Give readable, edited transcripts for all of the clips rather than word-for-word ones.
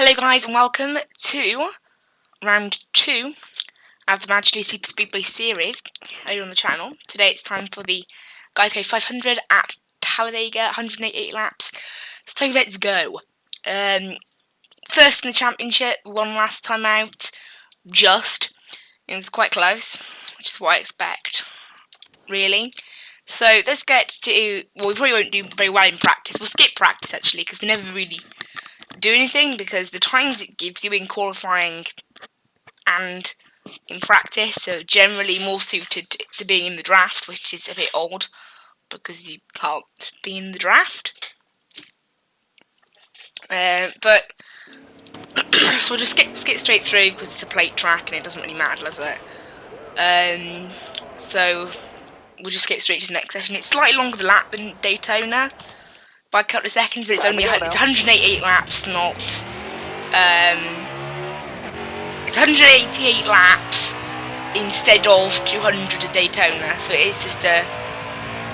Hello guys and welcome to round 2 of the Chilli Superspeedway series here on the channel. Today it's time for the Geico 500 at Talladega, 188 laps. So let's go. First in the championship, won last time out, just. It was quite close, which is what I expect, really. So let's get to, well, we probably won't do very well in practice. We'll skip practice actually, because we never really do anything, because the times it gives you in qualifying and in practice are generally more suited to being in the draft, which is a bit odd because you can't be in the draft. But so we'll just skip straight through because it's a plate track and it doesn't really matter, does it? So we'll just get straight to the next session. It's slightly longer the lap than Daytona by a couple of seconds, but it's only it's 188 laps, not it's 188 laps instead of 200 at Daytona, so it is just a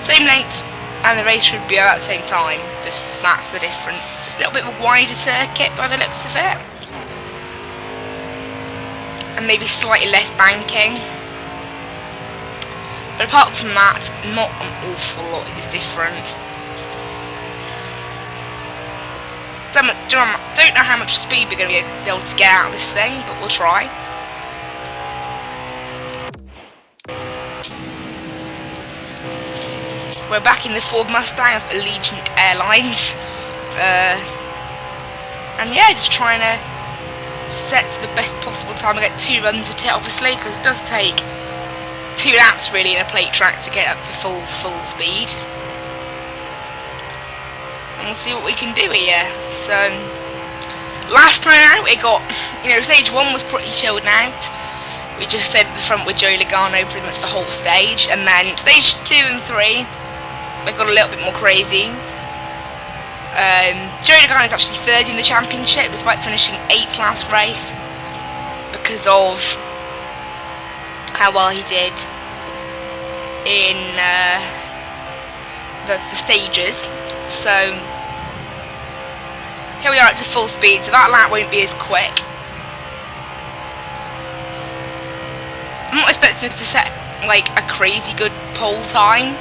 same length, and the race should be at the same time. Just that's the difference. A little bit of a wider circuit by the looks of it, and maybe slightly less banking. But apart from that, not an awful lot is different. Don't know how much speed we're going to be able to get out of this thing, but we'll try. We're back in the Ford Mustang of Allegiant Airlines. And yeah, just trying to set to the best possible time. I get 2 runs at it, obviously, because it does take 2 laps really in a plate track to get up to full speed. And we'll see what we can do here. So last time out it got, stage 1 was pretty chilled out. We just stayed at the front with Joey Logano pretty much the whole stage, and then stage 2 and 3 we got a little bit more crazy. Joey Logano is actually 3rd in the championship despite finishing 8th last race because of how well he did in the stages. So here we are at full speed, so that lap won't be as quick. I'm not expecting us to set like a crazy good pole time,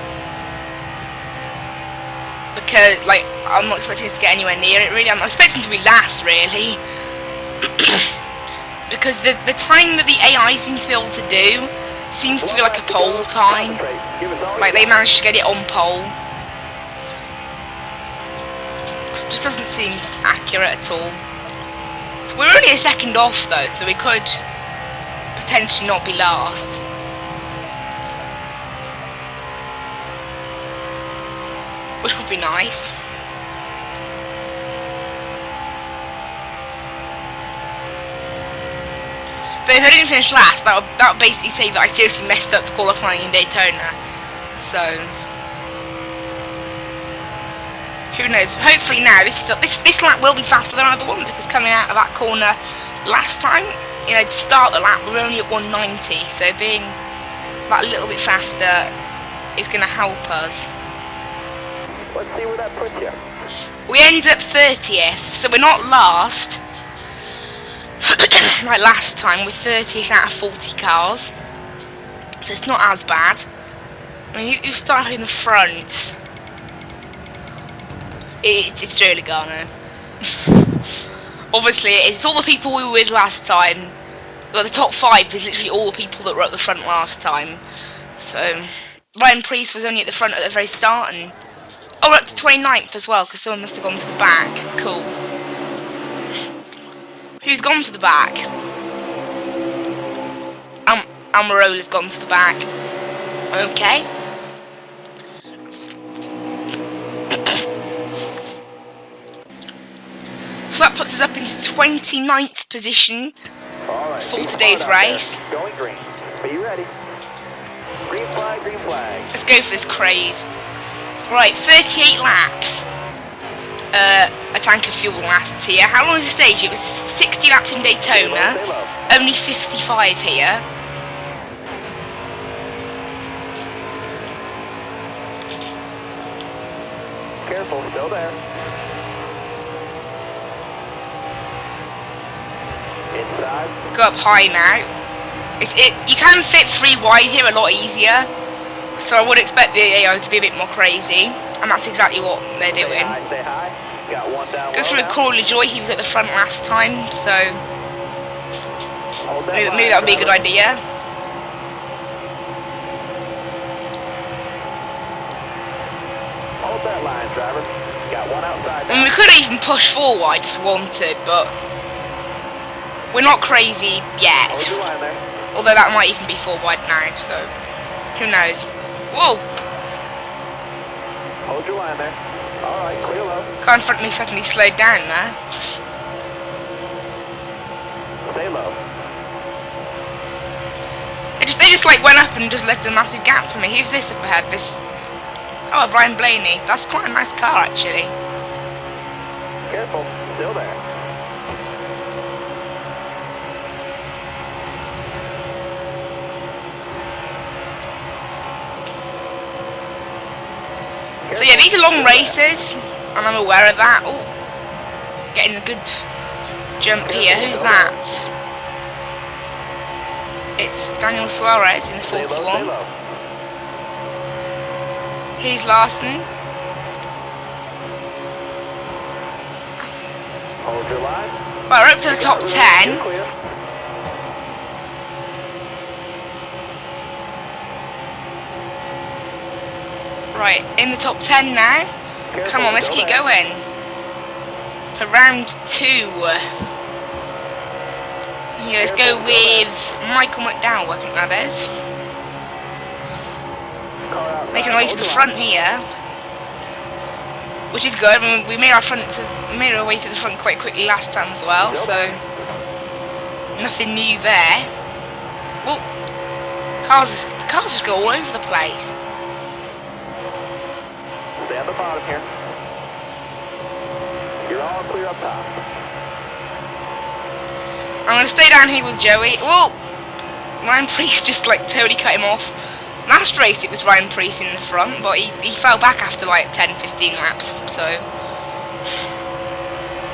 because I'm not expecting us to get anywhere near it really. I'm expecting to be last really, because the time that the AI seem to be able to do seems to be like a pole time. Like they managed to get it on pole. It just doesn't seem accurate at all. So we're only a second off though, so we could potentially not be last. Which would be nice. But if I didn't finish last, that would basically say that I seriously messed up qualifying in Daytona. So who knows? Hopefully now this lap will be faster than either one, because coming out of that corner last time, to start the lap we're only at 190, so being that little bit faster is going to help us. Let's see where that puts you. We end up 30th, so we're not last like last time. We're 30th out of 40 cars, so it's not as bad. I mean, you start in the front. It's Joey Logano. Obviously, it's all the people we were with last time. Well, the top 5 is literally all the people that were at the front last time. So Ryan Preece was only at the front at the very start, and we're up to 29th as well, because someone must have gone to the back. Cool. Who's gone to the back? Almirola's gone to the back. Okay. So that puts us up into 29th position for today's race. Going green. Are you ready? Green flag, green flag. Let's go for this craze. Right, 38 laps. A tank of fuel lasts here. How long is the stage? It was 60 laps in Daytona. Only 55 here. Careful, still there. inside. Go up high now. You can fit 3 wide here a lot easier. So I would expect the AI to be a bit more crazy. And that's exactly what they're Stay doing. high, stay high. Got one down Go low through now. Corey LaJoy, he was at the front last time, so Hold that maybe that would be a good driver. idea. Hold that line, driver. Got one outside I mean, we now. could even push 4 wide if we wanted, but we're not crazy yet. Hold your line there. Although that might even be 4 wide now, so who knows. Whoa! Hold your line there. All right, clear low. Car in front of me suddenly slowed down there. Stay low. They just like went up and just left a massive gap for me. Who's this up ahead? Oh, Ryan Blaney. That's quite a nice car, actually. Careful. Still there. So yeah, these are long races, and I'm aware of that. Oh, getting a good jump here. Who's that? It's Daniel Suarez in the Stay low, stay 41. low. Here's Larson. Hold your line. Well, we're up to the top 10. You're clear. Right, in the top 10 now. Careful, Come on, let's still keep there. going. For round 2. Here, let's go with Michael McDowell, I think that is. Car outside. Making our way to Hold the your front line. here. Which is good. I mean, we made our way to the front quite quickly last time as well, so nothing new there. Oh, cars just go all over the place. Stay at the bottom here. You're all clear up top. I'm going to stay down here with Joey. Whoa! Ryan Priest just like totally cut him off. Last race it was Ryan Priest in the front, but he fell back after like 10-15 laps, so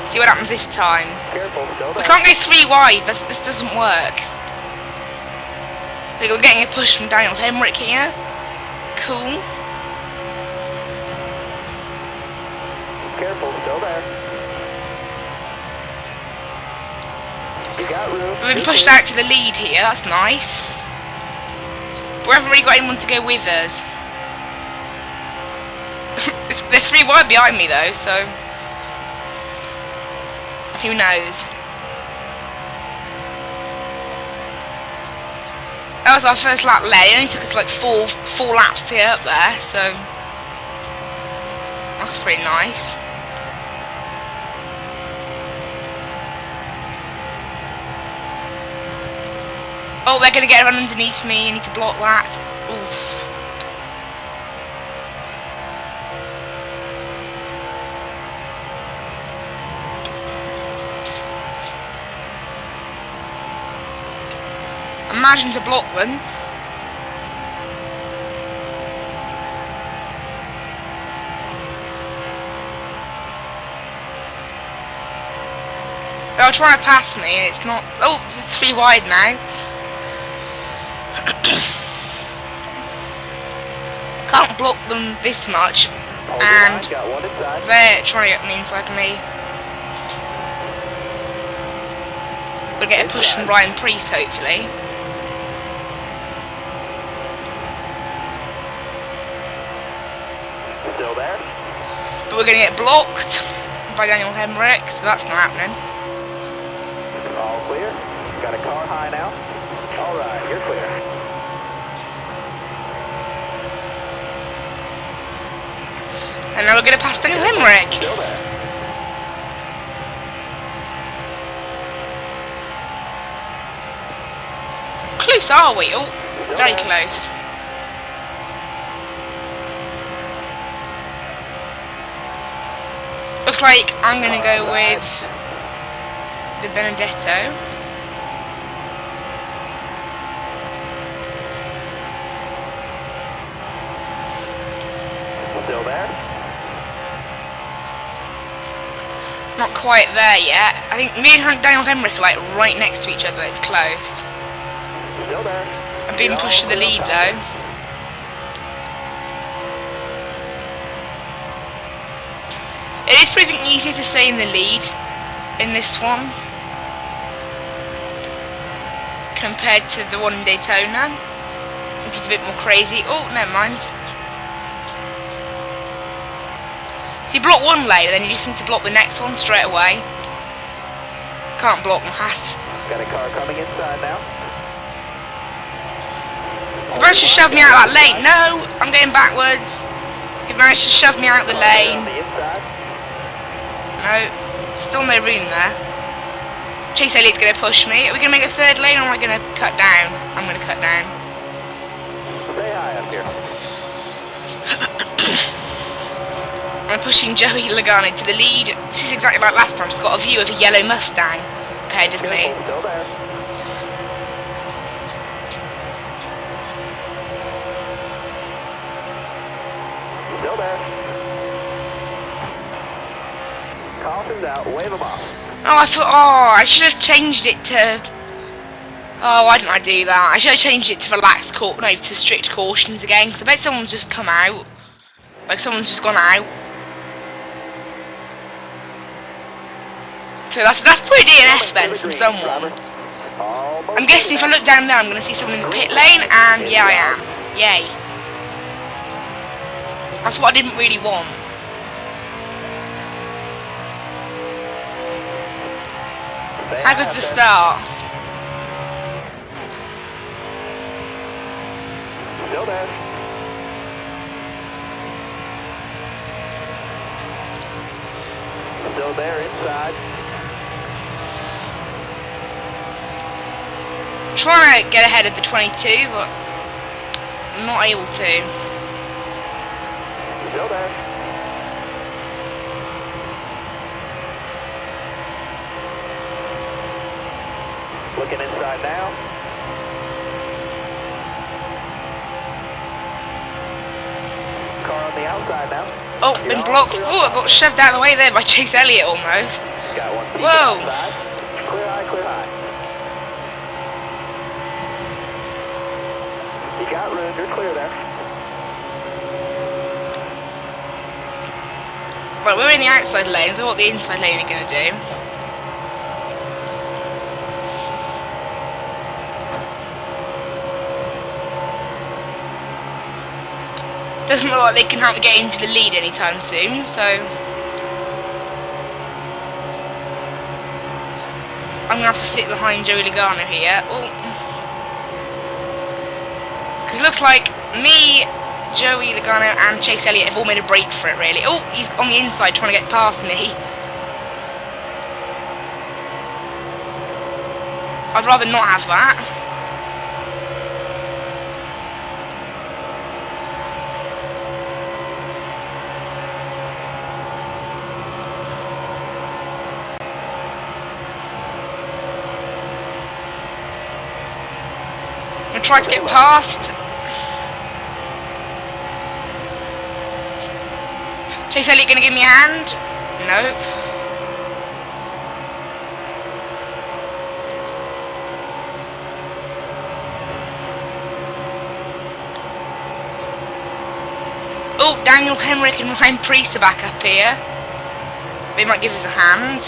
see what happens this time. Careful, still We there. can't go 3 wide, this doesn't work. We're getting a push from Daniel Hemrick here. Cool. Careful, still there. You got room. We've been You're pushed clear. out to the lead here, that's nice. But we haven't really got anyone to go with us. They're 3 wide behind me though, so who knows. That was our first lap late. It only took us like four laps to get up there, so that's pretty nice. Oh, they're going to get run underneath me. I need to block that. Oof. Imagine to block them. They're trying to pass me and it's not... Oh, they're 3 wide now. Can't block them this much, Hold your and line. Got one inside. they're trying to get me inside me. We'll get a push from Ryan Priest, hopefully. Still there. But we're going to get blocked by Daniel Hemrick, so that's not happening. All clear. Got a car high now. All right, you're clear. And now we're going to pass Daniel Hemrick. Still there. Close are we? Oh, very close. Looks like I'm going to go with the Benedetto. Still there. Not quite there yet. I think me and Daniel Hemrick are like right next to each other. It's close. Still there. I'm being pushed to the lead though. It is proving easier to stay in the lead in this one compared to the one in Daytona, which is a bit more crazy. Oh, never mind. So you block one lane and then you just need to block the next one straight away. Can't block that. Got a car coming inside now. He managed to shove me out of that lane. No, I'm going backwards. He managed to shove me out the lane. On the inside. No, still no room there. Chase Elliott's going to push me. Are we going to make a third lane or am I going to cut down? I'm going to cut down. Stay high up here. I'm pushing Joey Logano to the lead. This is exactly like last time. Just got a view of a yellow Mustang ahead of me. Still there. Still there. Caution's out. Wave them off. Oh, I thought, I should have changed it to... Oh, why didn't I do that? I should have changed it to relaxed to strict cautions again, because I bet someone's just come out. Like, someone's just gone out. So that's probably DNF then from someone. I'm guessing if I look down there, I'm going to see someone in the pit lane, and yeah, I am. Yay. That's what I didn't really want. How good's the start? Still there. Still there inside. I'm trying to get ahead of the 22, but I'm not able to. Still there. Looking inside now. Car on the outside now. Oh, been blocked. Oh, I got shoved out of the way there by Chase Elliott almost. Got one. Whoa. Outside. Clear high, clear high. You got room, you're clear there. Right, we're in the outside lane. So what the inside lane are going to do? Doesn't look like they can help me get into the lead anytime soon, so I'm going to have to sit behind Joey Logano here. Oh. 'Cause it looks like me, Joey Logano and Chase Elliott have all made a break for it, really. Oh, he's on the inside trying to get past me. I'd rather not have that. I'm gonna try to get past. Chase Elliott gonna give me a hand? Nope. Oh, Daniel Hemrick and Ryan Priest are back up here. They might give us a hand.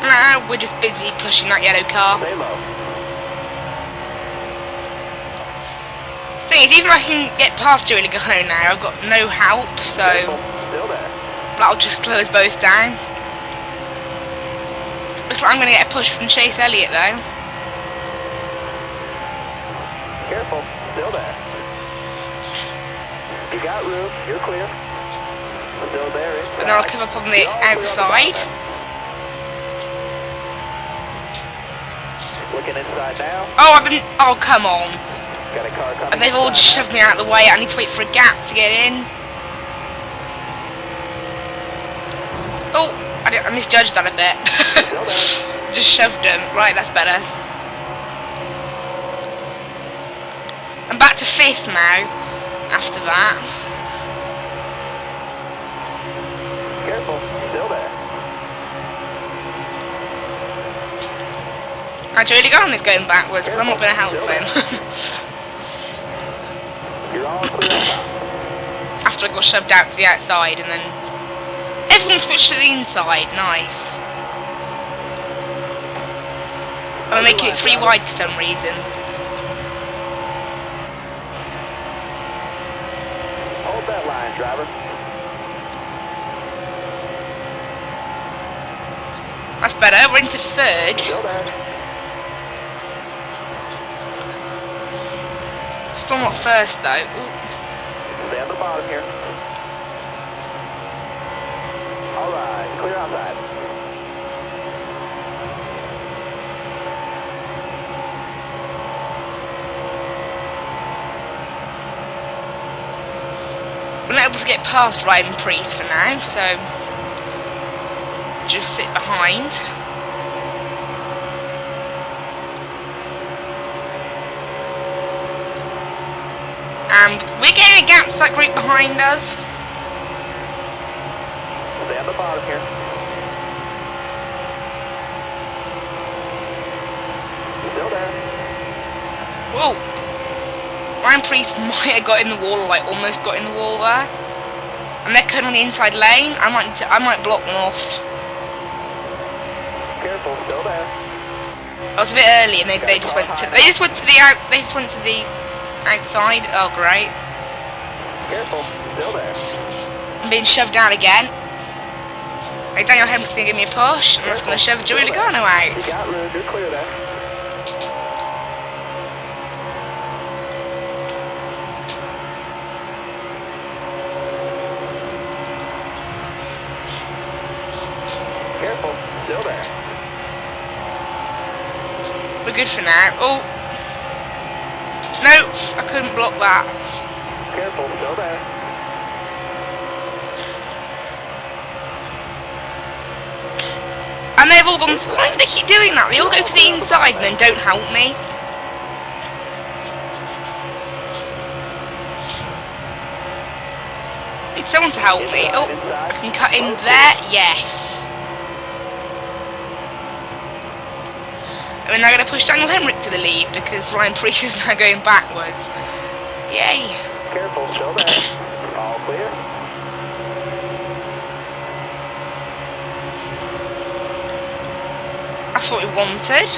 Nah, we're just busy pushing that yellow car. Stay low. Thing is, even if I can get past Joey Logano now, I've got no help, so Still there. that'll just slow us both down. Looks like I'm going to get a push from Chase Elliott though. Careful. Still there. You got room. You're clear. Still there. Inside. And then I'll come up on the outside. Looking inside now. Oh, come on. Got a car coming. And they've all just shoved me out of the way. I need to wait for a gap to get in. Oh, I misjudged that a bit. Just shoved him. Right, that's better. I'm back to 5th now, after that. Careful, still there. Actually, really going is going backwards because I'm not going to help him. You're all clear on top. After I got shoved out to the outside and then everyone switched to the inside. Nice. I'm making it 3 wide for some reason. Hold that line, driver. That's better. We're into 3rd. Still there. Still not 1st though. Ooh. Stay at the bottom here. All right, clear outside. We're not able to get past Ryan Priest for now, so just sit behind. And we're getting a gap to that group behind us. Stay at the bottom here. Still there. Whoa! Ryan Priest might have got in the wall, or like almost got in the wall there. And they're coming on the inside lane. I might block them off. Careful, still there. I was a bit early, and they just went to the outside. Oh great! Careful, still there. I'm being shoved out again. Like Daniel Hemrick's gonna give me a push, and that's gonna shove Joey Logano out. You got room, you're clear there. Careful, still there. We're good for now. Oh no, I couldn't block that. Careful, still there. And they've all gone. Why do they keep doing that? They all go to the inside and then don't help me. Need someone to help me. Oh, I can cut in there. Yes. And we're now going to push Daniel Hemrick to the lead because Ryan Priest is now going backwards. Yay. Careful, still there. All clear. That's what we wanted.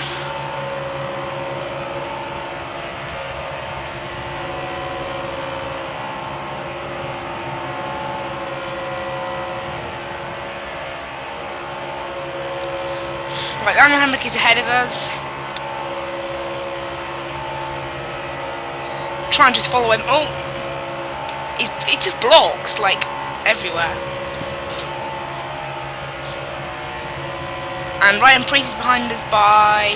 Right, Daniel Hemrick is ahead of us. Try and just follow him. Oh! He just blocks, like, everywhere. And Ryan Priest is behind us by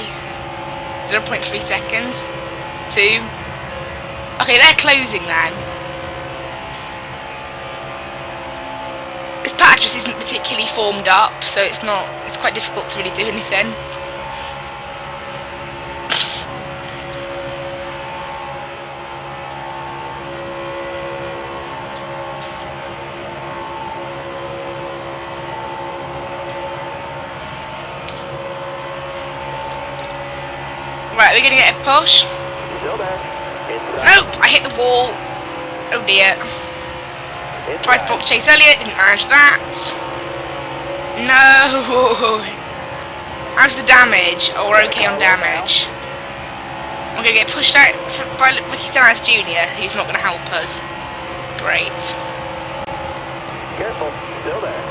0.3 seconds. 2. Okay, they're closing then. This patch just isn't particularly formed up, so it's quite difficult to really do anything. Right, we're gonna get a push. Still there. Nope, I hit the wall. Oh dear. Tried to block Chase Elliott, didn't manage that. No. How's the damage? Oh, we're okay on damage. We're gonna get pushed out by Ricky Stenhouse Jr., who's not gonna help us. Great. Careful, still there.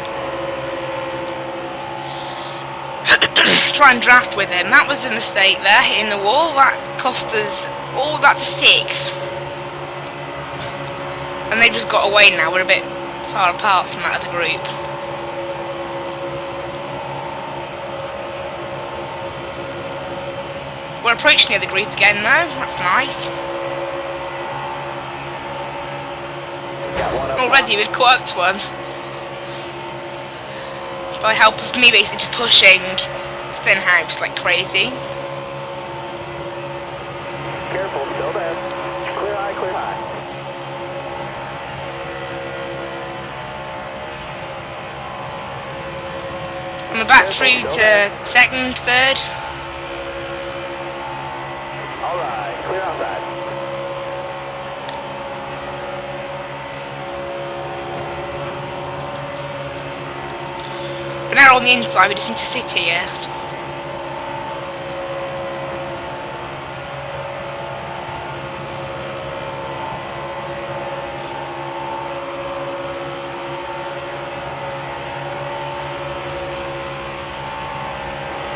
Try and draft with him. That was a mistake there, hitting the wall. That cost us all that to 6th. And they've just got away now. We're a bit far apart from that other group. We're approaching the other group again though. That's nice. Already we've caught up to them. By help of me basically just pushing Stenhouse like crazy. Careful, still there. Clear I'm about through to second, third. Alright, clear outside. But now on the inside, we just need to sit here.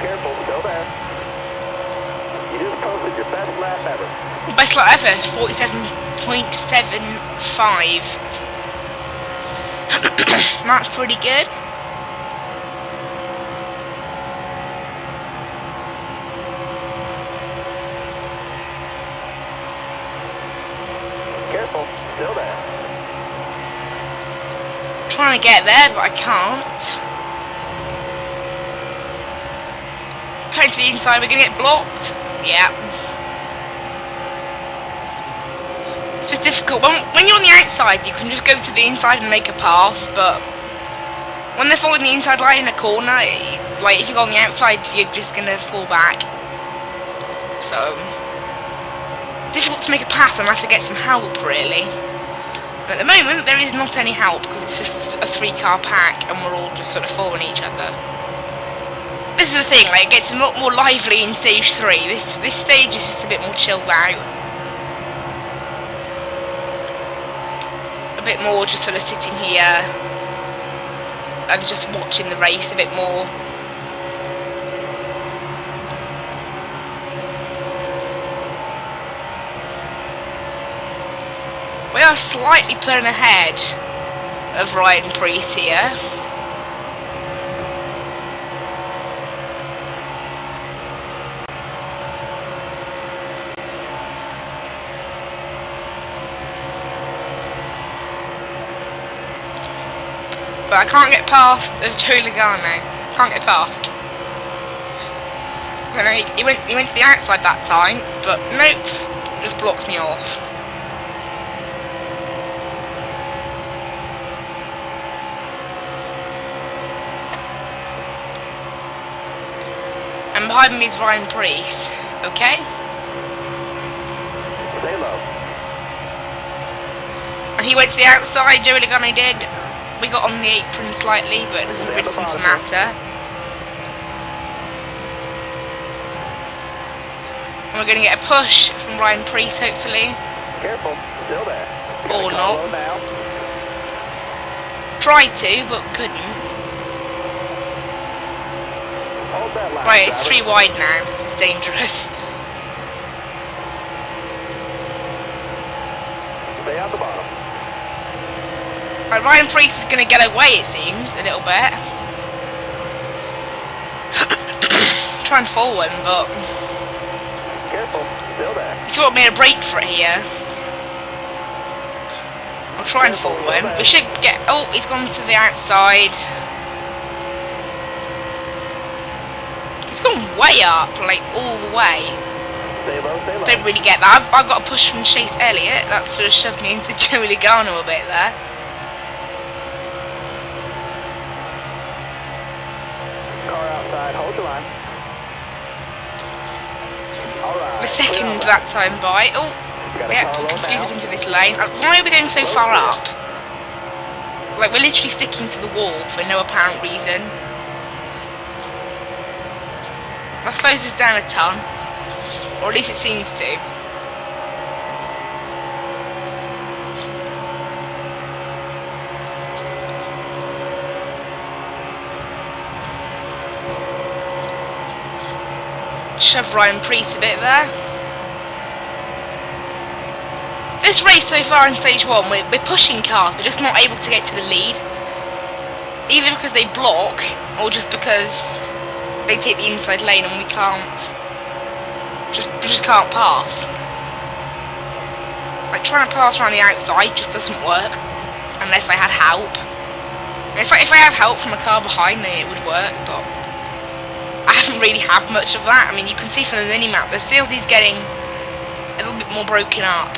Careful, still there. You just posted your best lap ever. Best lap ever, 47.75. That's pretty good. Careful, still there. Trying to get there, but I can't. Coming to the inside, we're going to get blocked. Yeah. It's just difficult. When you're on the outside, you can just go to the inside and make a pass, but when they're following the inside line in a corner, like if you go on the outside, you're just going to fall back. So, difficult to make a pass unless I get some help, really. But at the moment, there is not any help because it's just a 3-car pack and we're all just sort of following each other. This is the thing, like, it gets a lot more lively in stage 3. This stage is just a bit more chilled out. A bit more just sort of sitting here and just watching the race a bit more. We are slightly pulling ahead of Ryan Preece here. But I can't get past of Joe Logano. Can't get past. So no, he went to the outside that time, but nope, just blocked me off. And behind me is Ryan Preece. Okay. Stay low. And he went to the outside. Joe Logano did. We got on the apron slightly, but it doesn't really seem to matter. And we're going to get a push from Ryan Preece, hopefully. Careful, still there. Or not. Now. Tried to, but couldn't. Hold that line, Right, it's driver. 3 wide now. This is dangerous. Stay out the bottom. Right, Ryan Preece is going to get away, it seems, a little bit. Try and fall him, but Careful, still there. he sort of made a break for it here. I'll try and fall him. We should get... Oh, he's gone to the outside. He's gone way up, like, all the way. Stay low, stay low. Don't really get that. I've got a push from Chase Elliott. That sort of shoved me into Joey Logano a bit there. Car outside, hold your line. Alright. The second that time by. Oh, yeah, we can squeeze up into this lane. Why are we going so far up? Like, we're literally sticking to the wall for no apparent reason. That slows us down a ton. Or at least it seems to. Shove Ryan Preece a bit there. This race so far in stage 1, we're pushing cars, we're just not able to get to the lead. Either because they block, or just because they take the inside lane and we can't. We just can't pass. Like, trying to pass around the outside just doesn't work unless I had help. And if I have help from a car behind me, it would work, but I haven't really had much of that. I mean, you can see from the mini-map, the field is getting a little bit more broken up.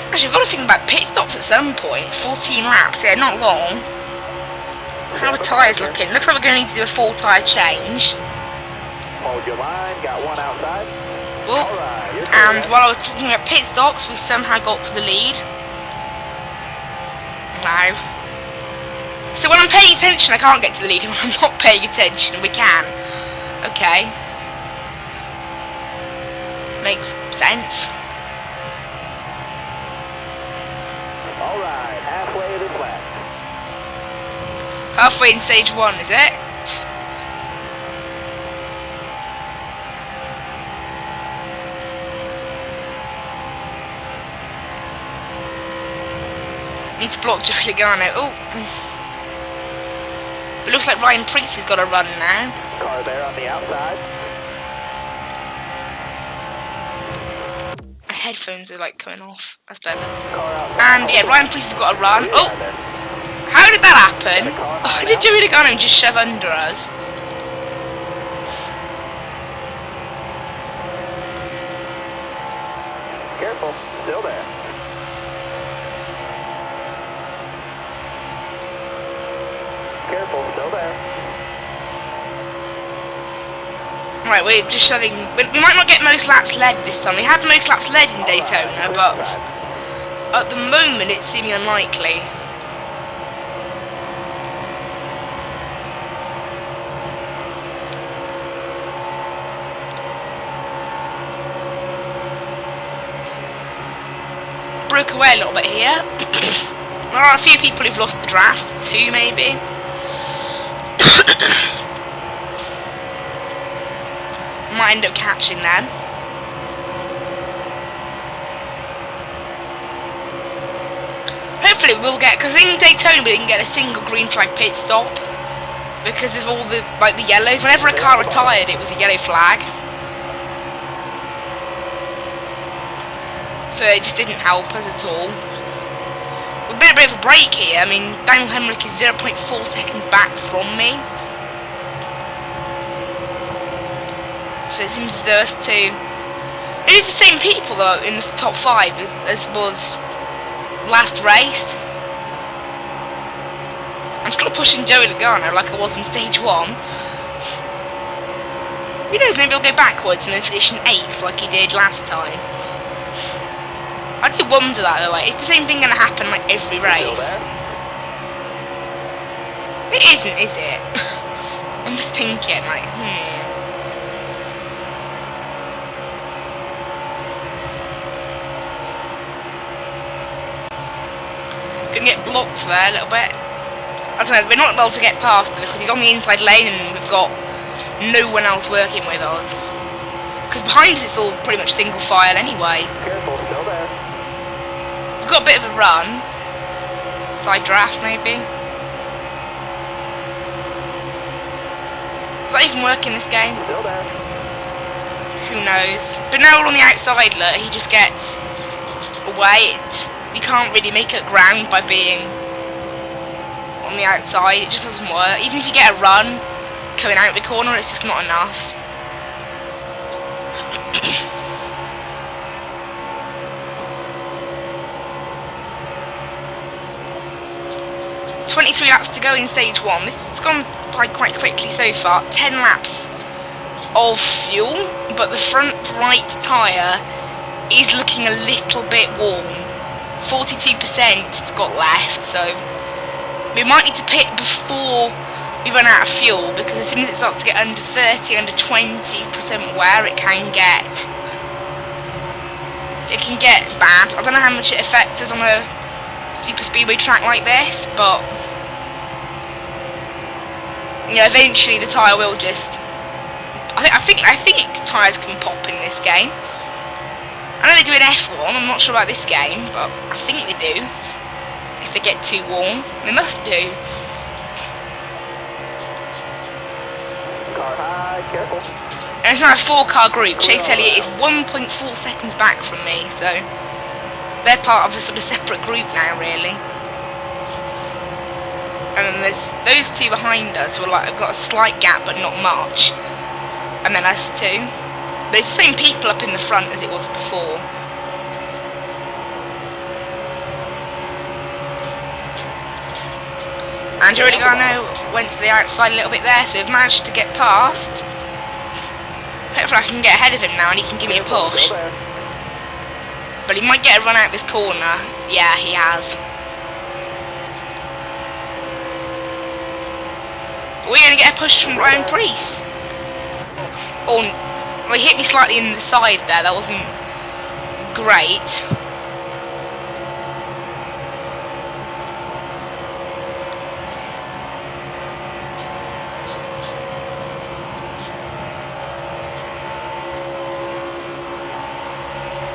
Actually, I've got to think about pit stops at some point. 14 laps, yeah, not long. How are the tyres looking? Looks like we're going to need to do a full tyre change. Hold your line, got one outside. Oh, Alright, you're and clear. while I was talking about pit stops, we somehow got to the lead. Wow. So when I'm paying attention, I can't get to the lead. When I'm not paying attention, we can. Okay. Makes sense. Alright, halfway to this lap. Halfway in stage 1, is it? Need to block Joey Logano. Oh. But looks like Ryan Preece has got a run now. Car there on the outside. My headphones are like coming off. That's better. Car outside. And yeah, Ryan Preece has got a run. Oh! How did that happen? Oh, did Joey Logano just shove under us? Careful, still there. Careful, still there. Right, we're just shoving. We might not get most laps led this time. We had most laps led in Daytona, but at the moment it's seeming unlikely. Broke away a little bit here. There are a few people who've lost the draft, 2 maybe. Might end up catching them. Hopefully we'll get, because in Daytona we didn't get a single green flag pit stop because of all the the yellows. Whenever a car retired, it was a yellow flag. So it just didn't help us at all. We've been a bit of a break here. I mean, Daniel Hemrick is 0.4 seconds back from me. So it seems as though us two... It is the same people though in the top 5 as was last race. I'm still pushing Joey Logano like I was in stage 1. Who knows, maybe he'll go backwards and then finish in 8th like he did last time. I do wonder that though, like, is the same thing going to happen like every race? It isn't, is it? I'm just thinking, like, Gonna get blocked there a little bit. I don't know, we're not able to get past him because he's on the inside lane and we've got no one else working with us. Because behind us it's all pretty much single file anyway. Careful, still there. We've got a bit of a run. Side draft maybe. Does that even work in this game? Still there. Who knows? But now we're on the outside, look, he just gets away. You can't really make it ground by being on the outside. It just doesn't work. Even if you get a run coming out the corner, it's just not enough. 23 laps to go in stage 1. This has gone by quite quickly so far. 10 laps of fuel, but the front right tyre is looking a little bit warm. 42% it's got left, so we might need to pit before we run out of fuel, because as soon as it starts to get under 30, under 20% wear, it can get bad. I don't know how much it affects us on a super speedway track like this, but yeah, eventually the tyre will just. I think tyres can pop in this game. I know they do in F1. I'm not sure about this game, but I think they do. If they get too warm, they must do. Car high, careful. And it's now a 4-car group. Chase Elliott is 1.4 seconds back from me, so they're part of a sort of separate group now, really. And then there's those two behind us who are like, have got a slight gap, but not much. And then us two. But it's the same people up in the front as it was before. And Joey Logano went to the outside a little bit there, so we've managed to get past. Hopefully I can get ahead of him now and he can give me a push. But he might get a run out this corner. Yeah, he has. But we're going to get a push from Ryan Preece. Oh, well, he hit me slightly in the side there. That wasn't great.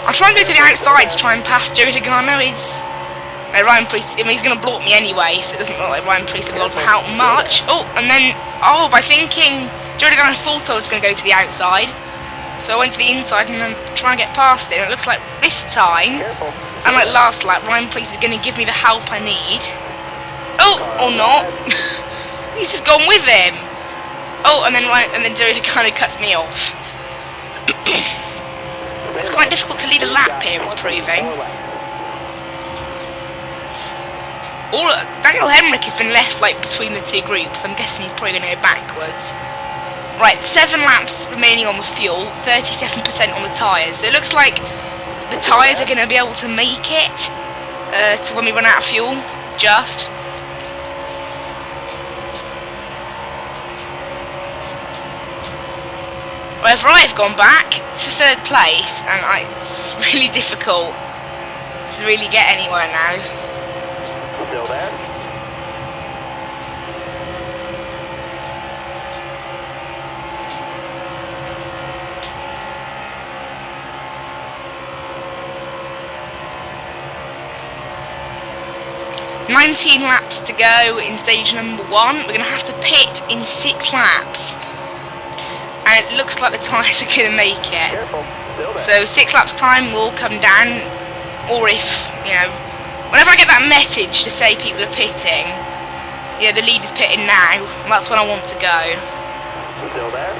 I'll try and go to the outside to try and pass Joey Logano. Ryan Preece, I mean, he's going to block me anyway, so it doesn't look like Ryan Preece will be able to help much. Oh, and then, by thinking, Joey Logano thought I was going to go to the outside, so I went to the inside and I'm trying to get past him. It looks like this time, unlike last lap, Ryan Preece is going to give me the help I need. Oh, or not. He's just gone with him. Oh, and then Joey Logano cuts me off. It's quite difficult to lead a lap here, it's proving. Daniel Hemrick has been left between the two groups. I'm guessing he's probably going to go backwards. Right, 7 laps remaining on the fuel, 37% on the tyres. So it looks like the tyres are going to be able to make it to when we run out of fuel, just. However, I've gone back to 3rd place, and it's really difficult to really get anywhere now. Still there? "19 laps to go in stage number 1. We're going to have to pit in 6 laps. And it looks like the tyres are going to make it. So 6 laps time will come down, or if, whenever I get that message to say people are pitting, the lead is pitting now, that's when I want to go. Still there?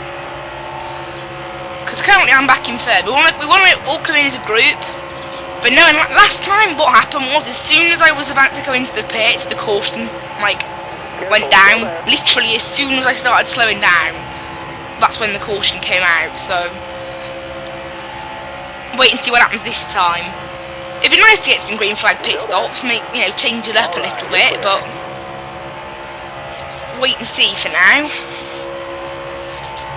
Because currently I'm back in 3rd. We want to all come in as a group, but no, last time what happened was as soon as I was about to go into the pits, the caution, went down, literally as soon as I started slowing down. That's when the caution came out, so wait and see what happens this time. It'd be nice to get some green flag pit stops, change it up a little bit, but wait and see for now.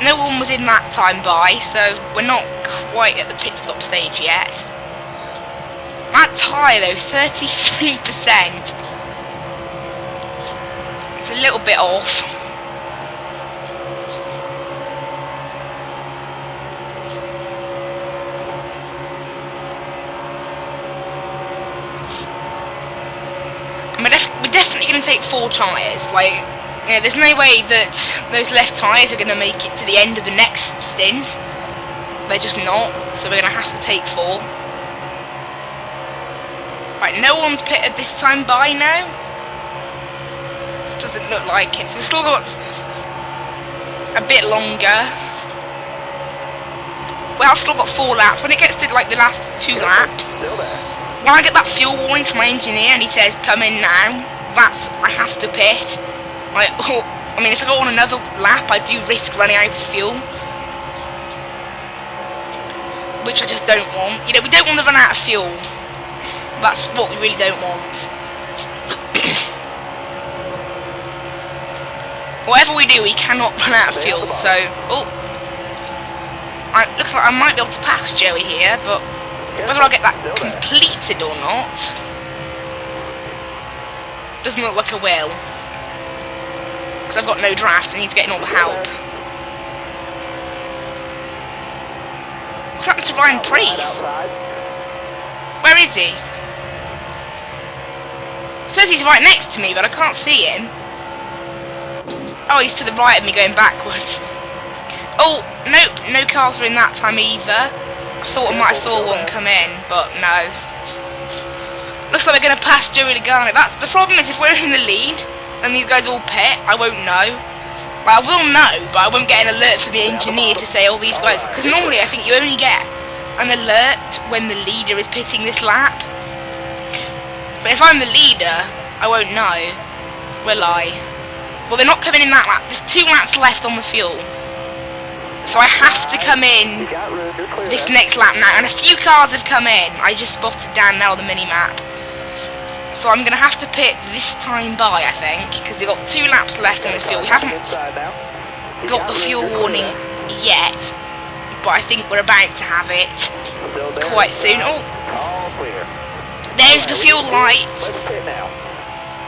No one was in that time by, so we're not quite at the pit stop stage yet. That tyre though, 33%. It's a little bit off. We're definitely going to take 4 tyres. There's no way that those left tyres are going to make it to the end of the next stint. They're just not, so we're going to have to take 4. Right, no one's pitted this time by now. Doesn't look like it. So we've still got a bit longer. Well, I've still got 4 laps. When it gets to the last 2 laps, when I get that fuel warning from my engineer and he says come in now, I have to pit. If I go on another lap, I do risk running out of fuel, which I just don't want. We don't want to run out of fuel. That's what we really don't want. Whatever we do, we cannot run out of fuel. So, looks like I might be able to pass Joey here, but whether I'll get that completed or not doesn't look like I will, because I've got no draft and he's getting all the help. What's happened to Ryan Preece? Where is he? It says he's right next to me, but I can't see him. Oh, he's to the right of me going backwards. Oh, nope, no cars were in that time either. I thought I might have saw one come in, but no. Looks like we're going to pass Joey Logano. That's the problem, is if we're in the lead and these guys all pit, I won't know. Well, I will know, but I won't get an alert from the engineer to say all these guys, because normally I think you only get an alert when the leader is pitting this lap. But if I'm the leader, I won't know, will I? Well, they're not coming in that lap. There's 2 laps left on the fuel. So I have to come in this next lap now. And a few cars have come in. I just spotted down there on the mini-map. So I'm going to have to pit this time by, I think. Because we've got 2 laps left on the fuel. We haven't got the fuel warning yet. But I think we're about to have it quite soon. Oh, there's the fuel light.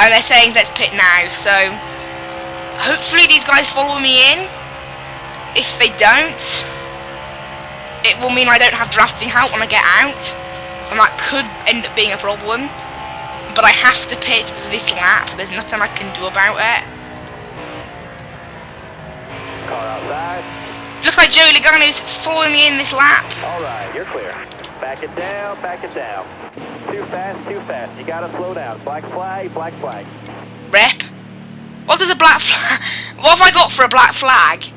And they're saying let's pit now. So hopefully these guys follow me in. If they don't, it will mean I don't have drafting help when I get out, and that could end up being a problem. But I have to pit this lap. There's nothing I can do about it. Car outside. Looks like Joey Logano's following me in this lap. Alright, you're clear. Back it down, back it down. Too fast. You gotta slow down. Black flag, black flag. Rip. What does a black flag? What have I got for a black flag?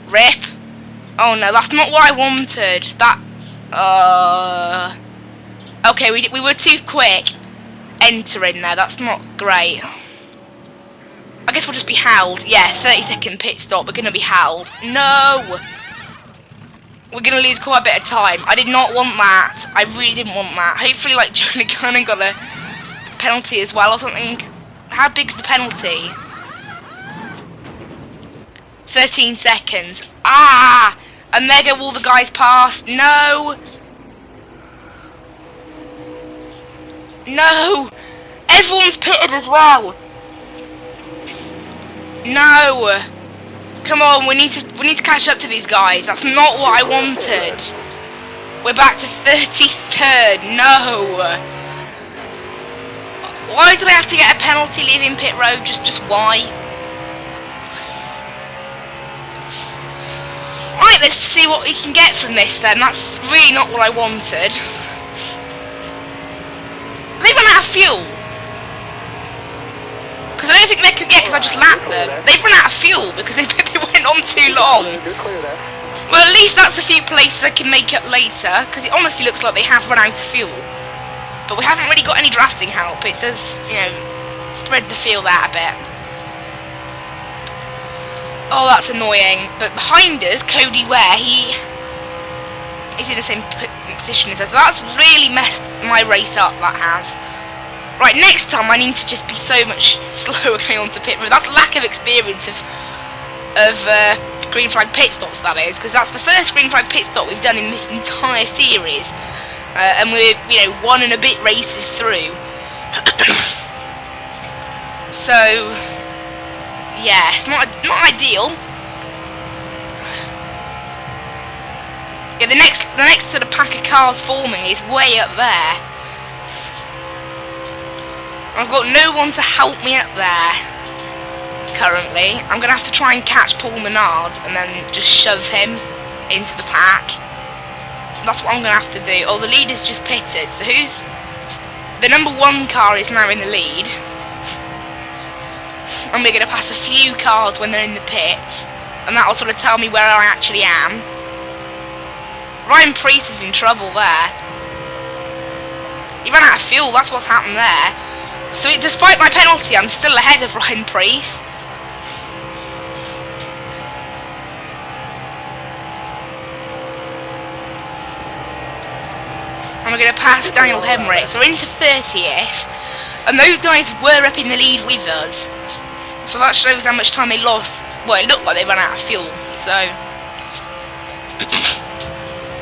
Rip. Oh no, that's not what I wanted. That. Okay, we were too quick entering there. That's not great. I guess we'll just be held. Yeah, 30-second pit stop. We're gonna be held. No. We're gonna lose quite a bit of time. I did not want that. I really didn't want that. Hopefully, like Joey Logano got a penalty as well or something. How big's the penalty? 13 seconds. Ah! And there go all the guys past. No! No! Everyone's pitted as well. No! Come on, we need to catch up to these guys. That's not what I wanted. We're back to 33rd. No! Why did I have to get a penalty leaving pit road? Just why? Right, let's see what we can get from this then. That's really not what I wanted. They run out of fuel. Because I don't think they could get, because I just lapped them. They've run out of fuel because they went on too long. Well, at least that's a few places I can make up later, because it honestly looks like they have run out of fuel. But we haven't really got any drafting help. It does, you know, spread the field out a bit. Oh, that's annoying. But behind us, Cody Ware, he is in the same position as us. That's really messed my race up, that has. Right, next time I need to just be so much slower going on to pit road. That's lack of experience of green flag pit stops, that is. Because that's the first green flag pit stop we've done in this entire series. And we're, you know, 1 and a bit races through. So... yeah, it's not ideal. Yeah, the next sort of pack of cars forming is way up there. I've got no one to help me up there currently. I'm gonna have to try and catch Paul Menard and then just shove him into the pack. That's what I'm gonna have to do. Oh, the leader's just pitted. So who's the number 1 car is now in the lead. And we're going to pass a few cars when they're in the pits, and that'll sort of tell me where I actually am. Ryan Preece is in trouble there. He ran out of fuel, that's what's happened there. So despite my penalty, I'm still ahead of Ryan Preece. And we're going to pass Daniel Hemrick, so we're into 30th, and those guys were up in the lead with us. So that shows how much time they lost. Well, it looked like they ran out of fuel, so...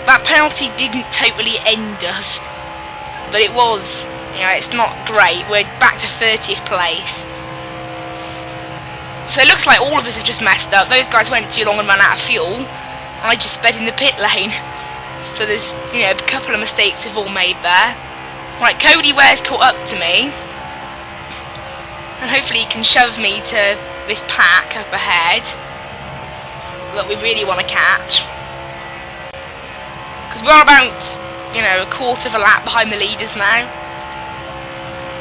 that penalty didn't totally end us. But it was, you know, it's not great. We're back to 30th place. So it looks like all of us have just messed up. Those guys went too long and ran out of fuel. I just sped in the pit lane. So there's, you know, a couple of mistakes we've all made there. Right, Cody Ware's caught up to me. And hopefully he can shove me to this pack up ahead that we really want to catch. Because we're about, you know, a quarter of a lap behind the leaders now.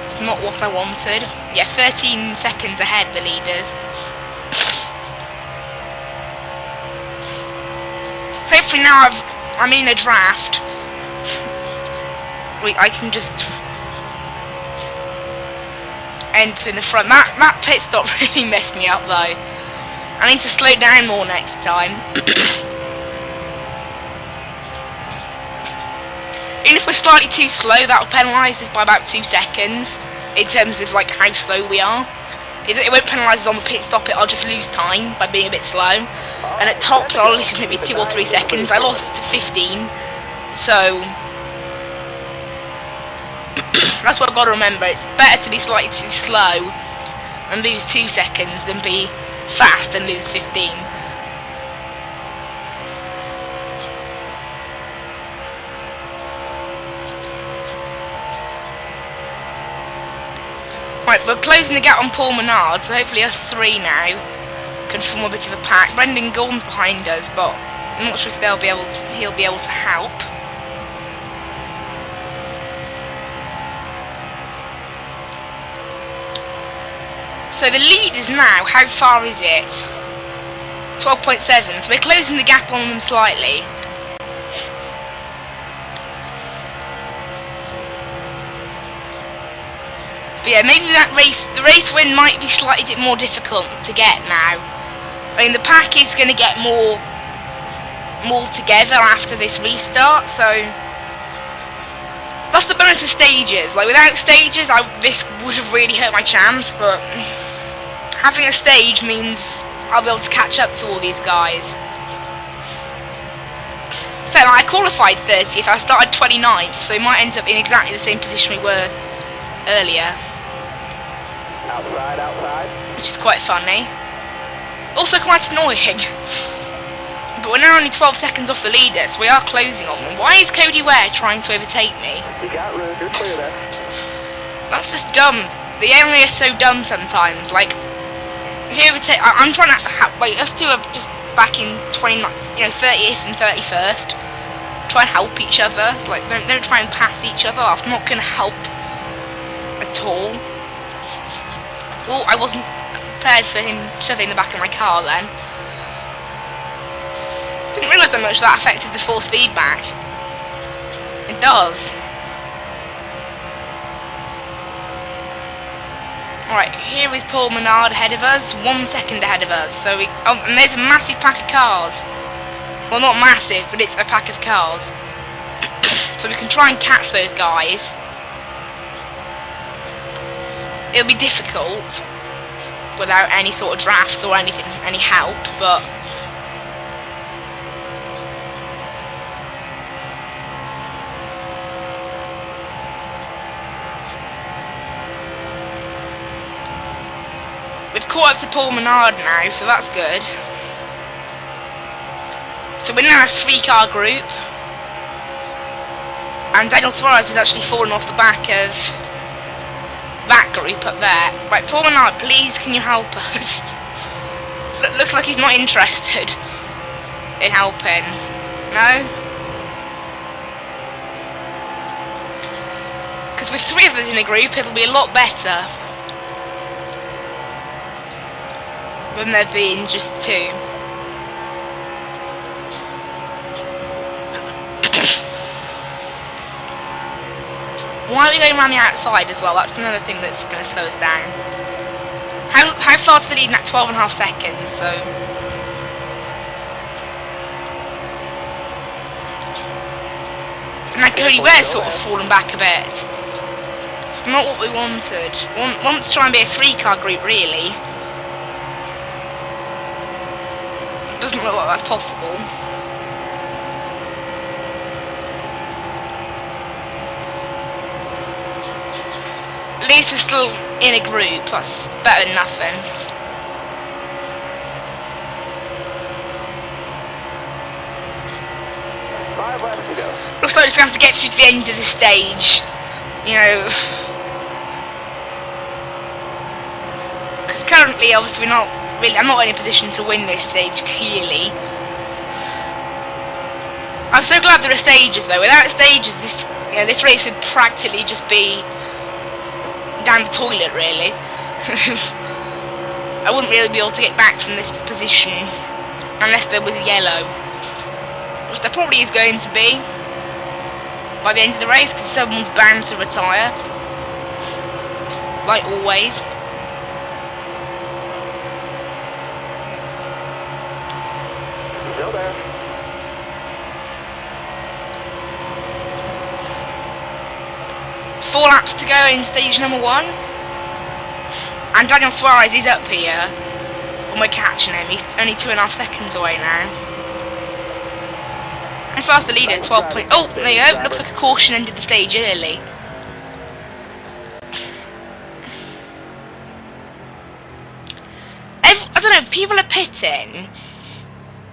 It's not what I wanted. Yeah, 13 seconds ahead, the leaders. Hopefully now I'm in a draft. I can just end up in the front. That pit stop really messed me up though. I need to slow down more next time. Even if we're slightly too slow, that will penalise us by about 2 seconds in terms of like how slow we are. It won't penalise us on the pit stop, I'll just lose time by being a bit slow. And at tops I'll lose maybe 2 or 3 seconds. I lost 15, so that's what I've got to remember. It's better to be slightly too slow and lose 2 seconds than be fast and lose 15. Right, we're closing the gap on Paul Menard, so hopefully us three now can form a bit of a pack. Brendan Gordon's behind us, but I'm not sure if he'll be able to help. So the lead is now, how far is it? 12.7, so we're closing the gap on them slightly. But yeah, maybe the race win might be slightly more difficult to get now. I mean, the pack is going to get more together after this restart, so that's the bonus with stages. Like, without stages, this would have really hurt my chance, but having a stage means I'll be able to catch up to all these guys. So, like, I qualified 30th, I started 29th, so we might end up in exactly the same position we were earlier. Outside. Which is quite funny. Also quite annoying. But we're now only 12 seconds off the leader, so we are closing on them. Why is Cody Ware trying to overtake me? You got room, you're clear there. That's just dumb. The area is so dumb sometimes. Like, I'm trying to wait. Us two are just back in 30th and 31st. Try and help each other. It's like, don't try and pass each other. That's not going to help at all. Oh, I wasn't prepared for him shoving the back of my car then. Didn't realise how much that affected the force feedback. It does. Alright, here is Paul Menard ahead of us, 1 second ahead of us. So and there's a massive pack of cars. Well, not massive, but it's a pack of cars. So we can try and catch those guys. It'll be difficult without any sort of draft or anything, any help, but we've caught up to Paul Menard now, so that's good. So we're now a 3-car group, and Daniel Suarez has actually fallen off the back of that group up there. Right, Paul Menard, please can you help us? Looks like he's not interested in helping. No? Because with 3 of us in a group, it'll be a lot better than there being just 2. Why are we going around the outside as well? That's another thing that's going to slow us down. How far to the lead? At 12.5 seconds, so and now Cody Ware's sort of fallen back a bit. It's not what we wanted. We want to try and be a 3-car group, really. It doesn't look like that's possible. At least we're still in a group, that's better than nothing. Five laps to go. Looks like we're just going to have to get through to the end of the stage. You know, because currently, obviously, I'm not in a position to win this stage, clearly. I'm so glad there are stages, though. Without stages, this race would practically just be down the toilet, really. I wouldn't really be able to get back from this position unless there was a yellow, which there probably is going to be by the end of the race, because someone's bound to retire. like always. Still there. Four laps to go in stage number 1. And Daniel Suarez is up here. And we're catching him. He's only 2.5 seconds away now. And fast the leader, 12 points. Oh, there you go. Looks like a caution ended the stage early. I don't know, people are pitting.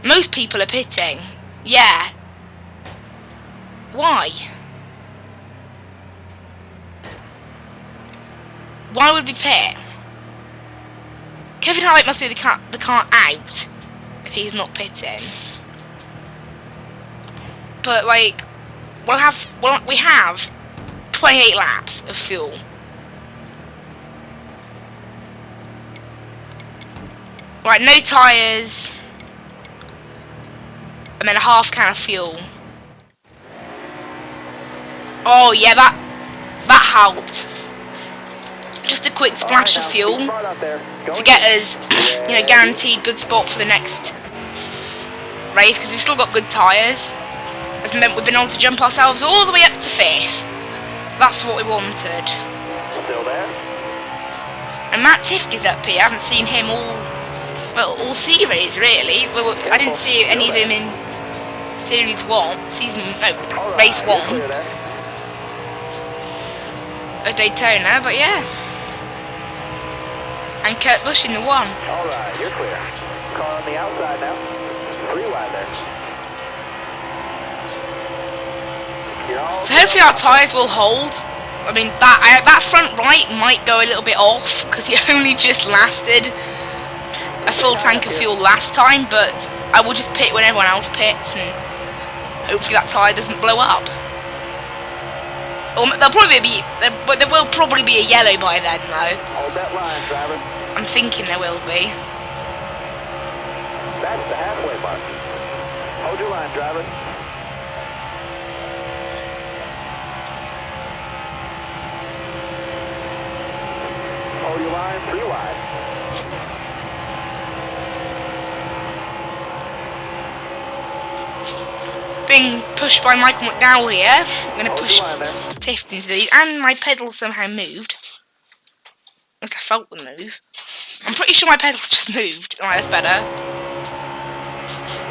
Most people are pitting. Yeah. Why? Why would we pit? Kevin Harvick must be the car out if he's not pitting. But like, we have 28 laps of fuel. Right, no tyres, and then a half can of fuel. Oh yeah, that helped. Just a quick splash of fuel to get us, guaranteed good spot for the next race, because we've still got good tyres. Has meant we've been able to jump ourselves all the way up to 5th. That's what we wanted. Still there. And Matt Tifke's up here. I haven't seen him all series really. Well, I didn't see any of him in race 1. At Daytona, but yeah. And Kurt Busch in the 1. Alright, you're clear. Car on the outside now. 3 wide there. So hopefully our tyres will hold. I mean, that front right might go a little bit off because it only just lasted a full tank of fuel last time, but I will just pit when everyone else pits, and hopefully that tyre doesn't blow up. Or there will probably be a yellow by then, though. Hold that line, driver. I'm thinking there will be. That's the halfway mark. Hold your line, driver. Hold your line, 3 wide. Being pushed by Michael McDowell here. I'm going to push Tift into the lead, and my pedals somehow moved. At least I felt them move. I'm pretty sure my pedals just moved. Alright, that's better.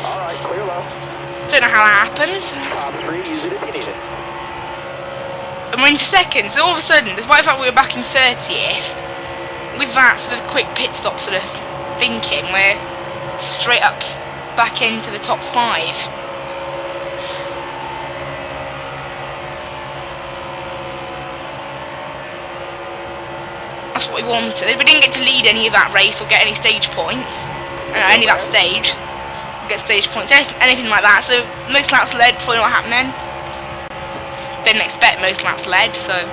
Alright, clear low. Don't know how that happened. Top 3, use it if you need it. And we're into 2nd, so all of a sudden, despite the fact we were back in 30th, with that sort of quick pit stop sort of thinking, we're straight up back into the top 5. That's what we wanted. We didn't get to lead any of that race or get any stage points. Any of that stage. Get stage points, anything like that. So most laps led, probably not happening. Didn't expect most laps led, so.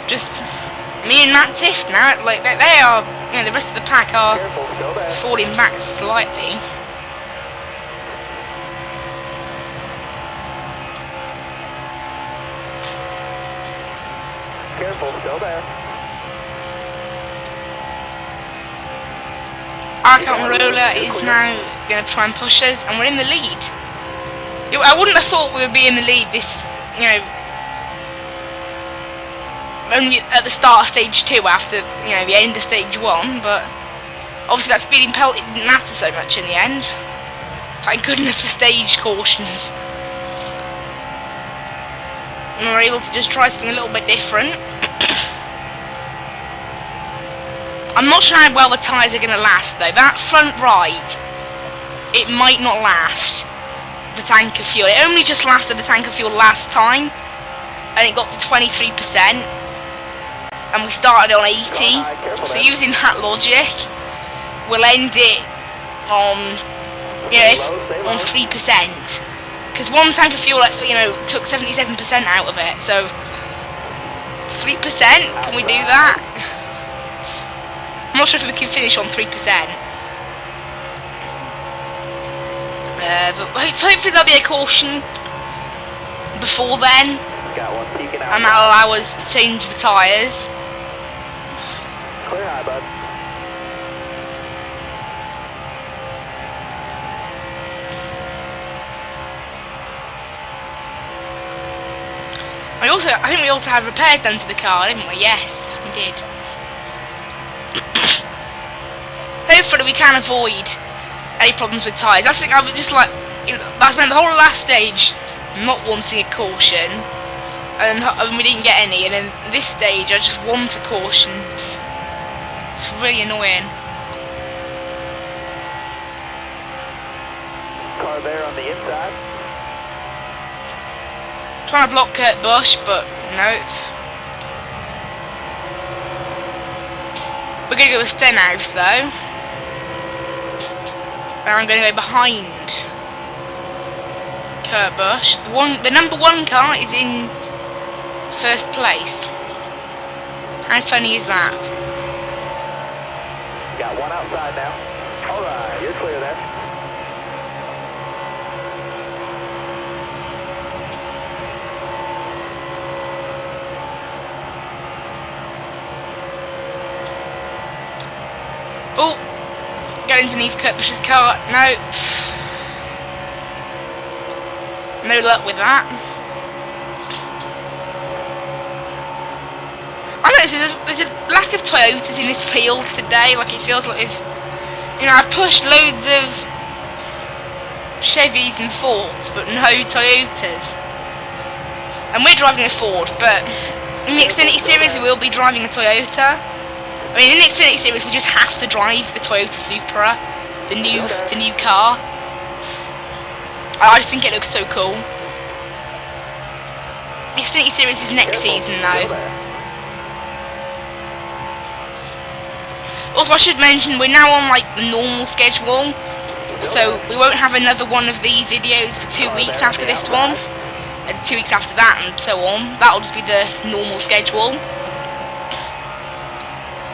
Just me and Matt Tift now, like they are, the rest of the pack are falling back slightly. Careful, still there. Arcot Roller is now going to try and push us, and we're in the lead. I wouldn't have thought we would be in the lead this, only at the start of stage 2 after, the end of stage 1, but obviously that speeding penalty didn't matter so much in the end. Thank goodness for stage cautions. And we're able to just try something a little bit different. I'm not sure how well the tyres are going to last though. That front right, it might not last the tank of fuel. It only just lasted the tank of fuel last time, and it got to 23%. And we started on 80, so using that logic, we'll end it on, on 3%. Because one tank of fuel, took 77% out of it. So 3%, can we do that? I'm not sure if we can finish on 3%. But hopefully there'll be a caution before then, and that'll allow us to change the tyres. Clear high, bud. I think we also had repairs done to the car, didn't we? Yes, we did. Hopefully we can avoid any problems with tyres. That's the thing, I was just like, I spent the whole last stage not wanting a caution, and we didn't get any, and then this stage I just want a caution. It's really annoying. Car there on the inside. Trying to block Kurt Busch, but no. We're going to go with Stenhouse though. And I'm going to go behind Kurt Busch. The number 1 car is in first place. How funny is that? Got one outside now. Alright, you're clear there. Oh, got underneath Kurt Busch's car. No. No luck with that. I noticed there's a lack of Toyotas in this field today. Like, it feels like I've pushed loads of Chevys and Fords, but no Toyotas. And we're driving a Ford, but in the Xfinity Series we will be driving a Toyota. I mean, in the Xfinity Series we just have to drive the Toyota Supra, the new car. I just think it looks so cool. Xfinity Series is next season though. Also, I should mention we're now on like the normal schedule, so we won't have another one of the videos for 2 weeks after this one, and 2 weeks after that, and so on. That'll just be the normal schedule.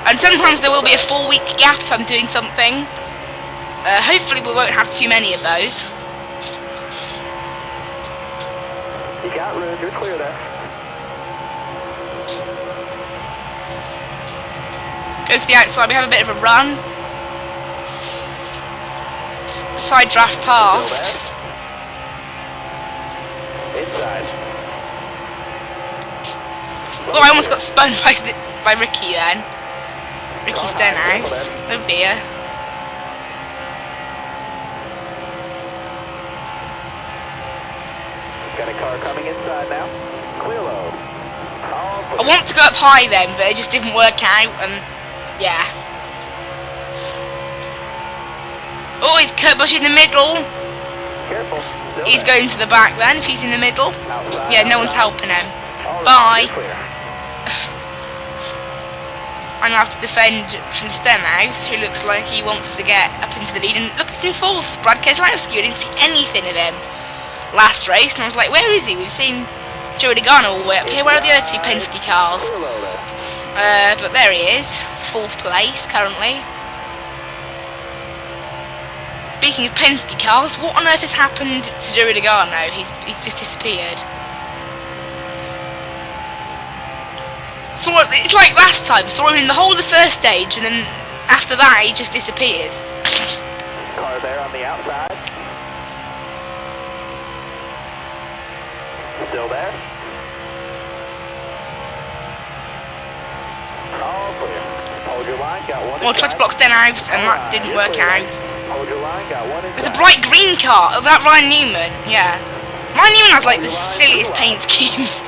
And sometimes there will be a 4-week gap if I'm doing something. Hopefully we won't have too many of those. You got room, you're clear there. Go to the outside, we have a bit of a run. Side draft past. Inside. Oh, I almost got spun by Ricky then. Ricky Stenhouse. Oh dear. Got a car coming inside now. Clear low. I want to go up high then, but it just didn't work out, and yeah. Oh, is Kurt Busch in the middle? Careful. He's going to the back then, if he's in the middle. Outside, Yeah, no one's helping him. All Bye. right, you're clear. I'm going to have to defend from Stenhouse, who looks like he wants to get up into the lead. And look, it's in 4th. Brad Keselowski, I didn't see anything of him last race, and I was like, where is he? We've seen Joey Logano all the way up here. Where are the other 2 Penske cars? Clear low there. But there he is, 4th place currently. Speaking of Penske cars, what on earth has happened to Joey Logano? He's just disappeared. So it's like last time, saw him in the whole of the first stage, and then after that he just disappears. Car there on the outside. Still there. All clear. Hold your line, got one. Well, I tried to block Stenhouse, and that didn't work out. Hold your line, got one. There's a bright green car. Oh, that Ryan Newman, yeah. Ryan Newman has like the silliest paint schemes.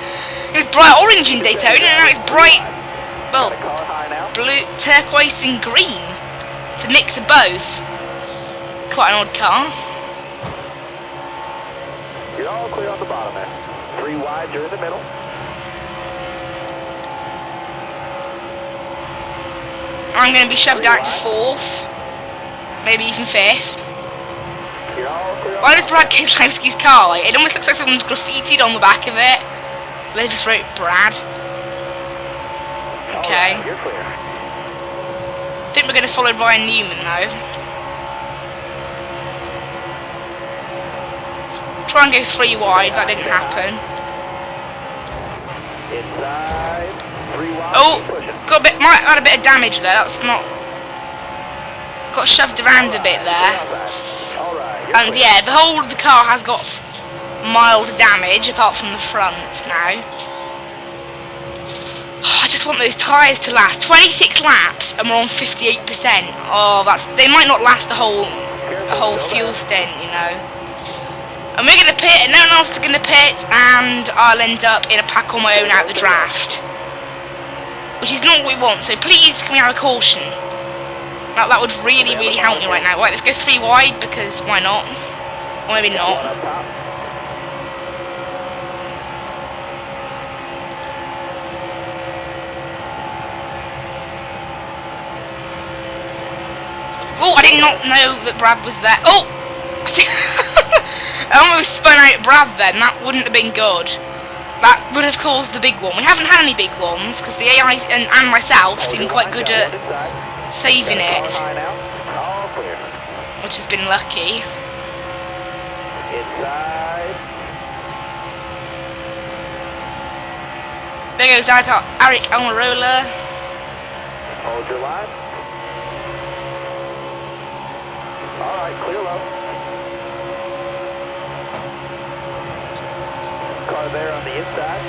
It was bright orange in Daytona, and now it's bright, well, blue, turquoise and green. It's a mix of both. Quite an odd car. You're all clear on the bottom there. 3 wide, you're in the middle. I'm going to be shoved out to 4th, maybe even 5th. You're all clear on Why does Brad Keselowski's car? Like, it almost looks like someone's graffitied on the back of it. They just wrote Brad. Okay. Alright, you're clear. I think we're going to follow Ryan Newman though. Try and go 3 wide, that didn't happen. Inside, 3 wide. Oh, keep pushing. might have had a bit of damage there, that's not... Got shoved around a bit there. Alright, you're And clear. yeah, the whole of the car has got mild damage, apart from the front now. I just want those tyres to last. 26 laps and we're on 58%. Oh, they might not last a whole fuel stint, you know. And we're going to pit, and no one else is going to pit, and I'll end up in a pack on my own out the draft. Which is not what we want, so please can we have a caution? That would really, really help me right now. Right, let's go 3 wide, because why not? Or maybe One not. up top. Oh, I did not know that Brad was there. Oh! I almost spun out Brad then. That wouldn't have been good. That would have caused the big one. We haven't had any big ones, because the AI and myself seem quite good at saving it, High now. All clear. which has been lucky. Inside. There goes Eric Almirola. Hold your line. Alright, clear low. Car there on the inside.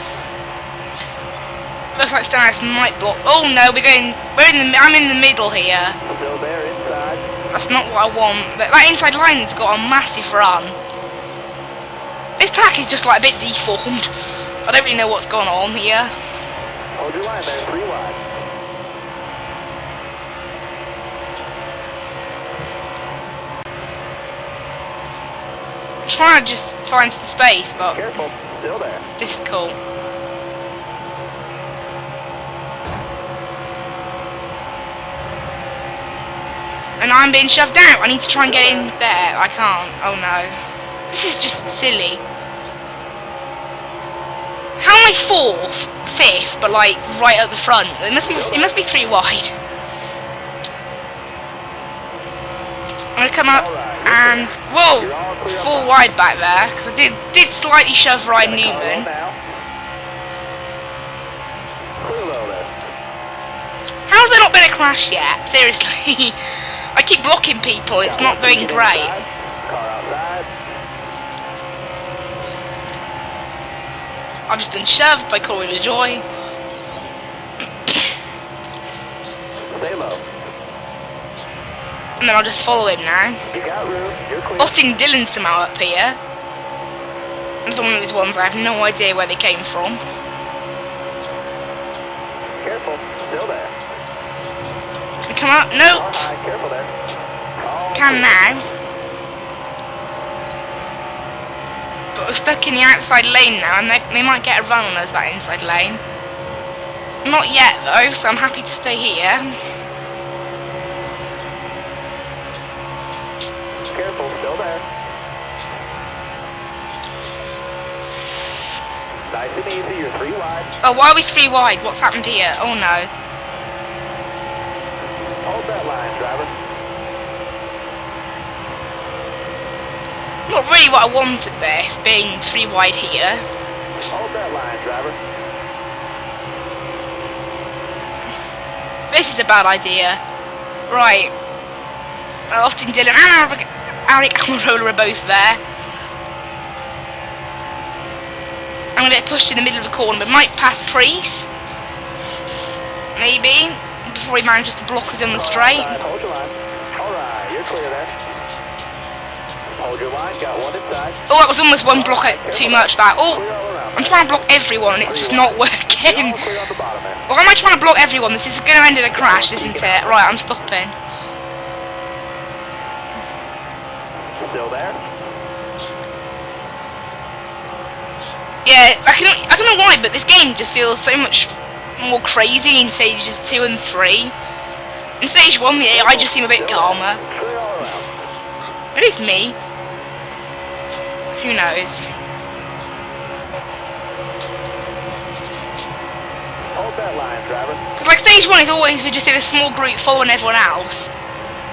Looks like Stannis might block. Oh no, I'm in the middle here. Still there inside. That's not what I want. That inside line's got a massive run. This pack is just like a bit deformed. I don't really know what's going on here. Hold your line there, 3 wide. I'm trying to just find some space, but Careful, still there. it's difficult. And I'm being shoved out. I need to try and get in there. I can't. Oh no. This is just silly. How am I 4th, 5th, but like right at the front? It must be 3 wide. I'm gonna come up and whoa, 4 wide back there because I did slightly shove Ryan Newman. Clear low there. How's there not been a crash yet? Seriously. I keep blocking people, it's not going great. Car outside. I've just been shoved by Corey LaJoy. Stay low. And then I'll just follow him now. You got room. You're clear. Austin Dillon's somehow up here. Another one of those ones I have no idea where they came from. Careful, still there. Can we come up? Nope. Alright, careful there. All Can clear. now. But we're stuck in the outside lane now, and they might get a run on us, that inside lane. Not yet though, so I'm happy to stay here. Careful, still there. Nice and easy, you're 3 wide. Oh, why are we 3 wide? What's happened here? Oh no. Hold that line, driver. Not really what I wanted this, being 3 wide here. Hold that line, driver. This is a bad idea. Right. Austin Dillon and Eric Almirola are both there. I'm going to get pushed in the middle of the corner, but might pass Priest. Maybe. Before he manages to block us on the straight. Outside, hold your line. Alright, you're clear there. Hold your line, got one inside. Oh, that was almost one block too much, that. Oh, Clear all around. I'm trying to block everyone and it's just not You're working. all clear on the bottom there. Why am I trying to block everyone? This is going to end in a crash, isn't it? Right, I'm stopping. Still there? Yeah, I don't know why, but this game just feels so much more crazy in stages 2 and 3. In stage 1, the AI just seem a bit calmer. Clear all around. Maybe it's me. Who knows? Hold that line, driver. Because like stage 1 is always just in a small group following everyone else,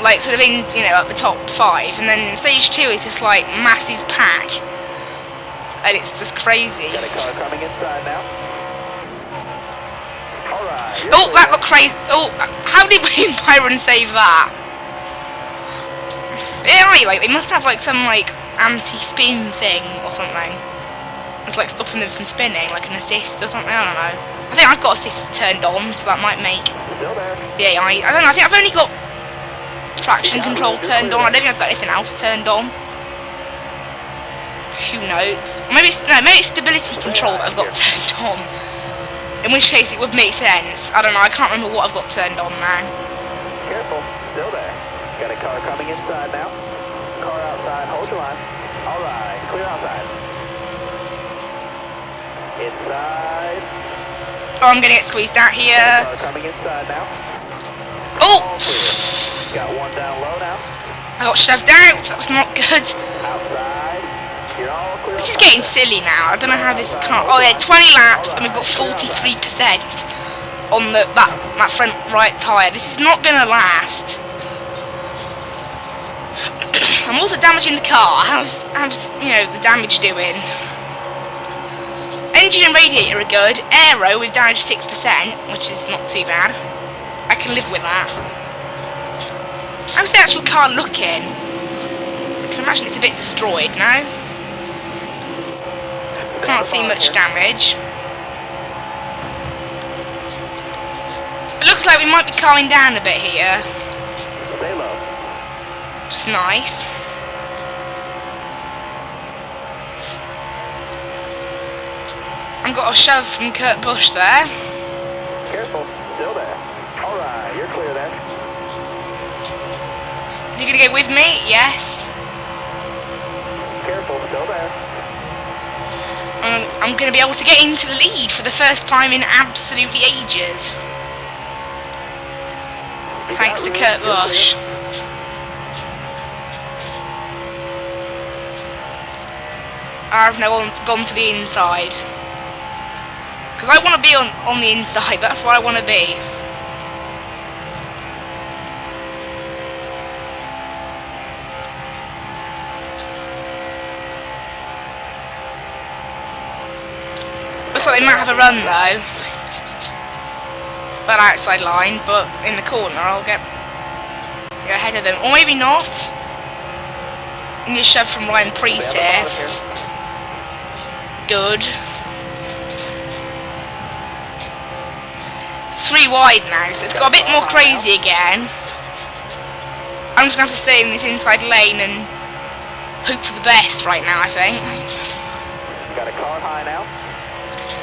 like sort of in, you know, at the top 5, and then stage 2 is just like massive pack, and it's just crazy. Got a car coming inside now. All right. Oh, that got crazy. Oh, how did William Byron save that? Yeah, like they must have like some like anti-spin thing or something. It's like stopping them from spinning, like an assist or something. I don't know. I think I've got assist turned on, so that might make Still there. the AI. I don't know. I think I've only got traction control turned on. I don't think I've got anything else turned on. Who knows? Maybe it's, no, maybe it's stability control that I've got turned on. In which case it would make sense. I don't know. I can't remember what I've got turned on now. Careful. Still there. Got a car coming inside now. Car outside. Hold your line. All right. Clear outside. Inside. Oh, I'm gonna get squeezed out here. Car coming inside now. Oh! All clear. Got one down low now. I got shoved out. That was not good. Outside. You're all clear. This is getting silly now. I don't know how this can't. Oh yeah, 20 laps and we've got 43% on that front right tyre. This is not gonna last. I'm also damaging the car. How's you know the damage doing? Engine and radiator are good. Aero we've damaged 6%, which is not too bad. I can live with that. How's the actual car looking? I can imagine it's a bit destroyed now. Can't see much damage. It looks like we might be calming down a bit here. Stay low. Which is nice. I've got a shove from Kurt Busch there. Careful. Still there. All right. You're clear there. Is he going to go with me? Yes. Careful. Still there. I'm going to be able to get into the lead for the first time in absolutely ages. Thanks to Kurt Busch. I've now gone to the inside. Because I want to be on the inside, that's what I want to be. Looks like they might have a run though. That outside line, but in the corner I'll get ahead of them. Or maybe not. And you shove from Ryan Priest here. Good. 3 wide now, so it's got a bit more crazy again. I'm just going to have to stay in this inside lane and hope for the best right now, I think. Got a car high now.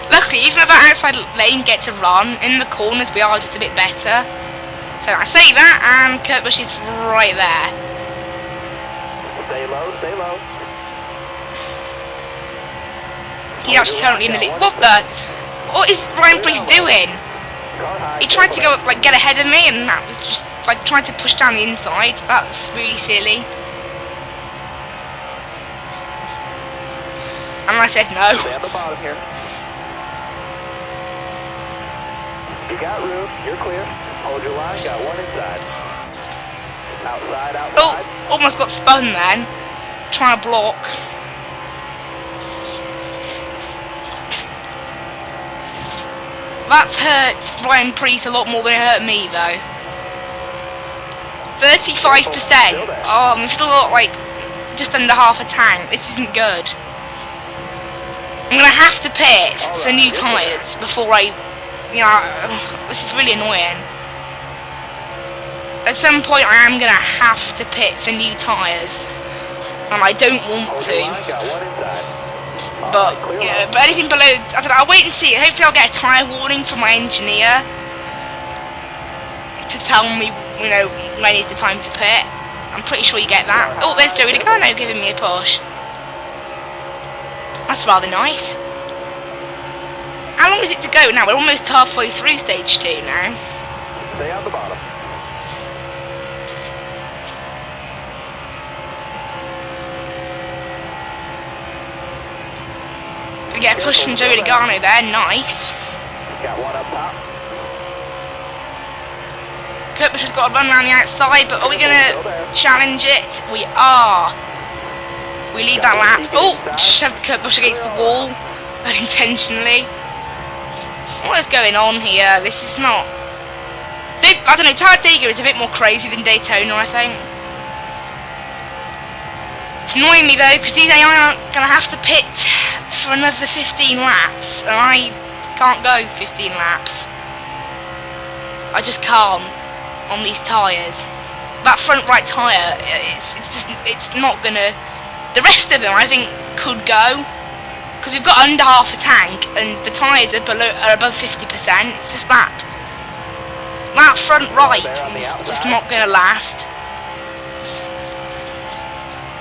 Luckily, even if that outside lane gets a run, in the corners we are just a bit better. So I say that, and Kurt Busch is right there. Stay low, stay low. He's actually currently in the lead. What is Ryan Priest doing? He tried to go like get ahead of me, and that was just like trying to push down the inside. That was really silly. And I said no. Stay at the bottom here. You got room. You're clear. Hold your line. Got one inside. Outside, outside. Oh, almost got spun then. Trying to block. That's hurt Ryan Priest a lot more than it hurt me though. 35%. Oh, we've still got like just under half a tank. This isn't good. I'm gonna have to pit for new tyres before I, you know, this is really annoying. At some point I am gonna have to pit for new tyres, and I don't want to. But yeah, but anything below, I don't know, I'll wait and see. Hopefully I'll get a tyre warning from my engineer to tell me, you know, when is the time to pit. I'm pretty sure you get that. Oh, there's Joey Logano giving me a push. That's rather nice. How long is it to go now? We're almost halfway through stage 2 now. Stay on the bottom. We get a push from Joey Logano there, nice. Got one up top. Kurt Busch has got to run around the outside, but are we going to challenge it? We are. We lead that lap. Oh, shoved Kurt Busch against the wall unintentionally. What is going on here? This is not... I don't know, Talladega is a bit more crazy than Daytona, I think. It's annoying me though, because these AI aren't going to have to pit for another 15 laps, and I can't go 15 laps. I just can't on these tyres. That front right tyre, it's not going to... The rest of them, I think, could go. Because we've got under half a tank, and the tyres are above 50%. It's just that. That front right is just not going to last.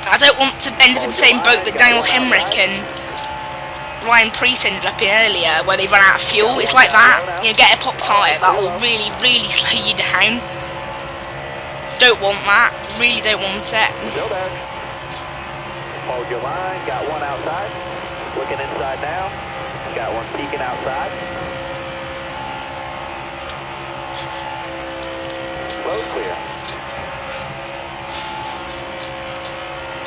I don't want to end up in the same boat that Daniel Hemrick and Ryan Preece ended up in earlier, where they run out of fuel. It's like that. You know, get a pop tyre. That will really, really slow you down. Don't want that. Really don't want it. Still there. Hold your line. Got one outside. Looking inside now. Got one peeking outside. Road clear.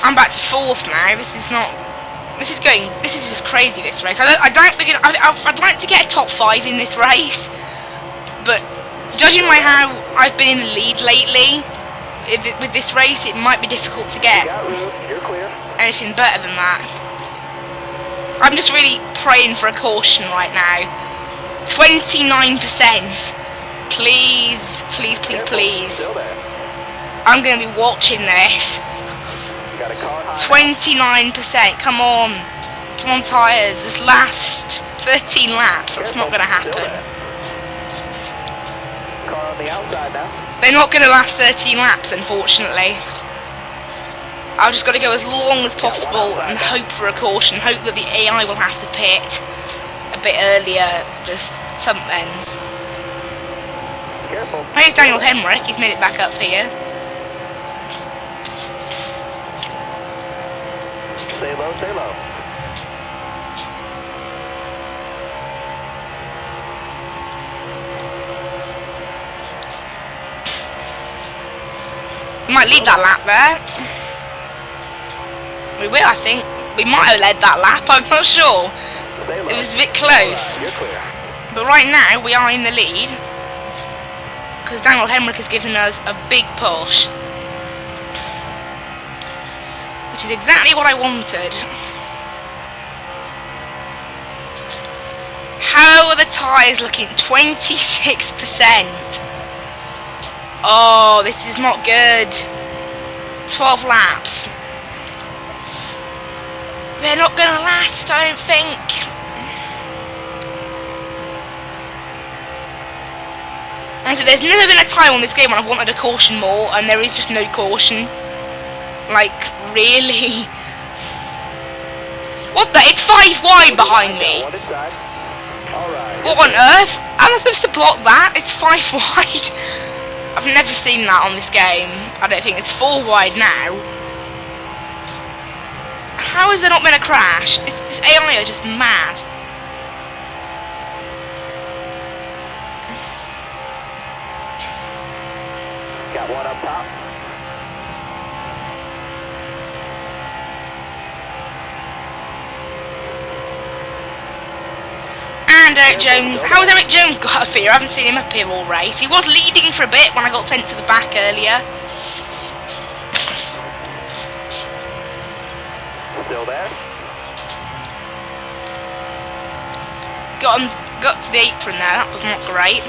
I'm back to 4th now. This is just crazy, this race. I'd like to get a top 5 in this race, but judging by how I've been in the lead lately with this race, it might be difficult to get anything better than that. I'm just really praying for a caution right now. 29%. Please, please, please, please. I'm going to be watching this. 29%. Come on. Come on, tyres. This last 13 laps. That's not going to happen. They're not going to last 13 laps, unfortunately. I've just got to go as long as possible and hope for a caution. Hope that the AI will have to pit a bit earlier. Just something. Here's Daniel Hemrick. He's made it back up here. Stay low, stay low. We might lead that lap there. We will, I think. We might have led that lap, I'm not sure. It was a bit close. But right now, we are in the lead. Because Daniel Hemrick has given us a big push. Which is exactly what I wanted. How are the tyres looking? 26%. Oh, this is not good. 12 laps. They're not going to last, I don't think. And so there's never been a time on this game when I've wanted a caution more, and there is just no caution. Like, really? What the? It's 5 wide behind me. What on earth? How am I supposed to block that? It's 5 wide. I've never seen that on this game. I don't think it's 4 wide now. How is there not been a crash? This AI are just mad. Got one up top. And Eric Jones. How has Eric Jones got up here? I haven't seen him up here all race. He was leading for a bit when I got sent to the back earlier. Still there. Got to the apron there. That was not great.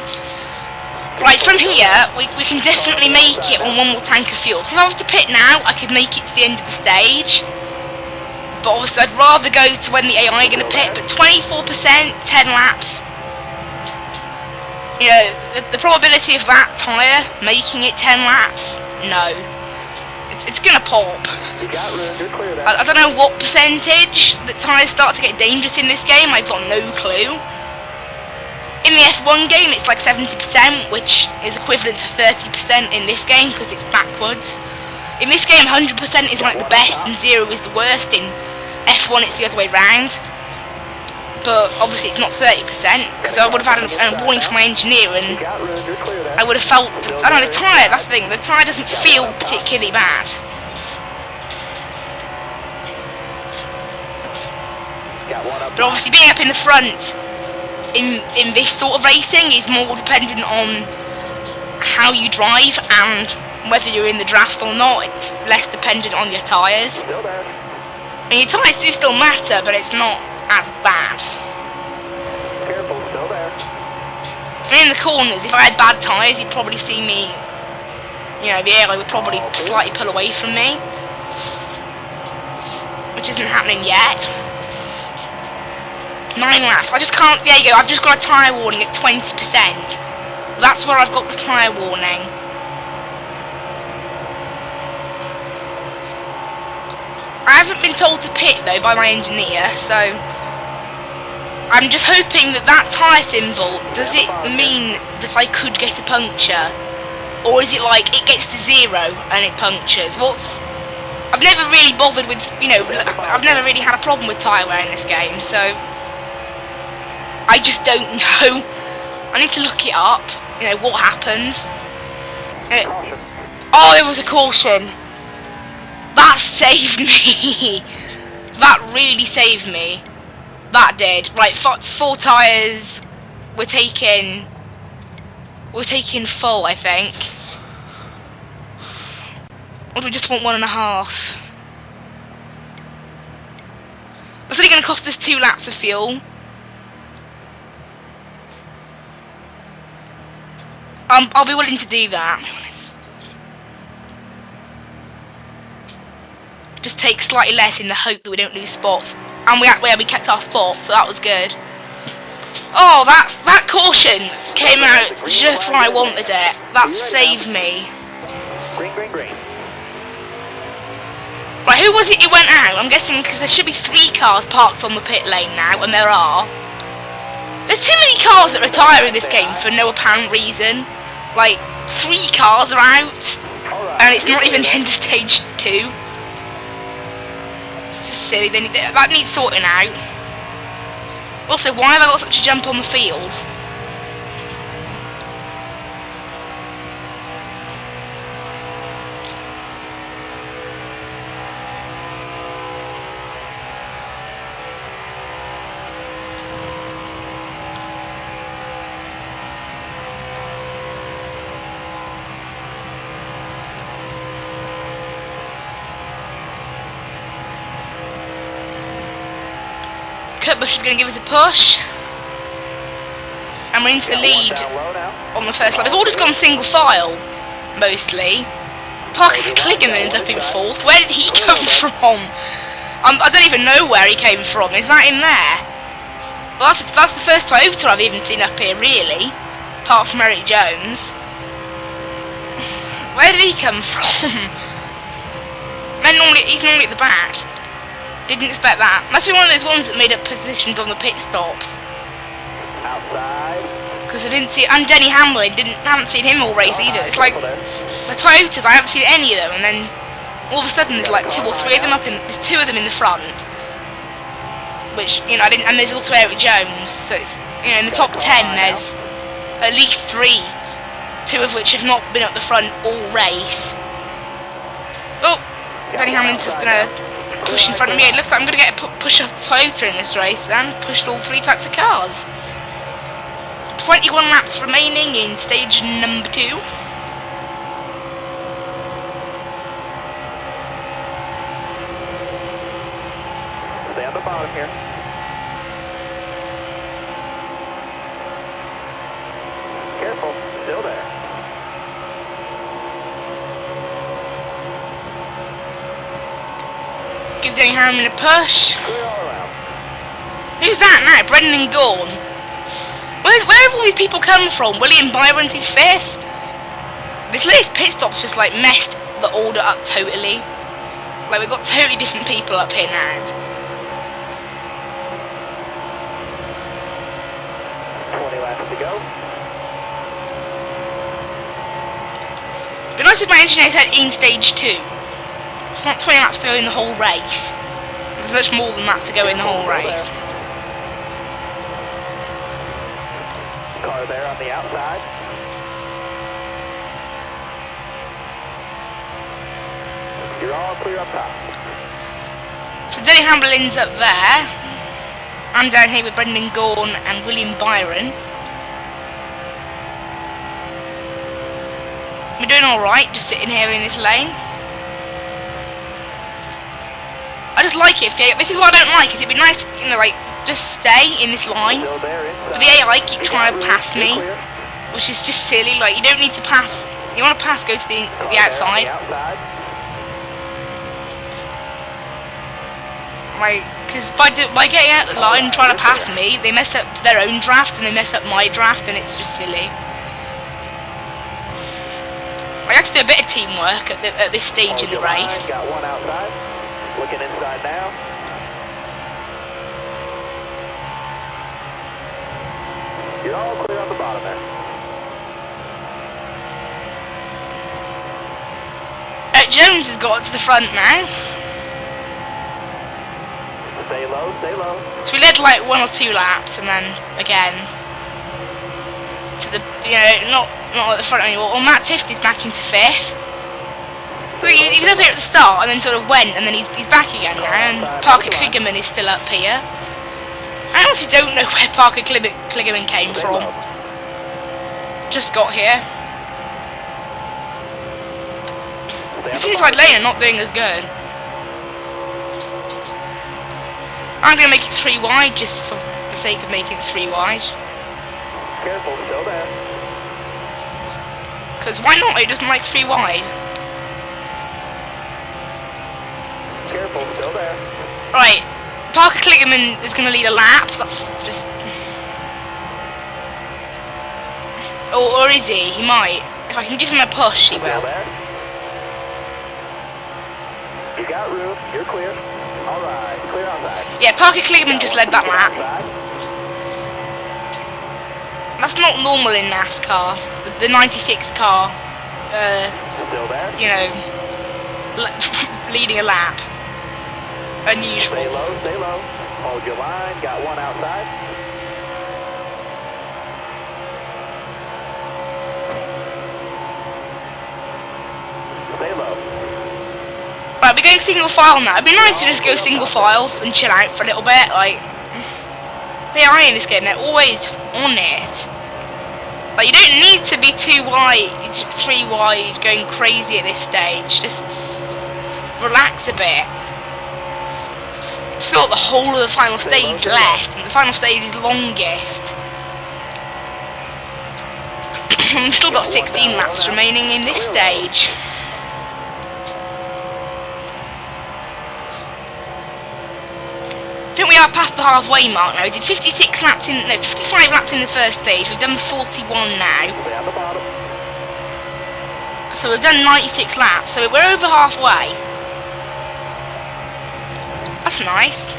Right, from here, we can definitely make it on one more tank of fuel. So if I was to pit now, I could make it to the end of the stage. But obviously, I'd rather go to when the AI are going to pit. But 24%, 10 laps. You know, the probability of that tyre making it 10 laps, no. It's going to pop. I don't know what percentage the tyres start to get dangerous in this game. I've got no clue. In the F1 game, it's like 70%, which is equivalent to 30% in this game because it's backwards. In this game, 100% is like the best and 0 is the worst. In F1, it's the other way round. but obviously it's not 30%, because I would have had a warning from my engineer, and I would have felt, I don't know, the tyre, that's the thing, the tyre doesn't feel particularly bad. But obviously being up in the front in this sort of racing is more dependent on how you drive and whether you're in the draft or not. It's less dependent on your tyres. I mean, your tyres do still matter, but it's not as bad. Careful, still there. I mean, in the corners, if I had bad tyres, you'd probably see me, you know, the airline would probably slightly pull away from me, which isn't happening yet. 9 laps. I just can't. There you go. I've just got a tyre warning at 20%. That's where I've got the tyre warning. I haven't been told to pit though by my engineer, so I'm just hoping that that tyre symbol, does it mean that I could get a puncture, or is it like it gets to 0 and it punctures? I've never really bothered with, you know, I've never really had a problem with tyre wear in this game, so I just don't know. I need to look it up, you know, what happens. Oh, there was a caution. That saved me. That really saved me. That did. Right, 4 tyres. We're taking full, I think. Or do we just want 1.5? That's only going to cost us 2 laps of fuel. I'll be willing to do that. Just take slightly less in the hope that we don't lose spots. And we kept our spot, so that was good. Oh, that caution came out just when I wanted it. That saved me. Green, green, green. Right, who was it who went out? I'm guessing because there should be 3 cars parked on the pit lane now, and there are. There's too many cars that retire in this game for no apparent reason. Like, 3 cars are out, and it's not even the end of stage 2. It's just silly. That needs sorting out. Also, why have I got such a jump on the field? Bush is going to give us a push, and we're into the lead on the first lap. We've all just gone single file, mostly. Parker Cliggan ends up in 4th. Where did he come from? I don't even know where he came from. Is that him there? Well, that's the first Toyota I've even seen up here, really, apart from Eric Jones. Where did he come from? He's normally at the back. Didn't expect that. Must be one of those ones that made up positions on the pit stops. Outside. Because I didn't see, and Denny Hamlin, haven't seen him all race either. It's like the Toyotas, I haven't seen any of them, and then all of a sudden there's like 2 or 3 of them there's 2 of them in the front. Which, you know, and there's also Eric Jones, so it's, you know, in the top 10 there's at least 3, 2 of which have not been up the front all race. Oh, Denny Hamlin's just gonna push in front of me. It looks like I'm going to get a push up Toyota in this race then. Pushed all 3 types of cars. 21 laps remaining in stage number 2. Stay on the bottom here. Careful, still there. Give Denny Hamlin a push. Who's that now? Brendan Gaughan. Where have all these people come from? William Byron's his 5th. This latest pit stop's just like messed the order up totally. Like, we've got totally different people up here now. 20 laps to go. But nice if my engineer said in stage 2. It's not 20 laps to go in the whole race. There's much more than that to go in the whole race. car there on the outside. You're all clear up top. So Denny Hamlin's up there. I'm down here with Brendan Gaughan and William Byron. We're doing alright, just sitting here in this lane. I just like it. This is what I don't like, is it'd be nice, you know, like, just stay in this line. But the AI keep trying to pass me, which is just silly. Like, you don't need to pass. You want to pass, go to the outside. Like, because by getting out the line and trying to pass me, they mess up their own draft and they mess up my draft, and it's just silly. I have to do a bit of teamwork at this stage in the race. Got one outside. Looking inside now. You're all clear on the bottom there. Jones has got to the front now. Stay low, stay low. So we led like 1 or 2 laps, and then again to the, you know, not at the front anymore. Well, Matt Tifty's back into 5th. He was up here at the start and then sort of went, and then he's back again now, and Parker Kligerman is still up here. I honestly don't know where Parker Kligerman came from. Just got here. This inside lane are not doing as good. I'm going to make it 3 wide just for the sake of making it 3 wide. Careful, still there. Because why not? It doesn't like 3 wide. Careful, still there. Right, Parker Kligerman is going to lead a lap. That's just... Or is he? He might. If I can give him a push, he will. You got room. You're clear. All right, clear outside. Yeah, Parker Kligerman just led that lap. That's not normal in NASCAR. The 96 car, Still there? you know, leading a lap. Unusual. Stay low, stay low. Hold your line. Got one outside. Stay low. Right, we're going single file now. It'd be nice to just go single file and chill out for a little bit. Like, the AI in this game, they're always just on it. Like, you don't need to be 2 wide, 3 wide, going crazy at this stage. Just relax a bit. Still got the whole of the final stage left, and the final stage is longest. We've still got 16 laps remaining in this stage. I think we are past the halfway mark now. We did 55 laps in the first stage. We've done 41 now. So we've done 96 laps. So we're over halfway. That's nice.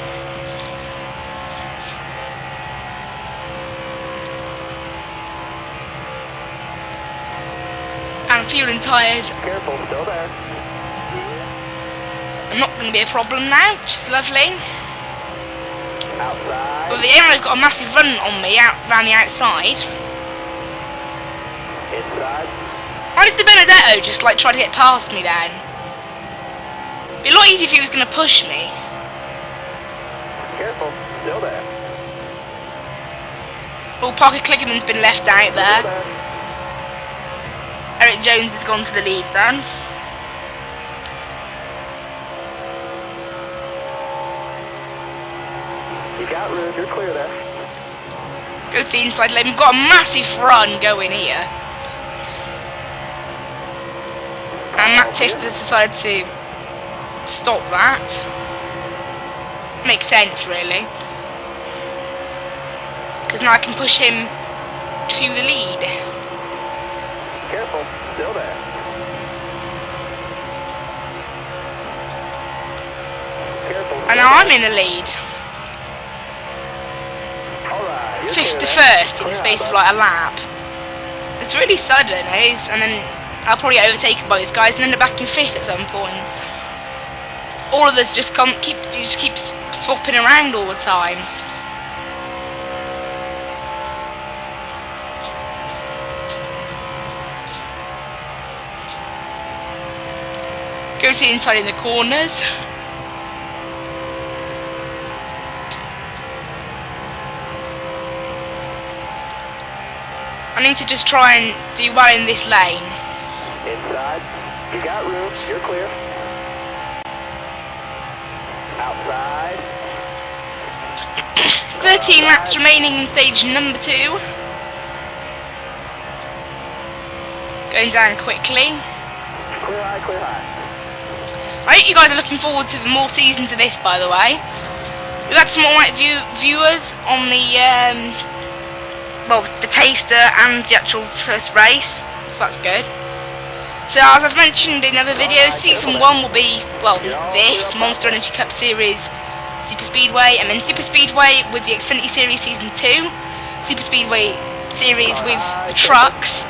And fuel and tyres. Careful, still there. I'm not going to be a problem now, which is lovely. Outside. Well, the aero's got a massive run on me around the outside. Inside. Why did the Benedetto just like try to get past me then? It'd be a lot easier if he was going to push me. Careful, still there. Oh, Parker Kligerman's been left out there. Eric Jones has gone to the lead then. You got room, you're clear there. Go to the inside lane. We've got a massive run going here. And Matt Tift has decided to stop that. Makes sense, really. Because now I can push him to the lead. Careful, still there. Careful. And now I'm in the lead. Alright, you're 5th to clear 1st in the space of like a lap. It's really sudden, eh? And then I'll probably get overtaken by these guys and end up back in 5th at some point. All of us just keep swapping around all the time. Go to the inside in the corners. I need to just try and do well in this lane. Inside. You got room. You're clear. Outside. 13 laps remaining in stage number 2. Going down quickly. Clear high, clear high. I hope you guys are looking forward to the more seasons of this, by the way. We've had some more viewers on the the taster and the actual first race, so that's good. So as I've mentioned in other videos, season 1 will be, well, this Monster Energy Cup Series Super Speedway, and then Super Speedway with the Xfinity Series Season 2, Super Speedway Series with the trucks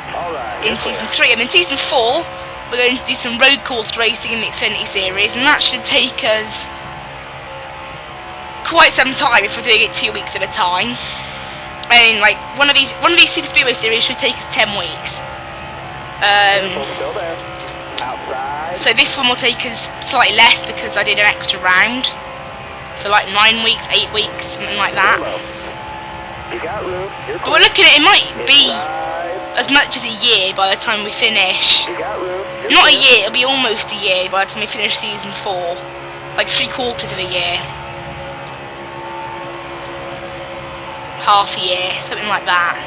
in Season 3, and in Season 4 we're going to do some road course racing in the Xfinity Series, and that should take us quite some time if we're doing it 2 weeks at a time. I mean, like, one of these Super Speedway series should take us 10 weeks. So this one will take us slightly less because I did an extra round. So like 9 weeks, 8 weeks, something like that. But we're looking at, it might be as much as a year by the time we finish. Not a year, it'll be almost a year by the time we finish season 4. Like 3/4 of a year. Half a year, something like that.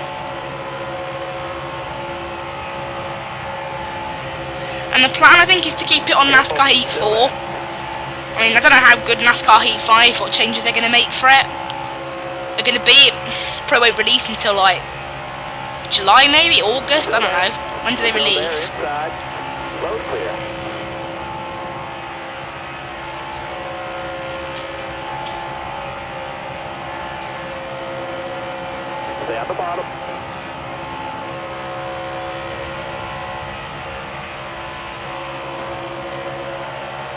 And the plan, I think, is to keep it on NASCAR Heat 4. I mean, I don't know how good NASCAR Heat 5, what changes they're going to make for it. They're going to be, probably won't release until like July maybe, August, I don't know. When do they release? Stay at the bottom.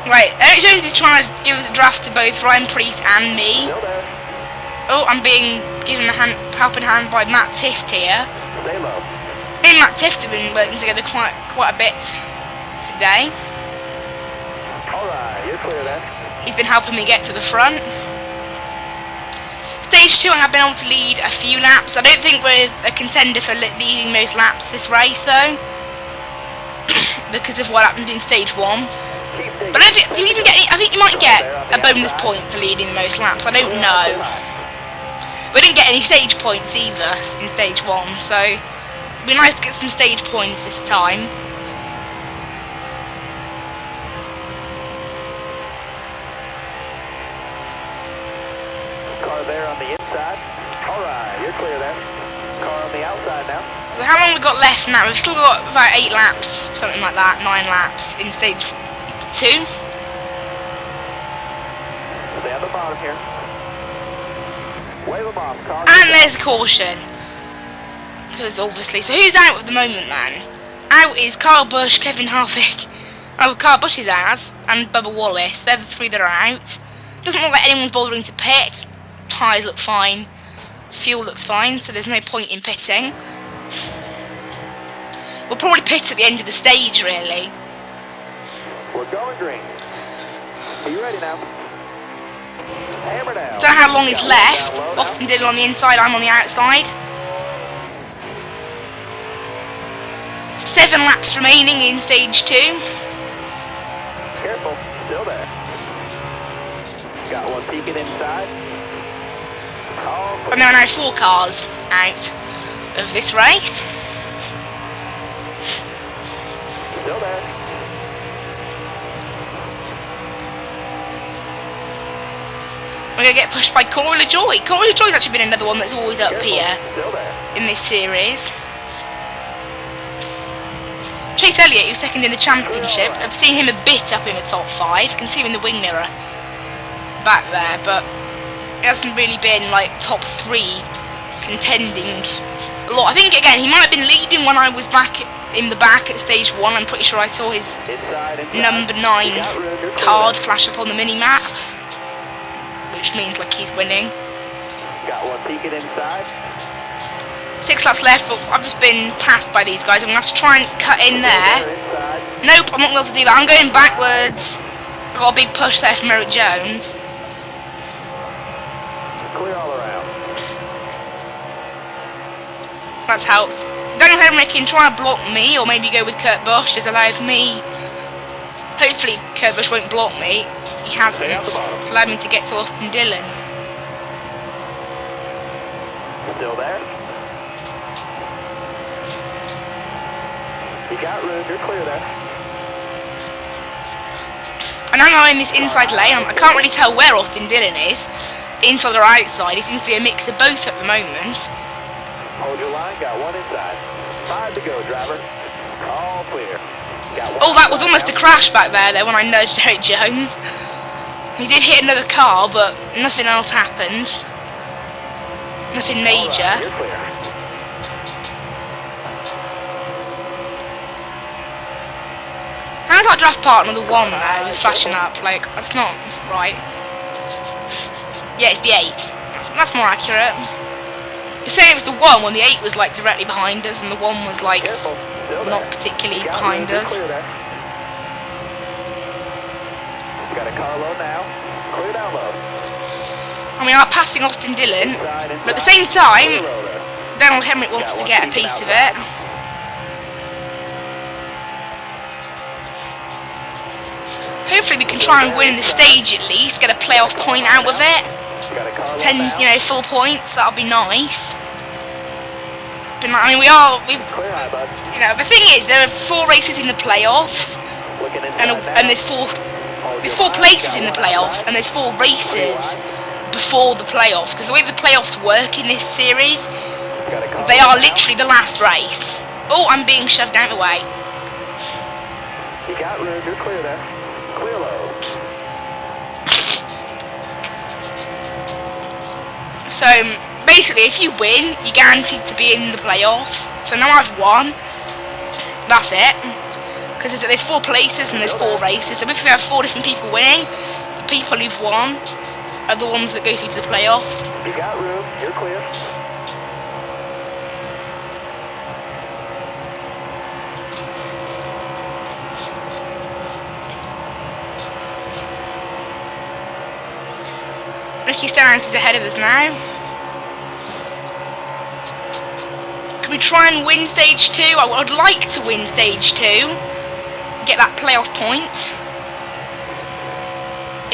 Right, Eric Jones is trying to give us a draft to both Ryan Preece and me. Oh, I'm being given a helping hand by Matt Tift here. Stay low. Me and Matt Tift have been working together quite a bit today. Alright, you're clear then. He's been helping me get to the front. Stage 2, I have been able to lead a few laps. I don't think we're a contender for leading most laps this race though, because of what happened in stage 1. But I don't think, do you even get any, I think you might get a bonus point for leading the most laps, I don't know. We didn't get any stage points either in stage 1, so it'd be nice to get some stage points this time. Car there on the inside. Alright, you're clear there. Car on the outside now. So how long have we got left now? We've still got about 8 laps, something like that, 9 laps in stage 2. Stay at the bottom here. Wave them off, car. And there's a caution. Because obviously, so who's out at the moment then? Out is Kyle Busch, Kevin Harvick. Oh, Kyle Busch is out, and Bubba Wallace. They're the 3 that are out. Doesn't look like anyone's bothering to pit. Tyres look fine. Fuel looks fine, so there's no point in pitting. We'll probably pit at the end of the stage, really. We're going green. Are you ready now? Hammer down. Don't know how long is left. Austin Dillon on the inside, I'm on the outside. 7 laps remaining in stage 2. Careful, still there. Got one peeking inside. Oh, And there are now 4 cars out of this race. still there. We're going to get pushed by Corey LaJoy. Corey LaJoy's actually been another one that's always up Careful, here still there. in this series. Chase Elliott, who's second in the championship, I've seen him a bit up in the top 5. You can see him in the wing mirror back there, but it hasn't really been like top 3 contending a lot. I think again he might have been leading when I was back in the back at stage 1. I'm pretty sure I saw his number 9 card flash up on the mini map, which means like he's winning. Got one peeking inside. 6 laps left, but I've just been passed by these guys. I'm going to have to try and cut in there. Nope, I'm not able to do that. I'm going backwards. I got a big push there from Eric Jones. Clear all around. That's helped. Daniel Hemrick can try and block me, or maybe go with Kurt Busch has allowed me. Hopefully Kurt Busch won't block me. He hasn't. It's allowed me to get to Austin Dillon. Still there? You got room, you're clear there. And now I'm in this inside lane. I can't really tell where Austin Dillon is, inside or outside. It seems to be a mix of both at the moment. Hold your line, got one inside. 5 to go, driver. All clear. Oh, that was almost a crash back there though when I nudged Eric Jones. He did hit another car, but nothing else happened. Nothing major. Right, you're clear. How's our draft partner the 1 now? It's flashing up. Like, that's not right. Yeah, it's the 8. That's more accurate. You're saying it was the 1 when the 8 was like directly behind us and the 1 was like not particularly behind us. Got a car low now. Clear down low. And we are passing Austin Dillon, but at the same time, Daniel Hemrick wants to get a piece of it. Hopefully we can try and win the stage at least, get a playoff point out of it. 10, full points, that'll be nice. But I mean, the thing is, there are 4 races in the playoffs, and there's 4 places in the playoffs, and there's 4 races before the playoffs. Because the way the playoffs work in this series, they are literally the last race. Oh, I'm being shoved out of the way. You got room, you're clear there. Clear low. So basically, if you win, you're guaranteed to be in the playoffs. So now I've won. That's it. Because there's 4 places and there's 4 races. So if we have 4 different people winning, the people who've won are the ones that go through to the playoffs. You got room, you're clear. Ricky Stenhouse is ahead of us now. Can we try and win stage 2? I would like to win stage 2. Get that playoff point.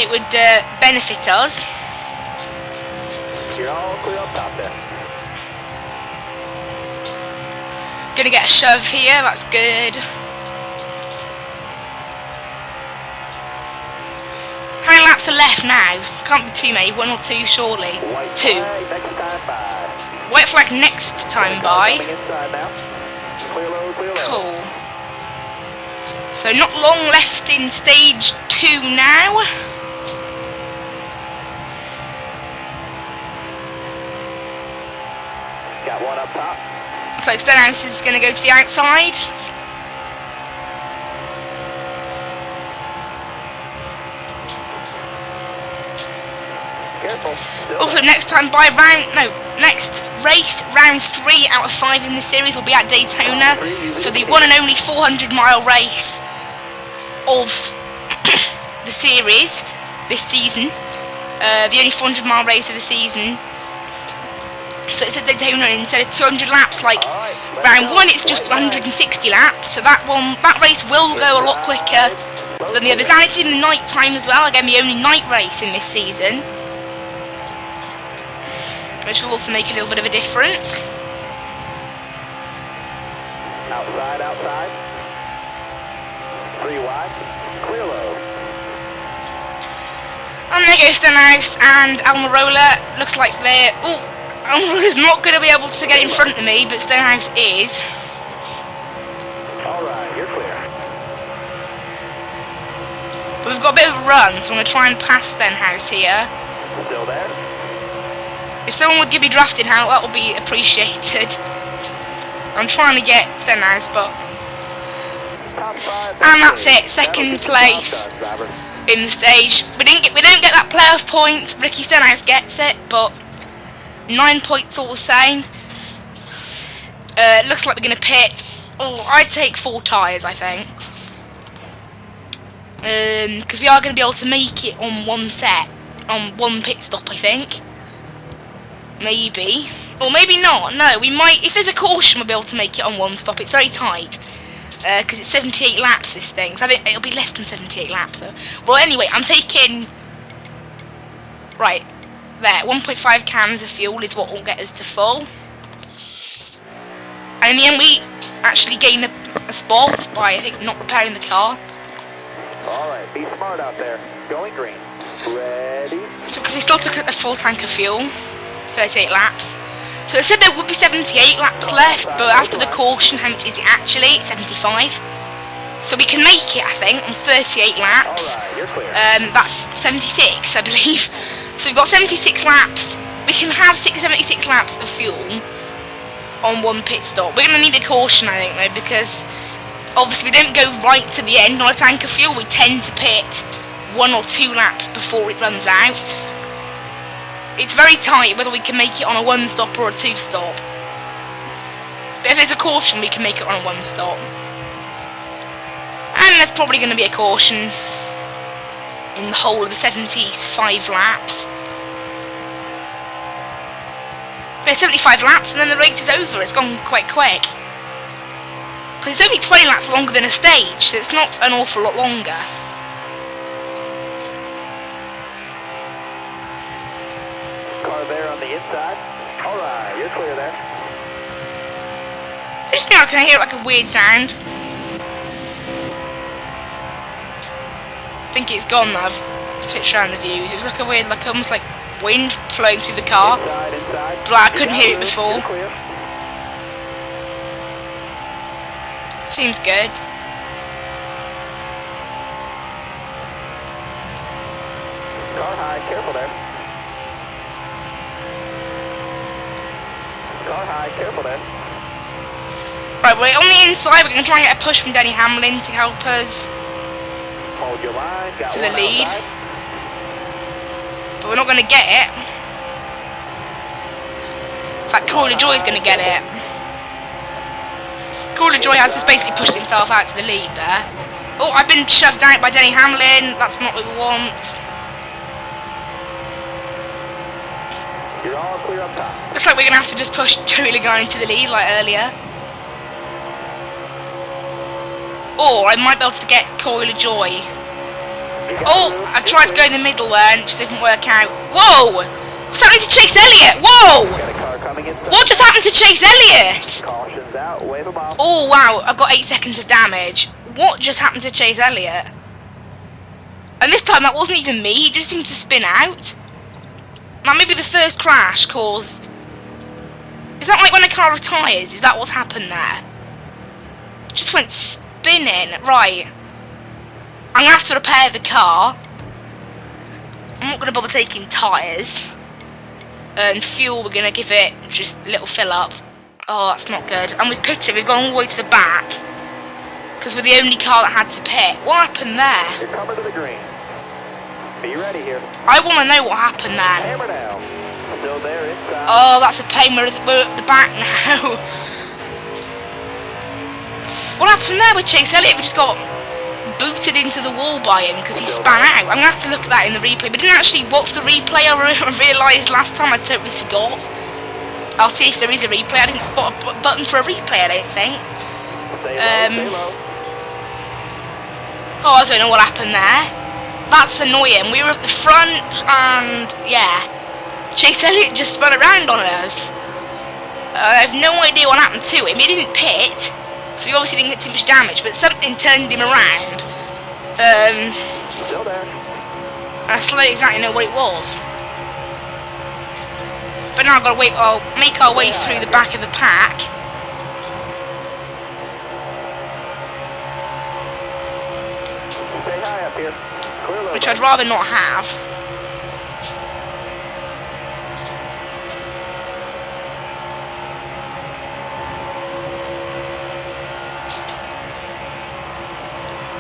It would benefit us. You're all clear up top there. Gonna get a shove here, that's good. How many laps are left now? Can't be too many, 1 or 2 surely. 2. White flag next time by. Cool. So not long left in stage 2 now. Got one up top. So Stenhouse is going to go to the outside. Careful. Also next time by next race, round 3 out of 5 in this series will be at Daytona for the one and only 400-mile race of the series this season. The only 400-mile race of the season. So it's at Daytona instead of 200 laps like round 1, it's just 160 laps. So that race will go a lot quicker than the others. And it's in the night time as well. Again, the only night race in this season, which will also make a little bit of a difference. Outside. 3 wide. Clear low. And there goes Stenhouse and Almirola. Looks like they're... Oh, Almirola's not going to be able to get in front of me, but Stenhouse is. Alright, you're clear. But we've got a bit of a run, so I'm going to try and pass Stenhouse here. Still there? If someone would give me drafting out, that would be appreciated. I'm trying to get Stenhouse, but... And that's it, 2nd place in the stage. We don't get that playoff point. Ricky Stenhouse gets it, but 9 points all the same. Looks like we're going to pit. Oh, I'd take 4 tyres, I think. Because we are going to be able to make it on one set, on one pit stop, I think. Maybe. Or maybe not. No, we might. If there's a caution, we'll be able to make it on one stop. It's very tight. Because it's 78 laps, this thing. So I think it'll be less than 78 laps, though. Well, anyway, I'm taking... Right. There. 1.5 cans of fuel is what will get us to full. And in the end, we actually gain a spot by, I think, not repairing the car. Alright, be smart out there. Going green. Ready? So, because we still took a full tank of fuel. 38 laps. So it said there would be 78 laps left, but after the caution, how much is it actually? 75. So we can make it, I think, on 38 laps. Alright, you're clear. That's 76, I believe. So we've got 76 laps. We can have 76 laps of fuel on one pit stop. We're going to need a caution, I think, though, because obviously we don't go right to the end on a tank of fuel. We tend to pit 1 or 2 laps before it runs out. It's very tight whether we can make it on a 1 stop or a 2 stop. But if there's a caution, we can make it on a 1 stop. And there's probably going to be a caution in the whole of the 75 laps. There's 75 laps and then the race is over. It's gone quite quick. Because it's only 20 laps longer than a stage, so it's not an awful lot longer. Car there on the inside. Alright, you're clear there. Just now, can I hear like a weird sound? I think it's gone now. I've switched around the views. It was like a weird, like almost like wind flowing through the car. Inside. But I couldn't hear it before. You're clear. Seems good. Car high, careful there. Car high, careful there. Right, we're on the inside. We're going to try and get a push from Denny Hamlin to help us Hold your line. Got to the one lead. outside. But we're not going to get it. In fact, Corey Joy is going to get it. Corey Joy has just basically pushed himself out to the lead there. Oh, I've been shoved out by Denny Hamlin. That's not what we want. You're all clear up top. Looks like we're going to have to just push Joey Logano into the lead like earlier. Or I might be able to get Corey LaJoy. Oh, I tried to go in the middle there and it just didn't work out. Whoa! What's happening to Chase Elliott? Whoa! Got a car coming inside. What just happened to Chase Elliott? Caution's out. Wave them off. Oh wow, I've got 8 seconds of damage. What just happened to Chase Elliott? And this time that wasn't even me, he just seemed to spin out. Now maybe the first crash caused... Is that like when a car retires? Is that what's happened there? Just went spinning. Right. I'm going to have to repair the car. I'm not going to bother taking tyres. And fuel, we're going to give it just a little fill up. Oh, that's not good. And we've pitted, we've gone all the way to the back. Because we're the only car that had to pit. What happened there? You're coming to the green. Be ready here. I want to know what happened there. Hammer down. Still there inside. Oh, that's a pain. We're at the back now. What happened there with Chase Elliott? We just got booted into the wall by him because he span out. I'm going to have to look at that in the replay. But I didn't actually watch the replay. I realised last time I totally forgot. I'll see if there is a replay. I didn't spot a button for a replay, I don't think. Stay low, stay low. Oh, I don't know what happened there. That's annoying. We were at the front and, yeah. Chase Elliott just spun around on us. I have no idea what happened to him. He didn't pit. So he obviously didn't get too much damage, but something turned him around. Still there. I still don't exactly know what it was. But now I've got to wait. I'll make our way through the back of the pack. Stay high up here. Clear low. Which I'd rather not have.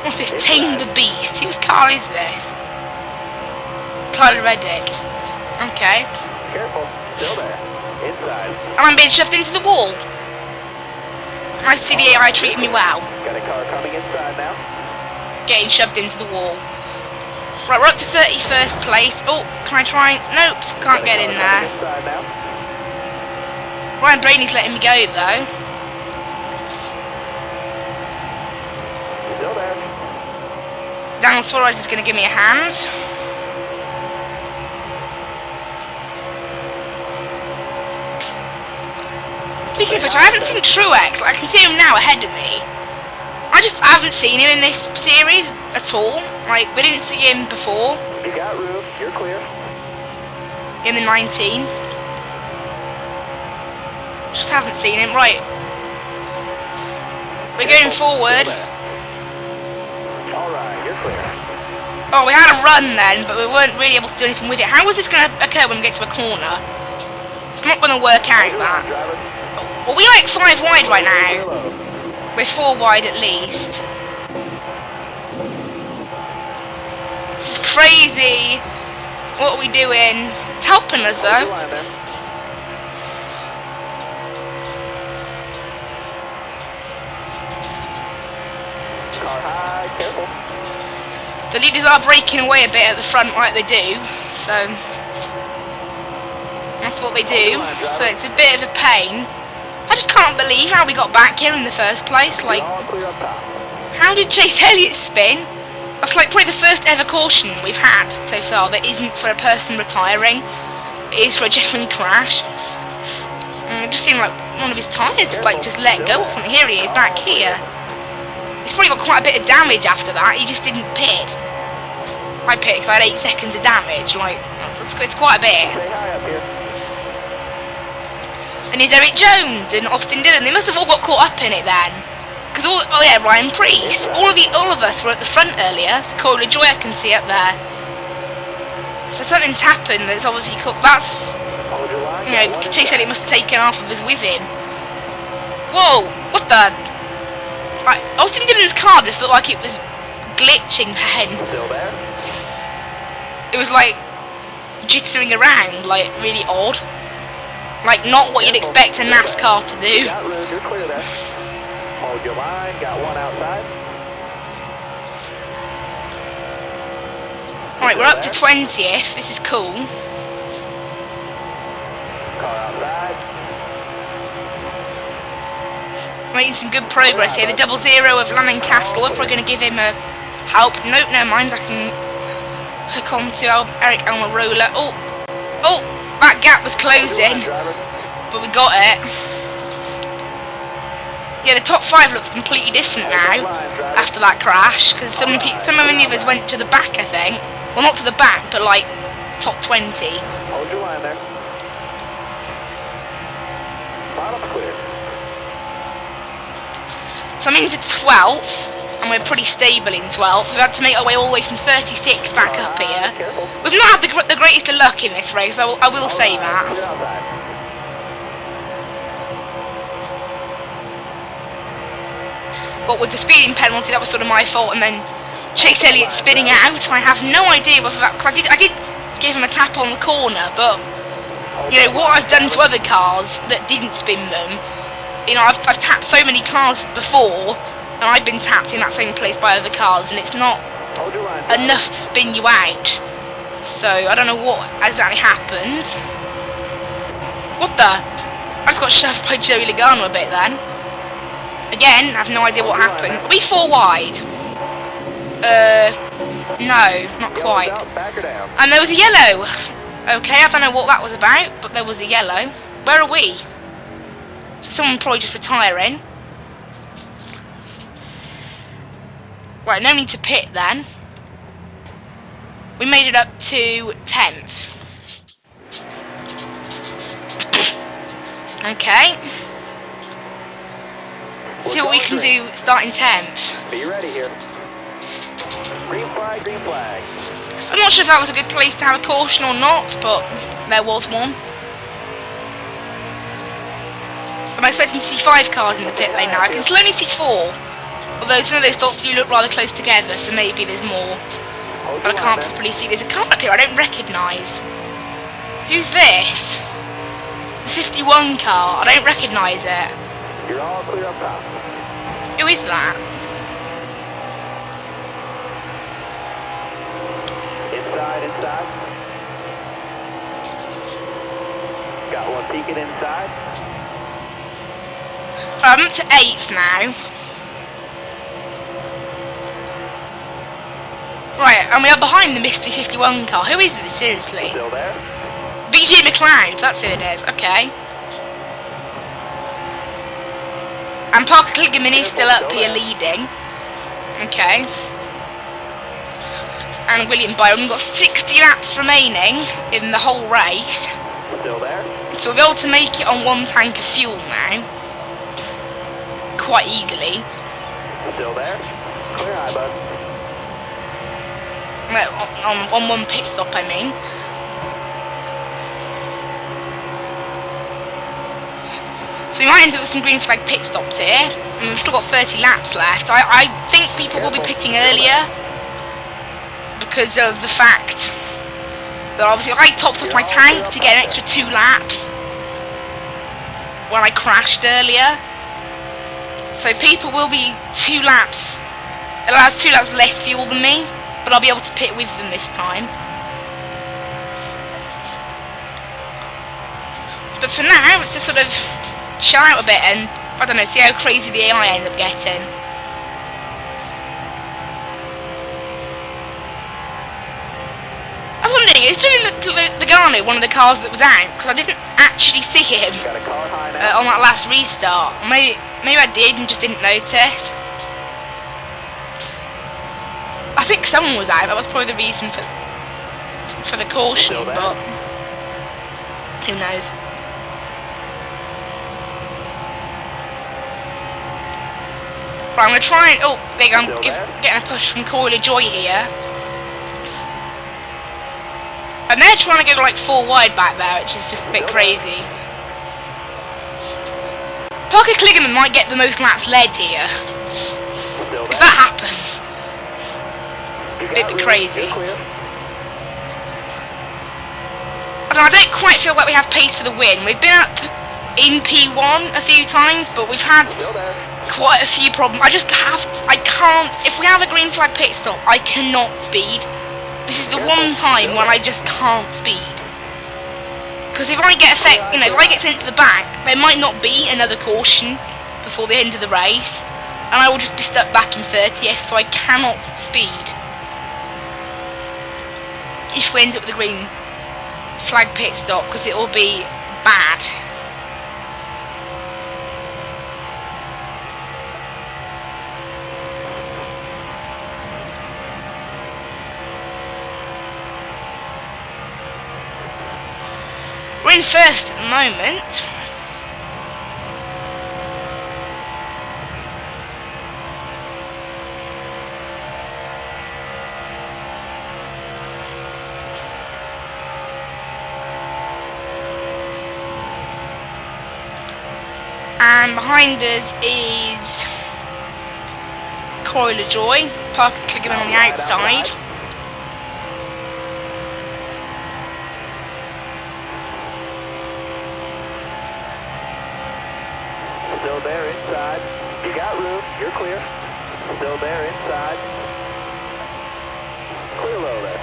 What's this? Tame the Beast. Whose car is this? Tyler Reddick. Okay. Careful. Still there. Inside. And I'm being shoved into the wall. I see the AI treating me well. Got a car coming inside now. getting shoved into the wall. Right, we're up to 31st place. Oh, can I try? Nope, can't get in there. Ryan Blaney's letting me go though. Still there. Daniel Suarez is going to give me a hand. Speaking of which, I haven't seen Truex. I can see him now ahead of me. I haven't seen him in this series at all. Like, we didn't see him before. You got room. You're clear. In the 19. Just haven't seen him. Right. We're going forward. Alright, you're clear. Oh, we had a run then, but we weren't really able to do anything with it. How is this going to occur when we get to a corner? It's not going to work out, that. Well, we're like 5 wide right now. We're 4 wide at least. This is crazy. What are we doing? It's helping us though. Car high, careful. The leaders are breaking away a bit at the front like they do, so that's what they do. So it's a bit of a pain. I just can't believe how we got back here in the first place. Like, how did Chase Elliott spin? That's like probably the first ever caution we've had so far that isn't for a person retiring. It is for a genuine crash. And it just seemed like one of his tyres like just let go or something. Here he is, back here. He's probably got quite a bit of damage after that. He just didn't pit. I pit because I had 8 seconds of damage. Like, it's quite a bit. And here's Eric Jones and Austin Dillon. They must have all got caught up in it then. Because oh yeah, Ryan Preece. All of us were at the front earlier. Corey LaJoy I can see up there. So something's happened that's obviously that's, you know, Chase Elliott must have taken half of us with him. Whoa, what the? Right, Austin Dillon's car just looked like it was glitching then. It was like jittering around, like really odd. Like not what you'd expect a NASCAR to do. Hold your line, got one outside. Right, we're up to 20th. This is cool. Car outside. Making some good progress here. The 0-0 of Lancaster. We're probably going to give him a help. Nope, never mind. I can hook on to Eric Almirola. Oh, that gap was closing, but we got it. Yeah, the top 5 looks completely different now after that crash, because so many of us went to the back, I think. Well, not to the back, but like top 20. Hold your line there. Bottom's clear. So I'm into 12th, and we're pretty stable in 12th. We've had to make our way all the way from 36th back up here. We've not had the greatest of luck in this race, I will say that. But with the speeding penalty, that was sort of my fault, and then Chase Elliott spinning out. I have no idea whether that, because I did give him a tap on the corner, but you know what I've done to other cars that didn't spin them. You know, I've tapped so many cars before, and I've been tapped in that same place by other cars, and it's not enough to spin you out. So I don't know what exactly happened. What the? I just got shoved by Joey Logano a bit then. Again, I have no idea what happened. Are we 4 wide? No, not quite. And there was a yellow. Okay, I don't know what that was about, but there was a yellow. Where are we? So someone probably just retiring. Right, no need to pit then. We made it up to 10th. Okay. See what we can do starting 10th. Be ready here. Green flag, green flag. I'm not sure if that was a good place to have a caution or not, but there was one. I'm expecting to see 5 cars in the pit lane now. I can still only see 4. Although some of those dots do look rather close together, so maybe there's more. But I can't properly see. There's a car up here I don't recognise. Who's this? The 51 car. I don't recognise it. You're all clear up top. Who is that? inside. Got one peeking inside. I'm up to 8th now. Right, and we are behind the Mystery 51 car. Who is this, seriously? Still there. BG McLeod, that's who it is, okay. And Parker Kligerman is still up here leading. Okay. And William Byron, we've got 60 laps remaining in the whole race. Still there. So we'll be able to make it on 1 tank of fuel now. Quite easily. Still there. Clear high, bud. No, on 1 pit stop, I mean. So we might end up with some green flag pit stops here. And we've still got 30 laps left. I think people will be pitting earlier because of the fact that obviously I topped off my tank to get an extra 2 laps when I crashed earlier. So people will be 2 laps, allowed 2 laps less fuel than me, but I'll be able to pit with them this time. But for now, it's just sort of chill out a bit and, I don't know, see how crazy the AI end up getting. I was wondering, is Jimmy Logano one of the cars that was out? Because I didn't actually see him on that last restart. Maybe I did and just didn't notice. I think someone was out. That was probably the reason for the caution, but who knows? Right, I'm going to try and... Oh, there you go. I'm getting a push from Coil of Joy here. And they're trying to get like 4 wide back there, which is just a bit crazy. Parker Kligerman might get the most laps led here. If that happens. A bit crazy. I don't quite feel like we have pace for the win. We've been up in P1 a few times, but we've had quite a few problems. I can't, if we have a green flag pit stop, I cannot speed. This is the one time when I just can't speed. Because if I get if I get sent to the back, there might not be another caution before the end of the race, and I will just be stuck back in 30th, so I cannot speed. If we end up with a green flag pit stop, because it will be bad. We're in first at the moment. And behind us is Coil of Joy, Parker Kligerman on the outside. Still there inside. You got room. You're clear. Still there inside. Clear low there.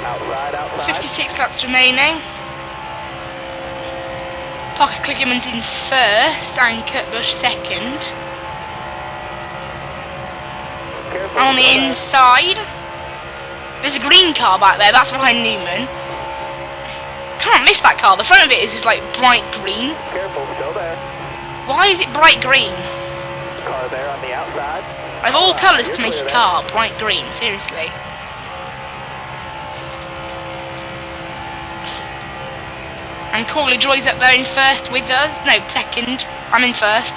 Outside. 56 laps remaining. Parker Kligerman's in first and Kurt Busch second. Careful, On the inside, there's a green car back there. That's behind Newman. Can't miss that car. The front of it is just like bright green. Careful, still there. Why is it bright green? Car there on the outside. I have all colours to make a car bright green, seriously. And Coil of Joy's up there in first with us. No, second. I'm in first.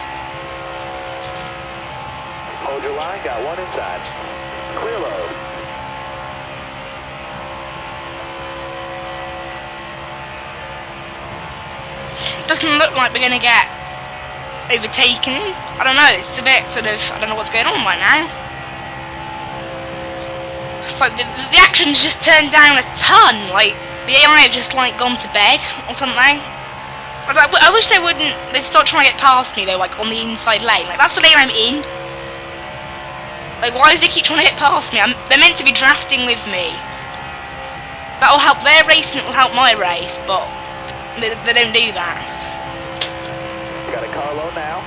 Hold your line, got one inside. Clear low. Doesn't look like we're going to get overtaken. I don't know, it's a bit sort of, I don't know what's going on right now. It's like the action's just turned down a ton, like the AI have just like gone to bed or something. I wish they wouldn't, they'd start trying to get past me though, like on the inside lane. Like that's the lane I'm in. Like why do they keep trying to get past me? They're meant to be drafting with me. That'll help their race and it'll help my race, but they don't do that. Got a car low now.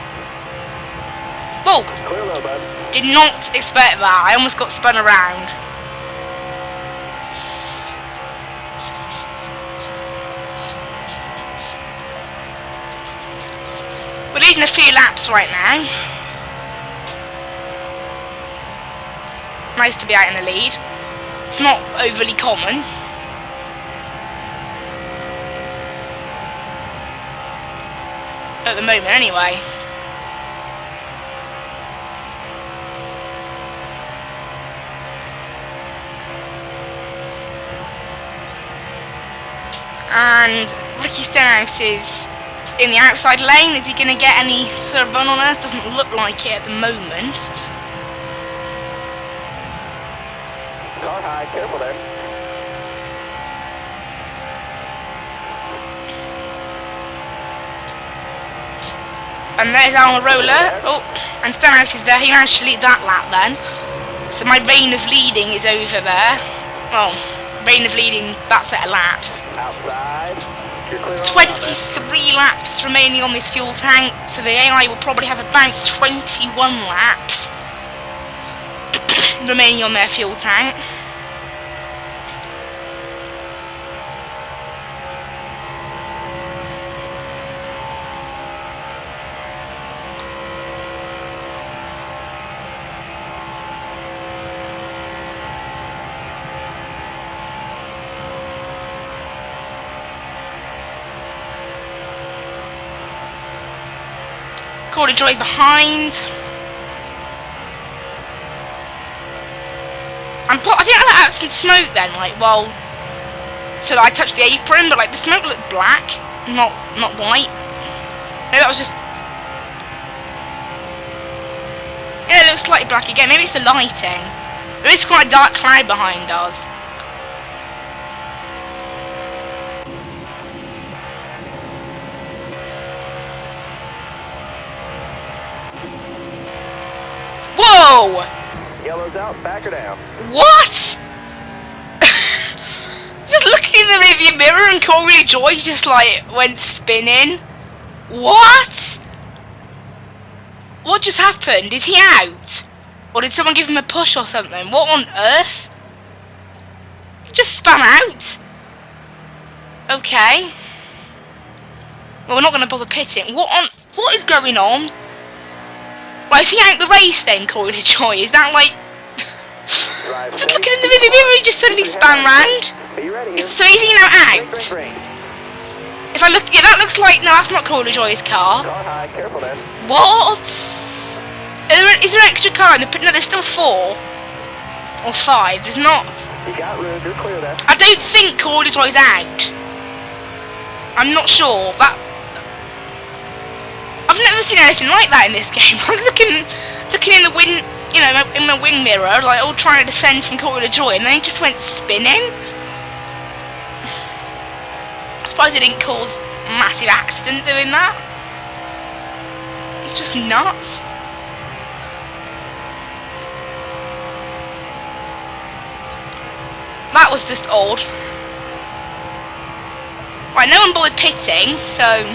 Whoa! Clear low, bud. Did not expect that. I almost got spun around. We're leading a few laps right now. Nice to be out in the lead. It's not overly common. At the moment, anyway. And Ricky Stenhouse is in the outside lane. Is he going to get any sort of run on us? Doesn't look like it at the moment. Car high, careful there. And there's our roller. Oh, and Stenhouse is there. He managed to lead that lap then. So my reign of leading is over there. Well, reign of leading that set of laps. Outside. You're clear on 23 laps remaining on this fuel tank. So the AI will probably have about 21 laps remaining on their fuel tank. Corey Joy behind. I think I let out some smoke then, like, well, so that I touched the apron, but like the smoke looked black, not white. Maybe that was just. Yeah, it looks slightly black again. Maybe it's the lighting. There is quite a dark cloud behind us. Whoa! Yellow's out, back her down. What? Just looking in the rearview mirror and Corey Joy just like went spinning. What? What just happened? Is he out? Or did someone give him a push or something? What on earth? Just spun out. Okay. Well, we're not going to bother pitting. What is going on? Right, is he out the race then, Corey Joy? Is that like... Just looking in the rearview mirror, he just suddenly span round. So is he now out? If I look... Yeah, that looks like... No, that's not Corey Joy's car. What? Is there an extra car in the... No, there's still 4. Or 5. There's not... I don't think Corey Joy's out. I'm not sure. I've never seen anything like that in this game. I'm looking in the wind, you know, in my wing mirror, like all trying to defend from Corey Joy, and then he just went spinning. I suppose he didn't cause a massive accident doing that. It's just nuts. That was just odd. Right, no one bothered pitting, so...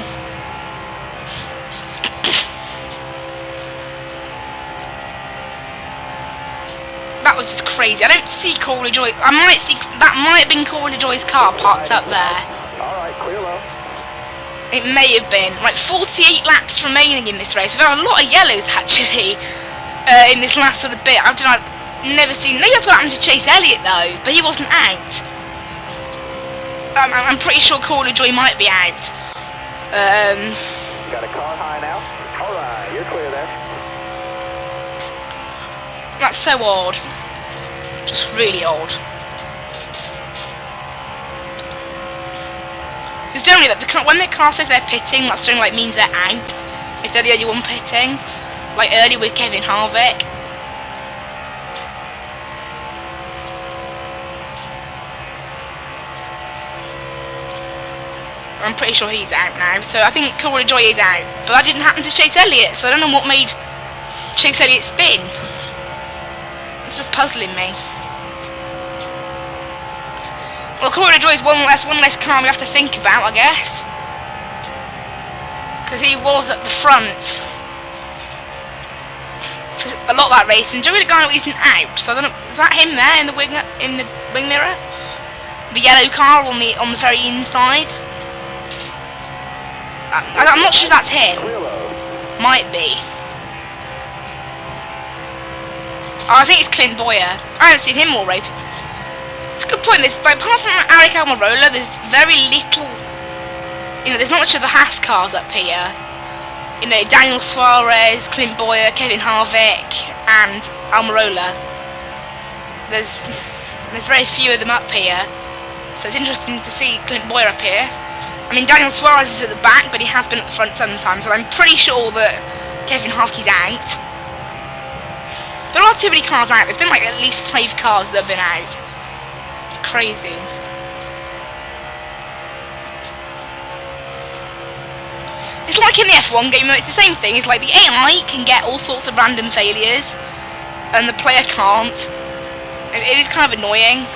That was just crazy. I don't see Corey Joy. I might see... That might have been Corey Joy's car parked up there. Alright, clear low. It may have been. Like, 48 laps remaining in this race. We've had a lot of yellows, actually, in this last little bit. I've never seen... Maybe that's what happened to Chase Elliott, though. But he wasn't out. I'm pretty sure Corey Joy might be out. Got a car high now. Alright, you're clear there. That's so odd. Just really odd. Because generally, when the car says they're pitting, that's generally like means they're out. If they're the only one pitting. Like earlier with Kevin Harvick. I'm pretty sure he's out now. So I think Corey Joy is out. But that didn't happen to Chase Elliott. So I don't know what made Chase Elliott spin. It's just puzzling me. Well, Corridor Joy is one less car we have to think about, I guess. Because he was at the front for a lot of that race, and Joey the guy isn't out, so I don't know, is that him there in the wing mirror? The yellow car on the very inside? I'm not sure if that's him. Might be. Oh, I think it's Clint Boyer. I haven't seen him all race. It's a good point. There's, like, apart from Eric Almirola, there's very little. You know, there's not much of the Haas cars up here. You know, Daniel Suarez, Clint Boyer, Kevin Harvick, and Almirola. There's very few of them up here, so it's interesting to see Clint Boyer up here. I mean, Daniel Suarez is at the back, but he has been at the front sometimes, and I'm pretty sure that Kevin Harvick's out. There are too many cars out. There's been like at least 5 cars that have been out. It's crazy. It's like in the F1 game, though, it's the same thing. It's like the AI can get all sorts of random failures, and the player can't. It is kind of annoying.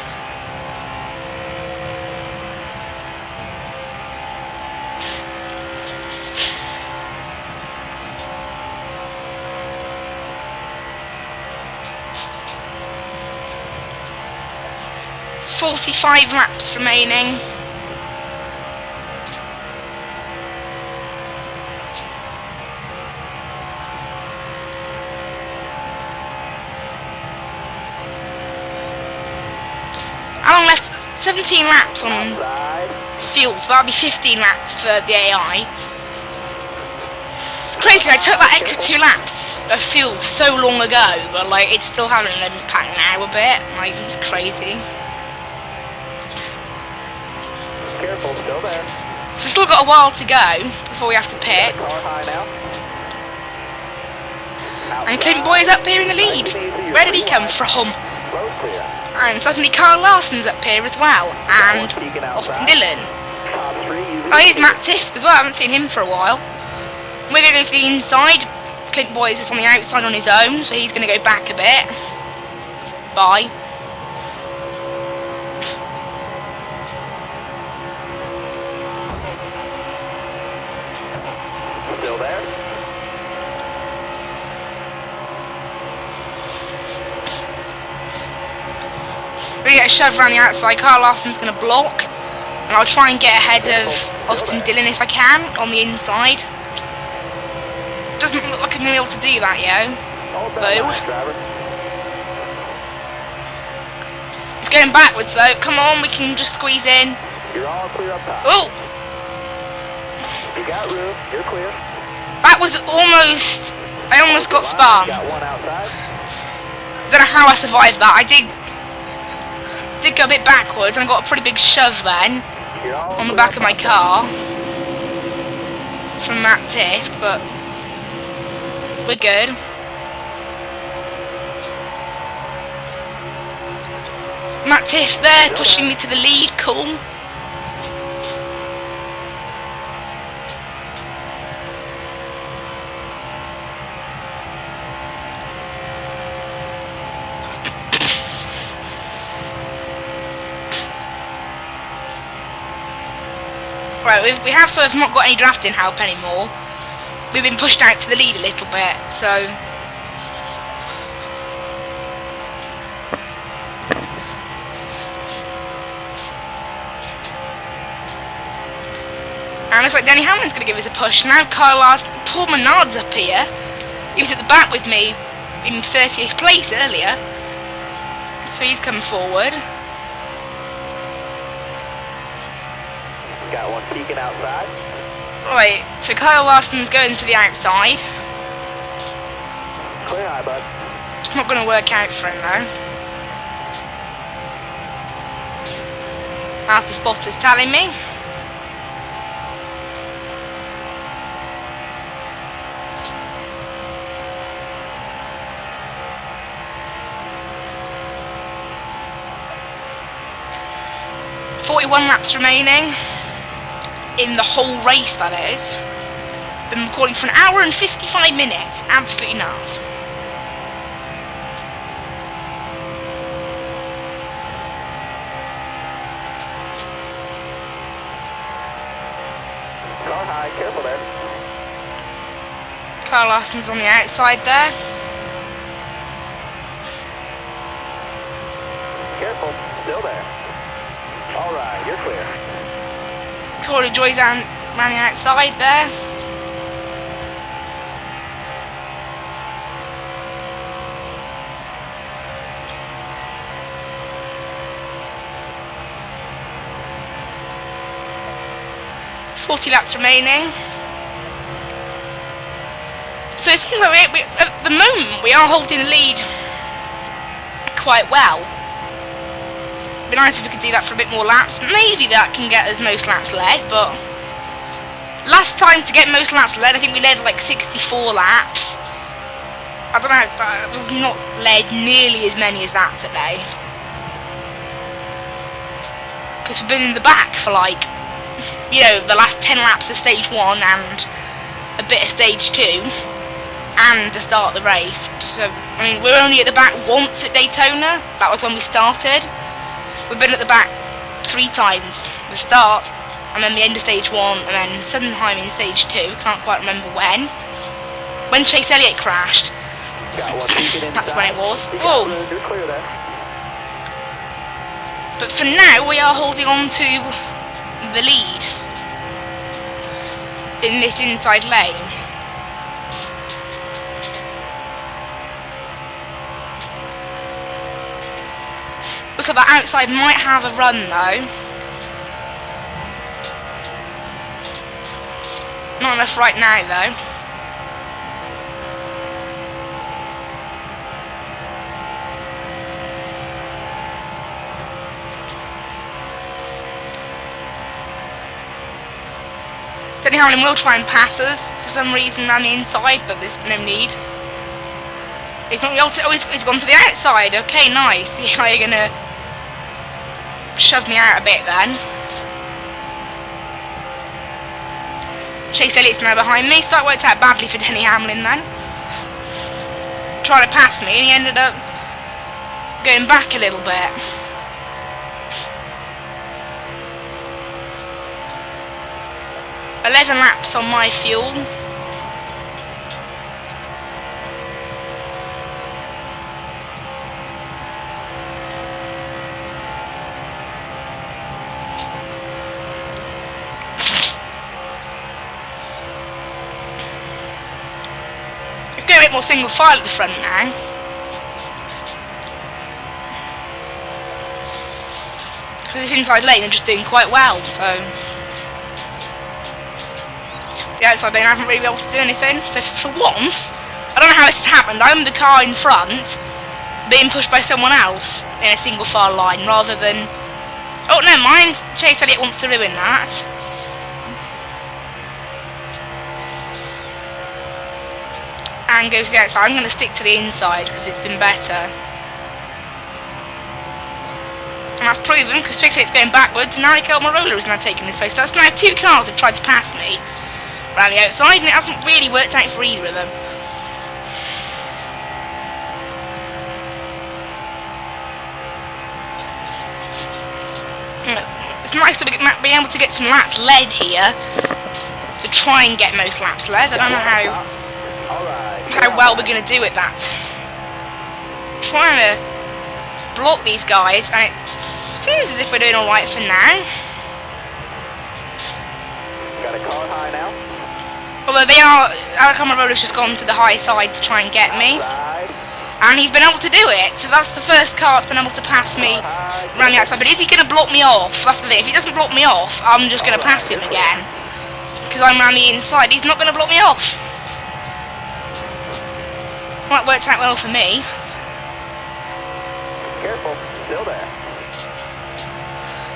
"45 laps remaining." Alan left 17 laps on fuel, so that'll be 15 laps for the AI. It's crazy, I took that extra 2 laps of fuel so long ago, but like it's still having an impact now a bit. Like, it's crazy. Careful, still there. So we've still got a while to go before we have to pit. Car high now. And Clint Boyer's up here in the lead. Where did he come from? Road clear. And suddenly Kyle Larson's up here as well, and Austin Dillon. Top 3 using Oh, here's Matt Tifft as well, I haven't seen him for a while. We're going to go to the inside. Clint Boyers is on the outside on his own, so he's going to go back a bit. Bye. Still there. We're going to get a shove around the outside. Kyle Larson's going to block. And I'll try and get ahead of Austin Dillon if I can on the inside. Doesn't look like I'm going to be able to do that, yo. Though. It's going backwards though. Come on, we can just squeeze in. You're all clear up top. Oh! You got room. You're clear. That was almost... I almost got spun. Got one outside. Don't know how I survived that. I did go a bit backwards and I got a pretty big shove then on the back of my car from Matt Tifft, but we're good. Matt Tifft there pushing me to the lead, cool. Right, we have sort of not got any drafting help anymore. We've been pushed out to the lead a little bit, so... And it looks like Danny Hamlin's going to give us a push. Now Kyle Larson, Paul Menard's up here. He was at the back with me in 30th place earlier. So he's come forward. Got one peeking outside. Right, so Kyle Larson's going to the outside. Clear high, bud. It's not going to work out for him though. As the spotter's telling me. "41 laps remaining in the whole race, that is. Been recording for 1 hour and 55 minutes. Absolutely nuts. right, careful there. Carl Larson's on the outside there. Careful, still there. All right, you're clear. Corey Joy's around the outside there. .40 laps remaining. So it seems like at the moment we are holding the lead quite well. It'd be nice if we could do that for a bit more laps. Maybe that can get us most laps led, but last time to get most laps led, I think we led like 64 laps. I don't know, but we've not led nearly as many as that today. Because we've been in the back for like, you know, the last 10 laps of stage 1 and a bit of stage 2 and the start of the race. So, I mean, we're only at the back once at Daytona. That was when we started. We've been at the back 3 times. The start, and then the end of stage 1, and then sometime in stage 2. Can't quite remember when. When Chase Elliott crashed. That's when it was. Oh. But for now, we are holding on to the lead in this inside lane. So that outside might have a run though. Not enough right now though. Denny Hamlin will try and pass us for some reason around the inside, but there's no need. He's not he's gone to the outside. Okay, nice. Yeah, you're gonna shove me out a bit then. Chase Elliott's now behind me, so that worked out badly for Denny Hamlin then. Trying to pass me, and he ended up going back a little bit. "11 laps on my fuel." It's going a bit more single file at the front now. Because this inside lane are just doing quite well, so the outside lane I haven't really been able to do anything. So for once, I don't know how this has happened. I'm the car in front being pushed by someone else in a single file line rather than... Oh, no, mind. Chase Elliott wants to ruin that. And goes to the outside. I'm going to stick to the inside because it's been better. And that's proven because Chase Elliott's going backwards and Arico Marola is now taking his place. That's now 2 cars have tried to pass me around the outside, and it hasn't really worked out for either of them. It's nice to be able to get some laps led here to try and get most laps led. I don't know how well we're going to do at that. Trying to block these guys, and it seems as if we're doing alright for now. Got a car high now. Although they are, Alcamaro's just gone to the high side to try and get me. And he's been able to do it. So that's the first car that's been able to pass me around the outside. But is he going to block me off? That's the thing. If he doesn't block me off, I'm just going to pass him again. Because I'm around the inside. He's not going to block me off. Well, that worked out well for me. Careful, still there.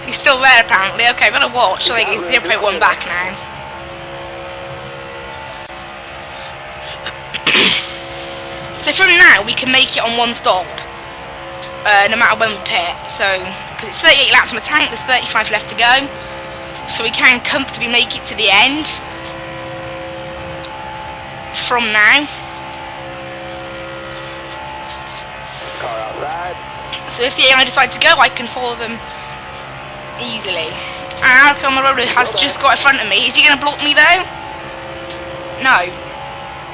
He's still there apparently. Okay, I've got to watch. I think he's 0.1 back now. So from now we can make it on 1 stop, no matter when we pit. So, because it's 38 laps on the tank, there's 35 left to go. So we can comfortably make it to the end from now. Car outside. So if the AI decide to go, I can follow them easily. And Alcamarola has just got in front of me. Is he going to block me though? No.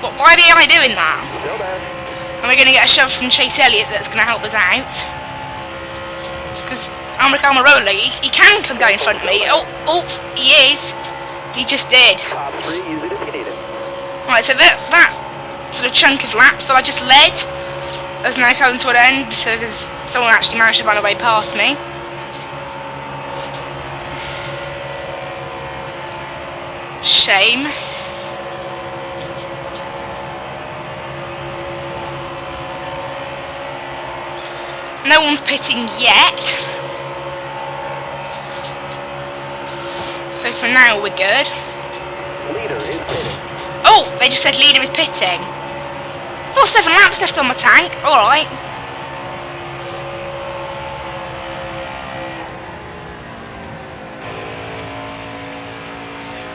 But why are the AI doing that? Still there. And we're going to get a shove from Chase Elliott that's going to help us out. Because Almirola, he can come down in front of me. Oh, he is. He just did. Top 3, use it if you need it. Right, so that sort of chunk of laps that I just led has now come to an end because someone actually managed to run away past me. Shame. No one's pitting yet. So for now we're good. Leader is pitting. Oh, they just said leader is pitting. Oh, 7 laps left on my tank. Alright.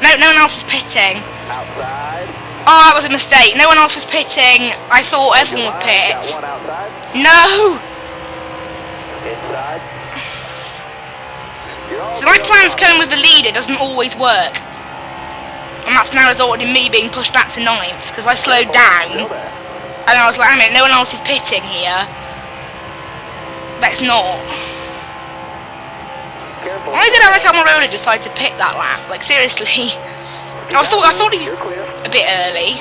No one else is pitting. Outside. Oh, that was a mistake. No one else was pitting. I thought everyone would pit. Got one outside. No! Inside. So my plan to come with the leader doesn't always work. And that's now resulted in me being pushed back to 9th because I slowed down. And I was like, I mean, no one else is pitting here. Let's not. Careful. Why did Almirola decide to pit that lap? Like, seriously. I thought he was You're clear. a bit early.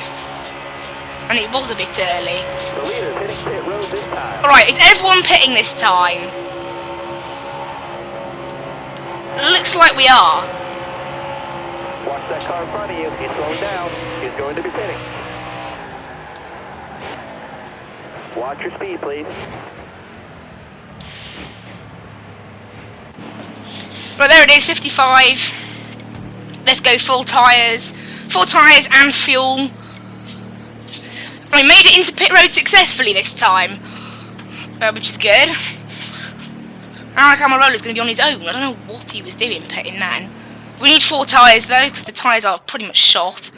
And it was a bit early. The leader's hitting pit road this time. Alright, is everyone pitting this time? Looks like we are. Watch that car in front of you. He's slowing down. He's going to be pitting. Watch your speed, please. Right, there it is, 55. Let's go full tyres. Full tyres and fuel. I made it into pit road successfully this time. Which is good. Almirola's going to be on his own. I don't know what he was doing pitting then. We need 4 tyres though, because the tyres are pretty much shot.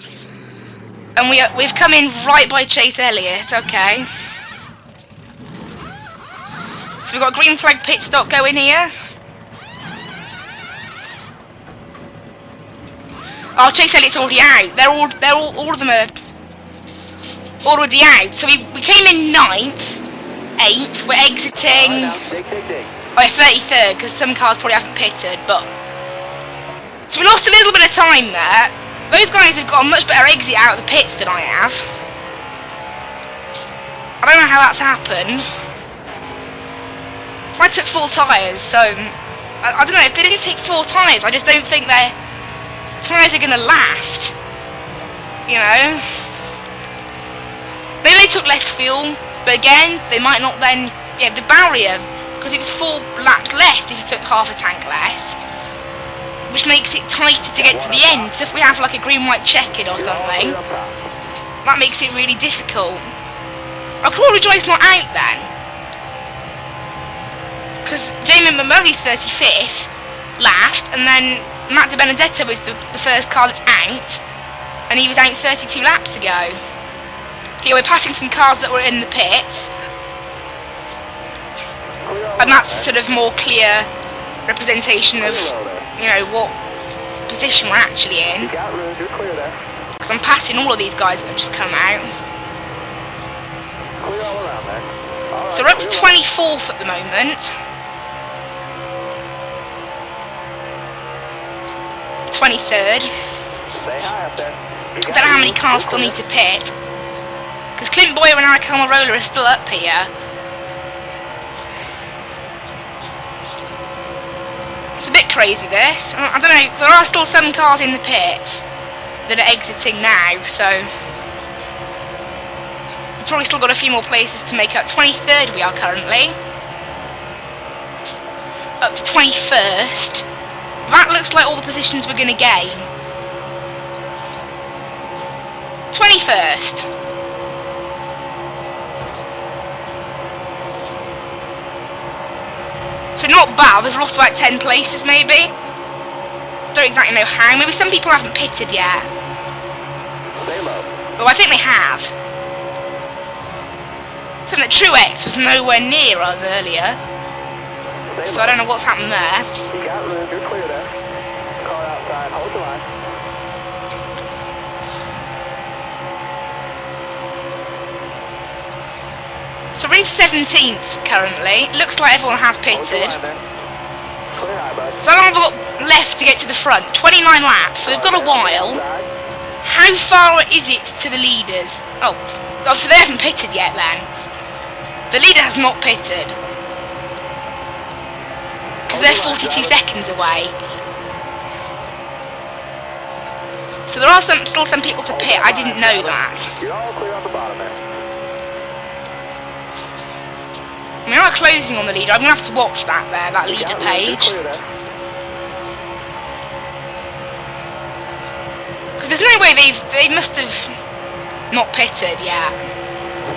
And we've come in right by Chase Elliott, okay. So we've got a green flag pit stop going here. Oh, Chase Elliott's already out. All of them are already out. So we came in 9th, 8th. We're exiting. Oh, yeah, 33rd because some cars probably haven't pitted. But so we lost a little bit of time there. Those guys have got a much better exit out of the pits than I have. I don't know how that's happened. I took 4 tyres, so I don't know if they didn't take 4 tyres. I just don't think their tyres are going to last, you know. Maybe they took less fuel, but again, they might not then, yeah, the barrier, because it was 4 laps less if you took half a tank less, which makes it tighter to get to the end. So if we have like a green-white checkered or something, that makes it really difficult. I could probably Joy's not out then, because Jamie McMurray's 35th last, and then Matt De Benedetto was the first car that's out, and he was out 32 laps ago. Here we're passing some cars that were in the pits, and that's a sort of more clear representation of, you know, what position we're actually in. Because I'm passing all of these guys that have just come out. So we're up to 24th at the moment. 23rd. I don't know how many cars still need to pit. Because Clint Boyer and Eric Almirola are still up here. It's a bit crazy this. I don't know, there are still some cars in the pits that are exiting now, so we've probably still got a few more places to make up. 23rd we are currently. Up to 21st. That looks like all the positions we're going to gain. 21st. So not bad, we've lost about 10 places maybe. Don't exactly know how, maybe some people haven't pitted yet. Oh, I think they have. I think that Truex was nowhere near us earlier. So I don't know what's happened there. You got room, you're clear there. Car outside, hold the line. So we're in 17th currently. Looks like everyone has Hold your pitted. line there. Clear high, bud. So how long have we got left to get to the front? 29 laps, so we've got a while. Outside. How far is it to the leaders? Oh, so they haven't pitted yet then. The leader has not pitted. Because they're 42 seconds away. So there are still some people to pit. I didn't know that. You're all clear on the bottom there. We are closing on the leader. I'm going to have to watch that there, that leader page. Because there's no way they must have not pitted yet.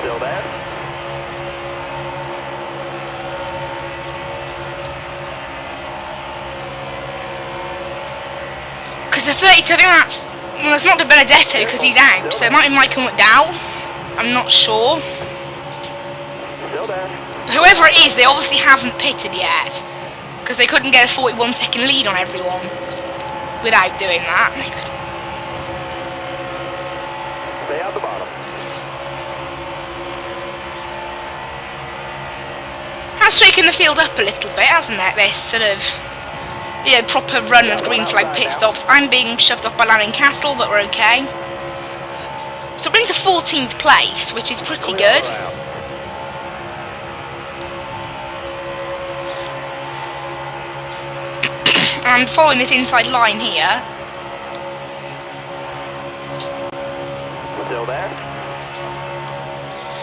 Still there? Because the 32, I think that's... Well, it's not the Benedetto because he's out, so it might be Michael McDowell. I'm not sure. Still there. But whoever it is, they obviously haven't pitted yet. Because they couldn't get a 41-second lead on everyone without doing that. Stay out the bottom. Has shaken the field up a little bit, hasn't it? This sort of, you know, proper run of green flag pit stops. I'm being shoved off by Lanning Castle, but we're okay. So we're into 14th place, which is pretty good. And following this inside line here. Still there?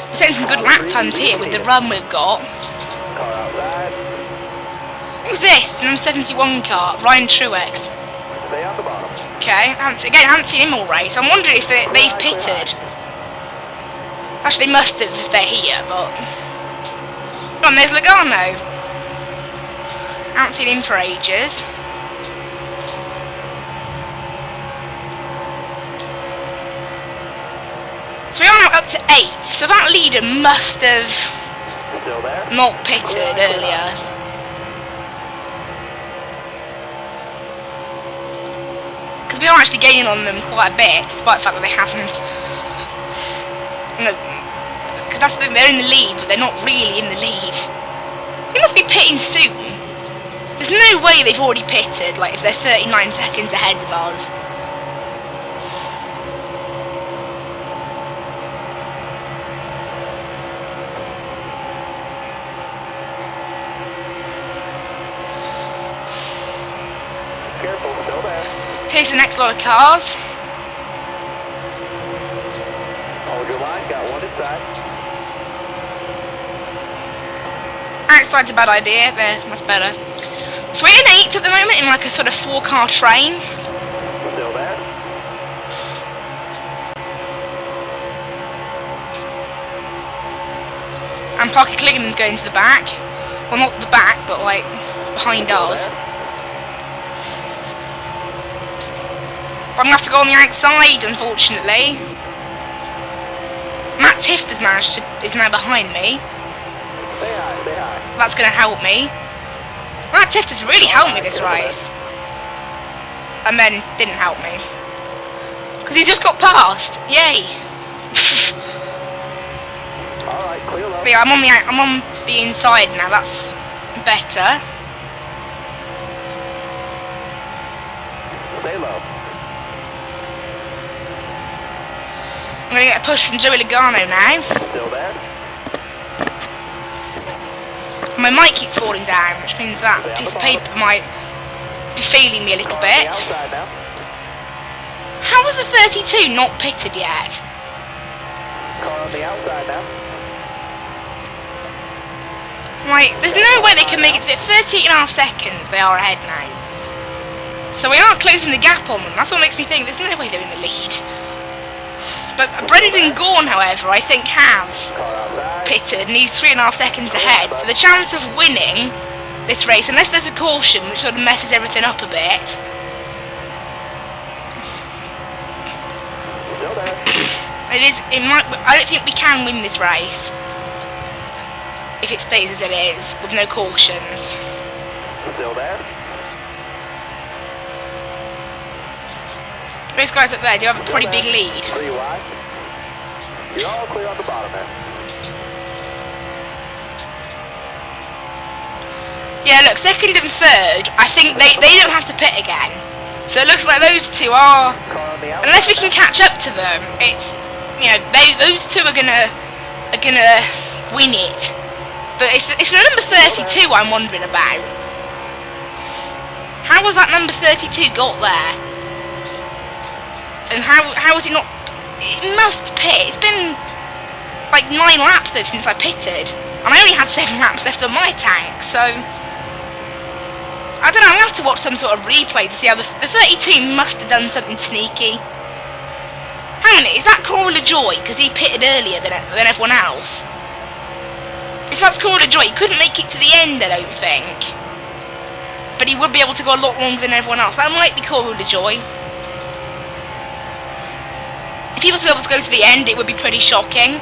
We're setting some good lap times here with the run we've got. Car outside. Who's this? Number 71 car, Ryan Truex. Stay out the bottom. Okay, again, I haven't seen him all race. I'm wondering if they've pitted. Actually, they must have if they're here, but... Oh, and there's Logano. I haven't seen him for ages. So we are now up to 8th, so that leader must have Still there? not pitted earlier. Because we are actually gaining on them quite a bit, despite the fact that they haven't. Because that's the thing, they're in the lead, but they're not really in the lead. They must be pitting soon. There's no way they've already pitted, like if they're 39 seconds ahead of us. Careful, still there. Here's the next lot of cars. Hold your line, got one inside. Outside's a bad idea, there, that's better. So we're in 8th at the moment in like a sort of 4-car train. Still there? And Parker Kligerman's going to the back. Well, not the back, but like behind us. But I'm going to have to go on the outside, unfortunately. Matt Tift is now behind me. Stay high, stay high. That's going to help me. Matt Tift has really helped me this race. And then didn't help me. Because he's just got past. Yay. Alright, clear low. But yeah, I'm on the inside now. That's better. Stay low. I'm going to get a push from Joey Logano now. Still there? And my mic keeps falling down, which means that piece of paper might be failing me a little Car on the bit. outside now. How was the 32 not pitted yet? Car on the outside now. Like, there's no way they can make it to it. 38.5 seconds they are ahead now. So we are closing the gap on them. That's what makes me think there's no way they're in the lead. But Brendan Gaughan, however, I think has Car outside. pitted and he's 3.5 seconds ahead. So the chance of winning this race, unless there's a caution which sort of messes everything up a bit, Still there. I don't think we can win this race if it stays as it is with no cautions. Still there. Those guys up there do have a pretty big lead. 3 wide. You're all clear on the bottom there. Yeah, look, second and third, I think they don't have to pit again. So it looks like those two are, unless we can catch up to them, it's, you know, those two are gonna win it. But it's the number 32 I'm wondering about. How was that number 32 got there? And how was it not? It must pit. It's been like 9 laps though since I pitted, and I only had 7 laps left on my tank, so I don't know. I'm gonna have to watch some sort of replay to see how the 32 must have done something sneaky. Hang on, is that Corey LaJoy? Because he pitted earlier than everyone else. If that's Corey LaJoy, he couldn't make it to the end, I don't think. But he would be able to go a lot longer than everyone else. That might be Corey LaJoy. If he was able to go to the end, it would be pretty shocking.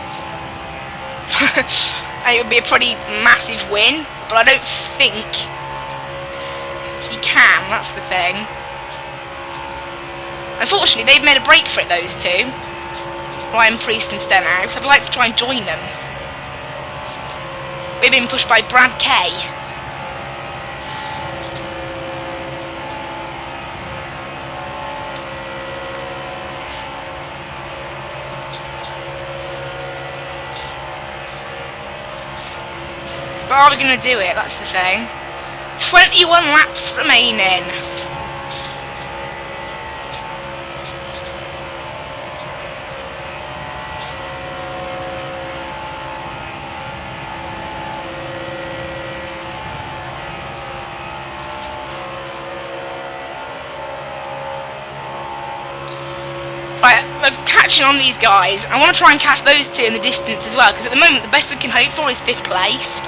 And it would be a pretty massive win. But I don't think he can, that's the thing. Unfortunately, they've made a break for it, those two. Ryan Priest and Stenhouse. I'd like to try and join them. We've been pushed by Brad Kay. But are we going to do it? That's the thing. 21 laps remaining. Right, we're catching on these guys. I want to try and catch those two in the distance as well, because at the moment the best we can hope for is 5th place.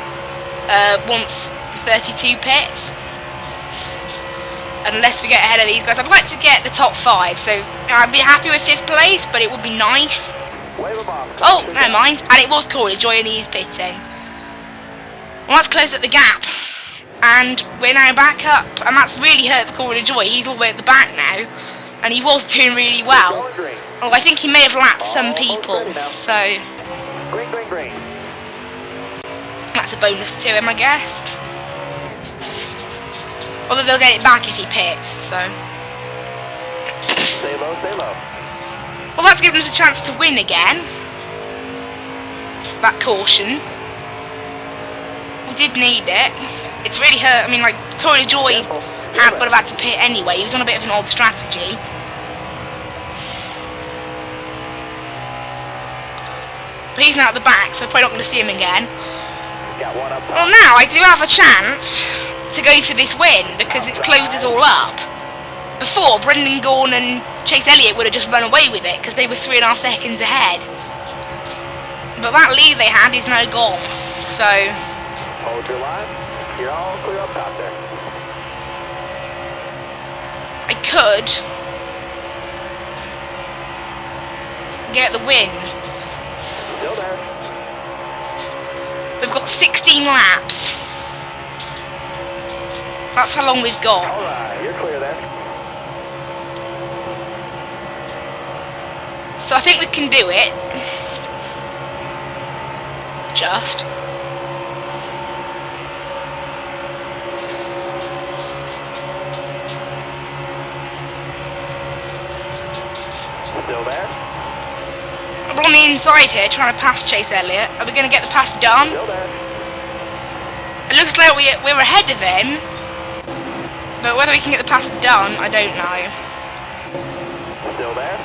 Once 32 pits. Unless we get ahead of these guys. I'd like to get the top 5, so I'd be happy with 5th place, but it would be nice. Oh, never mind. And it was Corey LaJoy and he is pitting. Well, that's closed up the gap. And we're now back up. And that's really hurt for Corey LaJoy. He's all the way at the back now. And he was doing really well. Oh, I think he may have lapped some people, so that's a bonus to him, I guess. Although they'll get it back if he pits, so. Stay low, stay low. Well, that's given us a chance to win again. That caution. We did need it. It's really hurt. I mean, like, Corey LaJoy would have had to pit anyway. He was on a bit of an odd strategy. But he's now at the back, so we're probably not going to see him again. Well, now I do have a chance to go for this win, because it's closed us all up. Before, Brendan Gaughan and Chase Elliott would have just run away with it, because they were 3.5 seconds ahead. But that lead they had is now gone, so. Hold your line. You're all clear up top there. I could get the win. Still there. We've got 16 laps. That's how long we've got. Alright, you're clear there. So I think we can do it. Just. Still there. We're on the inside here trying to pass Chase Elliott. Are we going to get the pass done? Still there. It looks like we're ahead of him. But whether we can get the pass done, I don't know. Still there.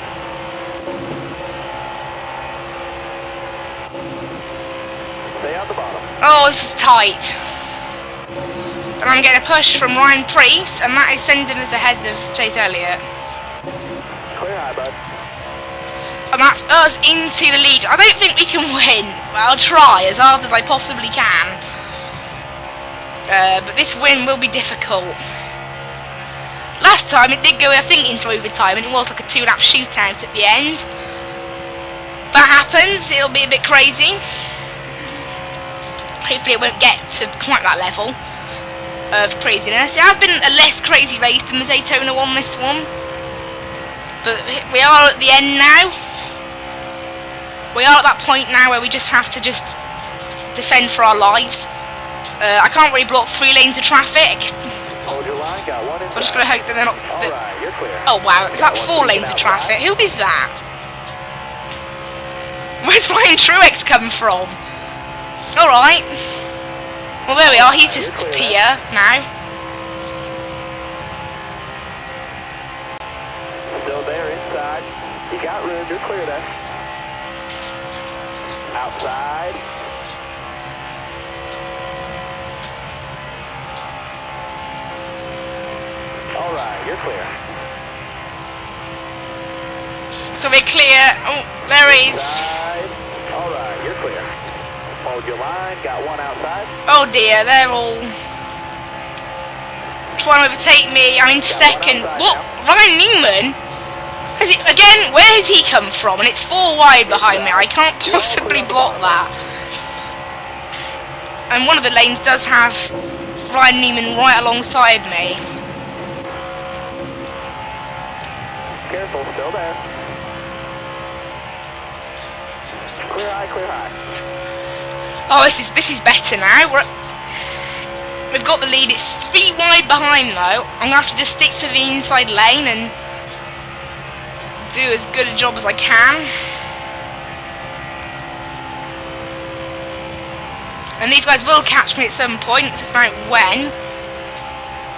Stay on the bottom. Oh, this is tight. And I'm getting a push from Ryan Priest, and that is sending us ahead of Chase Elliott. Clear high, bud. And that's us into the lead. I don't think we can win. But I'll try as hard as I possibly can. But this win will be difficult. Last time it did go, I think, into overtime, and it was like a 2-lap shootout at the end. That happens, it'll be a bit crazy. Hopefully it won't get to quite that level of craziness. It has been a less crazy race than the Daytona one, this one. But we are at the end now. We are at that point now where we just have to defend for our lives. I can't really block 3 lanes of traffic. Hold your line, got one inside. So I'm just going to hope that they're not... Alright, you're clear. Oh wow, is that 4 lanes of traffic? Who is that? Where's Ryan Truex come from? Alright. Well, there we are, he's just here now. Still there, inside. You got room, you're clear there. Outside. Alright, you're clear. So we're clear. Oh, there he is. Alright, you're clear. Hold your line, got one outside. Oh dear, they're all trying to overtake me. I'm into second. What? Ryan Newman? Has he, again, where has he come from? And it's 4 wide behind me. I can't possibly block that. And one of the lanes does have Ryan Newman right alongside me. Careful, still there. Clear high, clear high. Oh, this is better now. We've got the lead. It's 3 wide behind though. I'm gonna have to just stick to the inside lane and do as good a job as I can. And these guys will catch me at some point. It's just about when,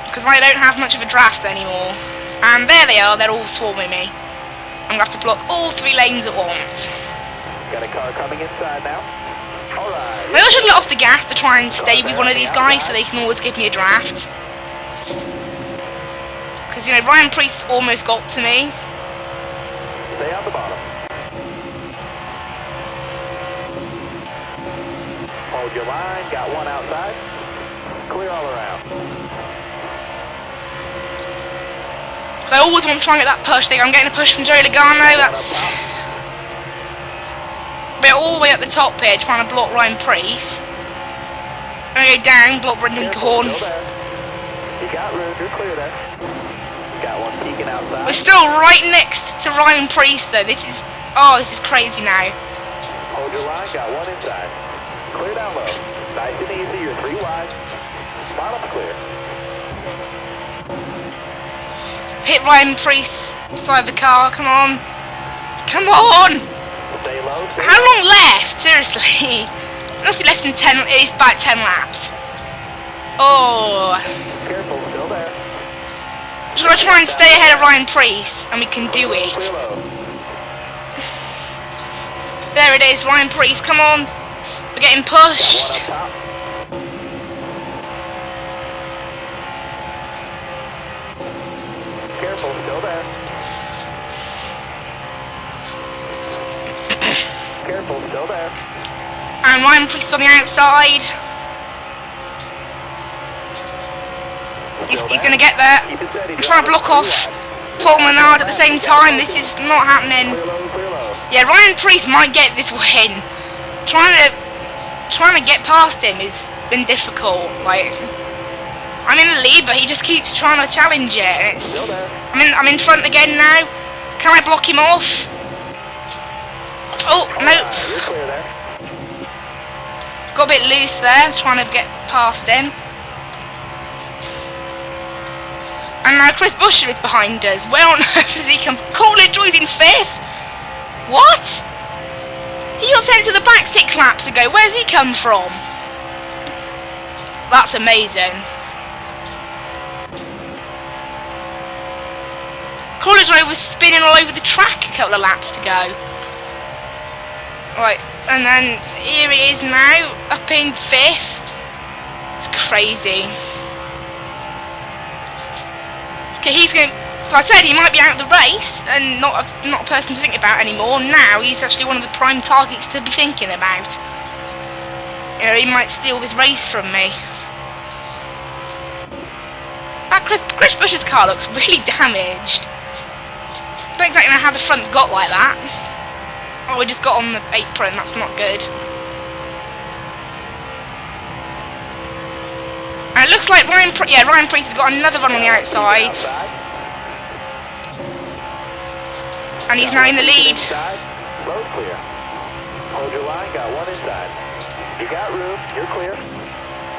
because I don't have much of a draft anymore. And there they are. They're all swarming me. I'm gonna have to block all 3 lanes at once. Got a car coming inside now. Alright. Maybe I should let off the gas to try and stay with one of these guys so they can always give me a draft. Because, you know, Ryan Priest almost got to me. Stay on the bottom. Hold your line, got one outside. Clear all around. So I always want to try and get that push thing. I'm getting a push from Joey Logano. That's... We're all the way up the top here trying to block Ryan Priest. I'm going to go down, block Brendan Corn. You got room, you're clear there. Got one peeking outside. We're still right next to Ryan Priest though. This is... Oh, this is crazy now. Hold your line, got one inside. Clear down low. Nice and easy, you're 3 wide. Bottom's clear. Hit Ryan Priest's side of the car. Come on. Come on! Stay low, stay How long left? Seriously. It must be less than 10. It is about 10 laps. Oh. Careful, still there. Just gotta try and stay ahead of Ryan Priest, and we can do it. Clear low. There it is, Ryan Priest. Come on. We're getting pushed. One up top. Careful, still there. Careful, still there. And Ryan Priest on the outside. He's going to get there. Keep it steady. I'm trying to block off Paul Menard at the same time. This is not happening. Clear low, clear low. Yeah, Ryan Priest might get this win. Trying to get past him has been difficult. Like, I'm in the lead, but he just keeps trying to challenge it. And it's, Still there. I'm in front again now. Can I block him off? Oh, nope. You're clear there. Got a bit loose there, trying to get past him. And now Chris Buescher is behind us. Where on earth has he come from? Courtney Joy's in 5th? What? He got sent to the back 6 laps ago. Where's he come from? That's amazing. Courtney Joy was spinning all over the track a couple of laps to go. Right, and then here he is now, up in 5th. It's crazy. Okay, he's going. So I said he might be out of the race and not a person to think about anymore. Now he's actually one of the prime targets to be thinking about. You know, he might steal this race from me. That Chris Buescher's car looks really damaged. Don't exactly know how the front's got like that. Oh, we just got on the apron. That's not good. And it looks like Ryan Priest has got another run on the outside. And he's now in the lead. Road clear. Hold your line, got one inside. You got room, you're clear.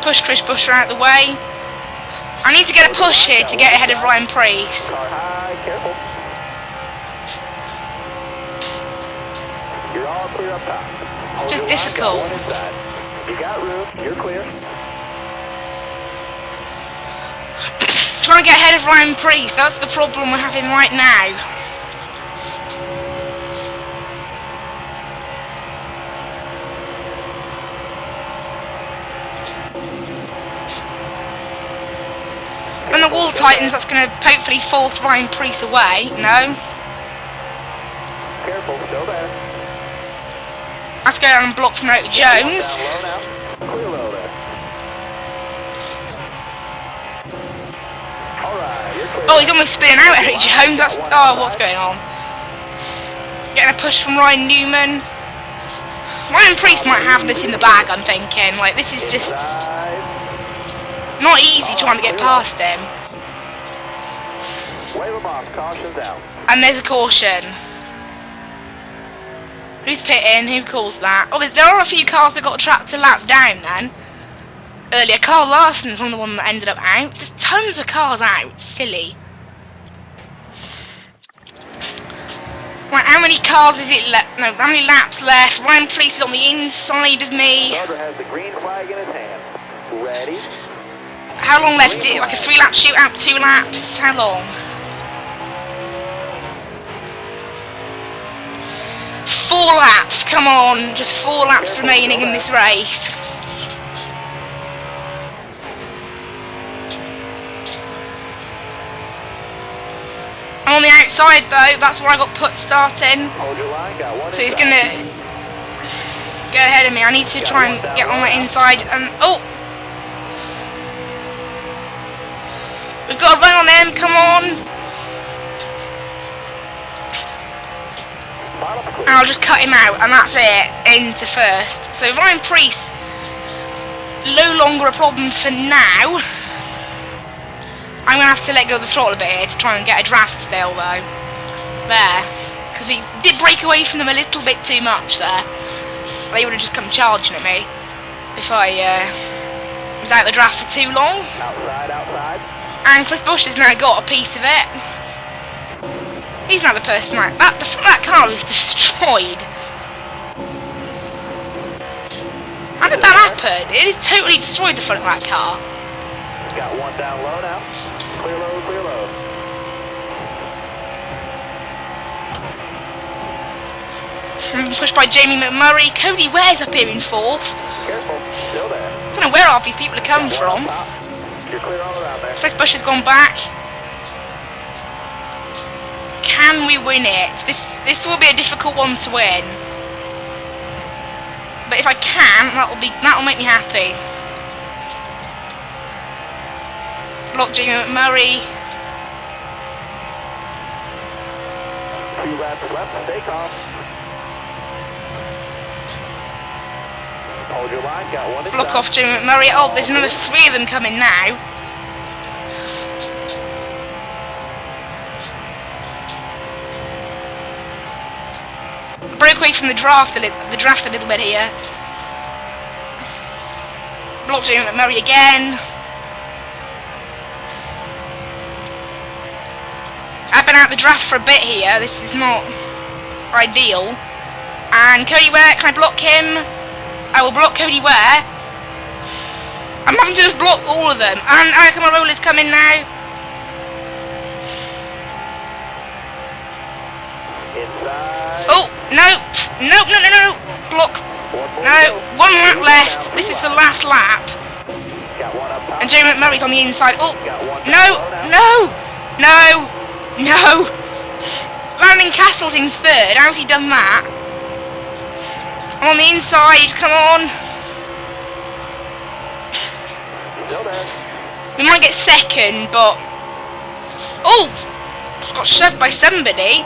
push Chris Buescher out of the way. I need to get a push here to get ahead of Ryan Preece. Car high, careful. You're all clear up top. It's just difficult. One inside. You got room. You're clear. Trying to get ahead of Ryan Preece, that's the problem we're having right now. When the wall tightens, that's going to hopefully force Ryan Preece away. No. Careful, still there. Let's go down and block from Ricky Jones. Down low now. Clear low there. Alright, you're clear. Oh, he's almost spinning out, Ricky Jones. That's what's going on? Getting a push from Ryan Newman. Ryan Preece might have this in the bag, I'm thinking. Like, this is just not easy trying to get past him. Wave him off, caution's out. And there's a caution. Who's pitting? Who calls that? Oh, there are a few cars that got a tractor lap down then. Earlier, Carl Larson's one of the ones that ended up out. There's tons of cars out. Silly. Right, how many cars is it left? No, how many laps left? Ryan Preece is on the inside of me. Starter has the green flag in his hand. Ready? How long left is it? Like a 3-lap shootout, 2 laps? How long? 4 laps, come on. Just 4 laps remaining in this race. I'm on the outside though, that's where I got put starting. Hold your line, got one So he's inside. gonna go ahead of me. I need to try and get on the inside and oh! We've got a run on him, come on! And I'll just cut him out and that's it, into first. So Ryan Preece, no longer a problem for now. I'm going to have to let go of the throttle a bit here to try and get a draft still though. There. Because we did break away from them a little bit too much there. They would have just come charging at me if I was out of the draft for too long. Outside, outside. And Chris Buescher's now got a piece of it. He's now the person like that. The front of that car was destroyed. How did that happen? It is totally destroyed the front of that car. Got one down low now. Clear low, clear low. Pushed by Jamie McMurray. Cody Ware's up here in 4th. Careful, still there. I don't know where half these people have come from. You're clear all around there. Chris Buescher's gone back. Can we win it? This will be a difficult one to win. But if I can, that'll make me happy. Block Jamie McMurray. 2 laps left, stay calm. Hold your line, got one inside. Block off Jamie McMurray. Oh, there's another 3 of them coming now. Broke away from the draft a little bit here. Block Jamie McMurray again. I've been out the draft for a bit here. This is not ideal. And Cody Ware, can I block him? I will block Cody Ware. I'm having to just block all of them. And Akama Roller's coming now. Inside. Oh, no. No. Block. No, 1 lap left. This is the last lap. Got one up top. And Jamie McMurray's on the inside. Oh, Got one no. Landon Castle's in 3rd. How's he done that? I'm on the inside. Come on. Still there. We might get 2nd, but... Oh! Just got shoved by somebody.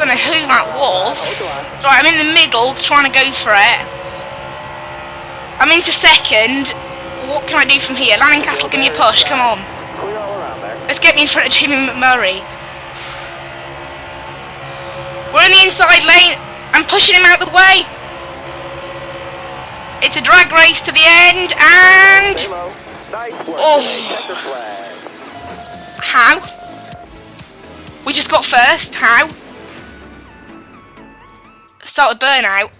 Don't know who that was. Hold your line. Right, I'm in the middle, trying to go for it. I'm into 2nd. What can I do from here? Landon Castle, give me a push. Come on. Clear all around there. Let's get me in front of Jamie McMurray. We're in the inside lane. I'm pushing him out the way. It's a drag race to the end, and Halo. Nice work. Oh. Checker flag. how? We just got first. How? Start the burnout.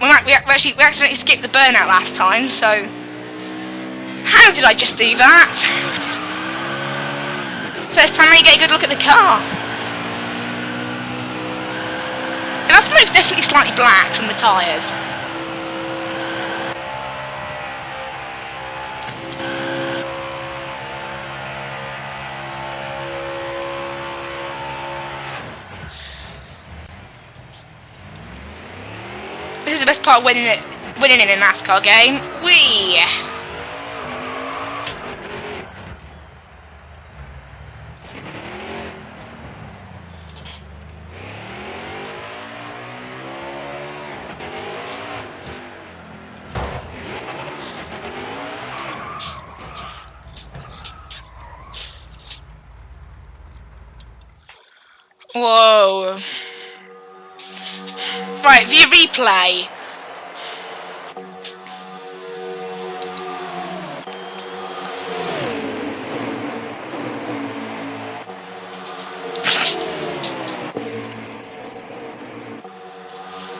We accidentally skipped the burnout last time, so how did I just do that? First time I get a good look at the car. And that smoke's definitely slightly black from the tyres. This is the best part of winning in a NASCAR game. Whee! Whoa. Right, view replay.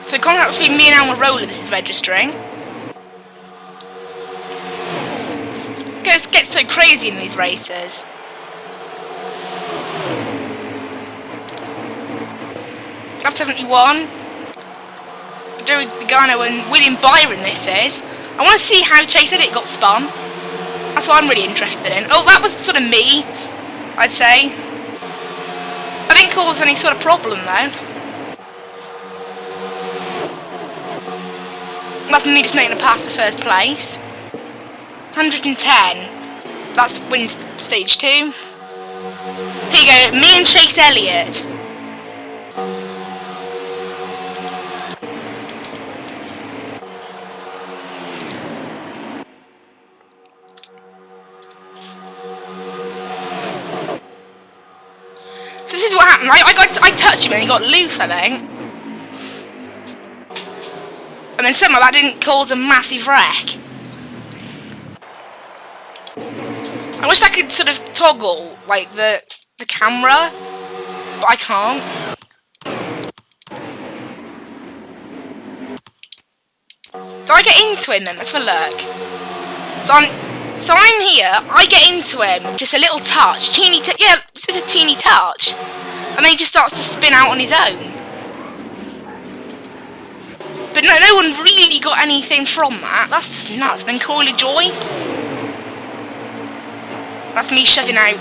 So contact between me and Almirola this is registering. Gets so crazy in these races. Lap 71. Joey Pagano and William Byron this is. I want to see how Chase Elliott got spun. That's what I'm really interested in. Oh, that was sort of me, I'd say. I didn't cause any sort of problem though. That's me just making a pass for first place. 110. That's wins stage 2. Here you go, me and Chase Elliott. So this is what happened. I touched him and he got loose, I think. And then somehow that didn't cause a massive wreck. I wish I could sort of toggle like the camera, but I can't. Do I get into him then? Let's have a look. So I'm here, I get into him, just a little touch, yeah, just a teeny touch. And then he just starts to spin out on his own. But no one really got anything from that. That's just nuts. Then Corley Joy. That's me shoving out.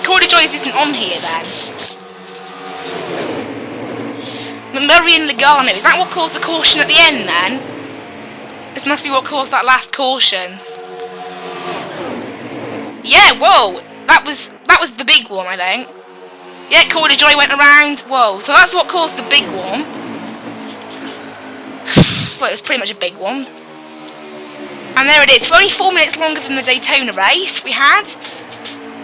Corley Joy's isn't on here then. Murray and Logano, is that what caused the caution at the end then? This must be what caused that last caution. Yeah, whoa. That was the big one, I think. Yeah, Corley Joy went around. Whoa, so that's what caused the big one. Well, it was pretty much a big one. And there it is. For only 4 minutes longer than the Daytona race we had.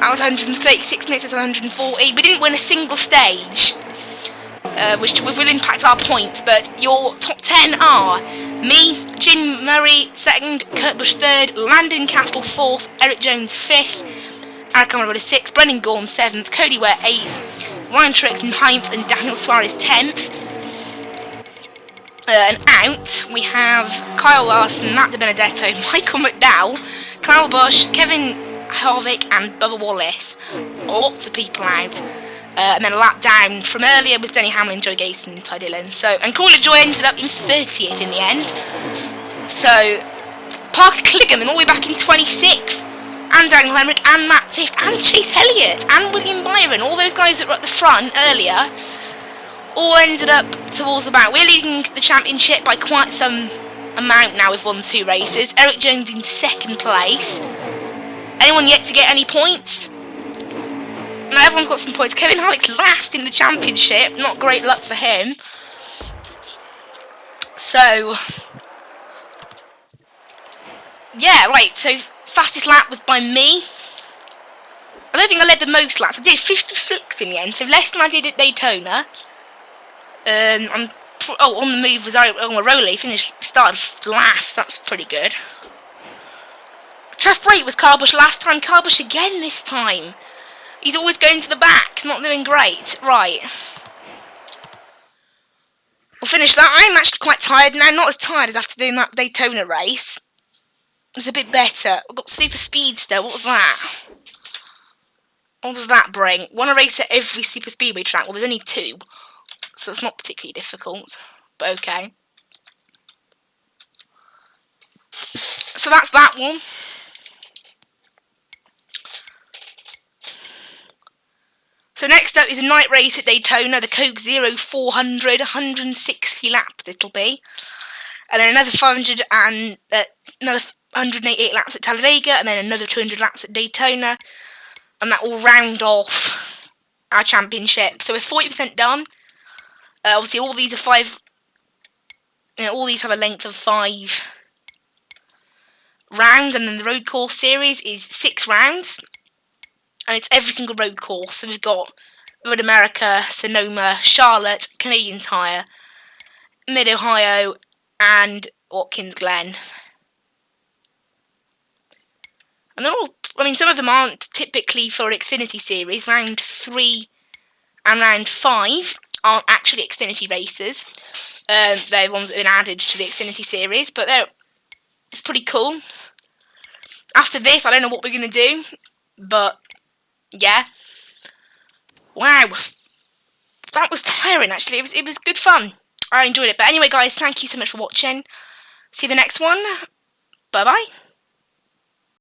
That was 136 minutes, that's 140. We didn't win a single stage, which will impact our points. But your top 10 are me, Jim Murray, 2nd, Kurt Busch 3rd, Landon Castle 4th, Eric Jones 5th, Eric Almirola 6th, Brennan Gaughan 7th, Cody Ware 8th, Ryan Truex 9th, and Daniel Suarez 10th. And out, we have Kyle Larson, Matt DiBenedetto, Michael McDowell, Kyle Busch, Kevin Harvick, and Bubba Wallace. Lots of people out. And then a lap down from earlier was Denny Hamlin, Joe Gason, Ty Dillon. And Corley Joy ended up in 30th in the end. So Parker Kligerman all the way back in 26th. And Daniel Hemrick, and Matt Tifft, and Chase Elliott, and William Byron. All those guys that were at the front earlier all ended up towards the back. We're leading the championship by quite some amount now. We've won 2 races. Eric Jones in 2nd place. Anyone yet to get any points? No, everyone's got some points. Kevin Harvick's last in the championship. Not great luck for him. So, yeah, right. So, fastest lap was by me. I don't think I led the most laps. I did 56 in the end, so less than I did at Daytona. I'm on the move was Roller. He started last. That's pretty good. Tough break was Carbush last time. Carbush again this time. He's always going to the back. He's not doing great. Right. We'll finish that. I'm actually quite tired now. Not as tired as after doing that Daytona race. It was a bit better. We've got Super Speedster. What was that? What does that bring? Want to race at every Super Speedway track? Well, there's only 2. So it's not particularly difficult. But okay. So that's that one. So next up is a night race at Daytona, the Coke Zero 400, 160 laps it'll be. And then another 188 laps at Talladega, and then another 200 laps at Daytona. And that will round off our championship. So we're 40% done. Obviously all these are 5, all these have a length of 5 rounds, and then the road course series is 6 rounds. And it's every single road course. So we've got Mid-America, Sonoma, Charlotte, Canadian Tire, Mid-Ohio, and Watkins Glen. And they're all, some of them aren't typically for an Xfinity series. Round 3 and round 5 aren't actually Xfinity races. They're ones that have been added to the Xfinity series, but it's pretty cool. After this, I don't know what we're going to do, but yeah. Wow. That was tiring, actually. It was good fun. I enjoyed it. But anyway, guys, thank you so much for watching. See you the next one. Bye-bye.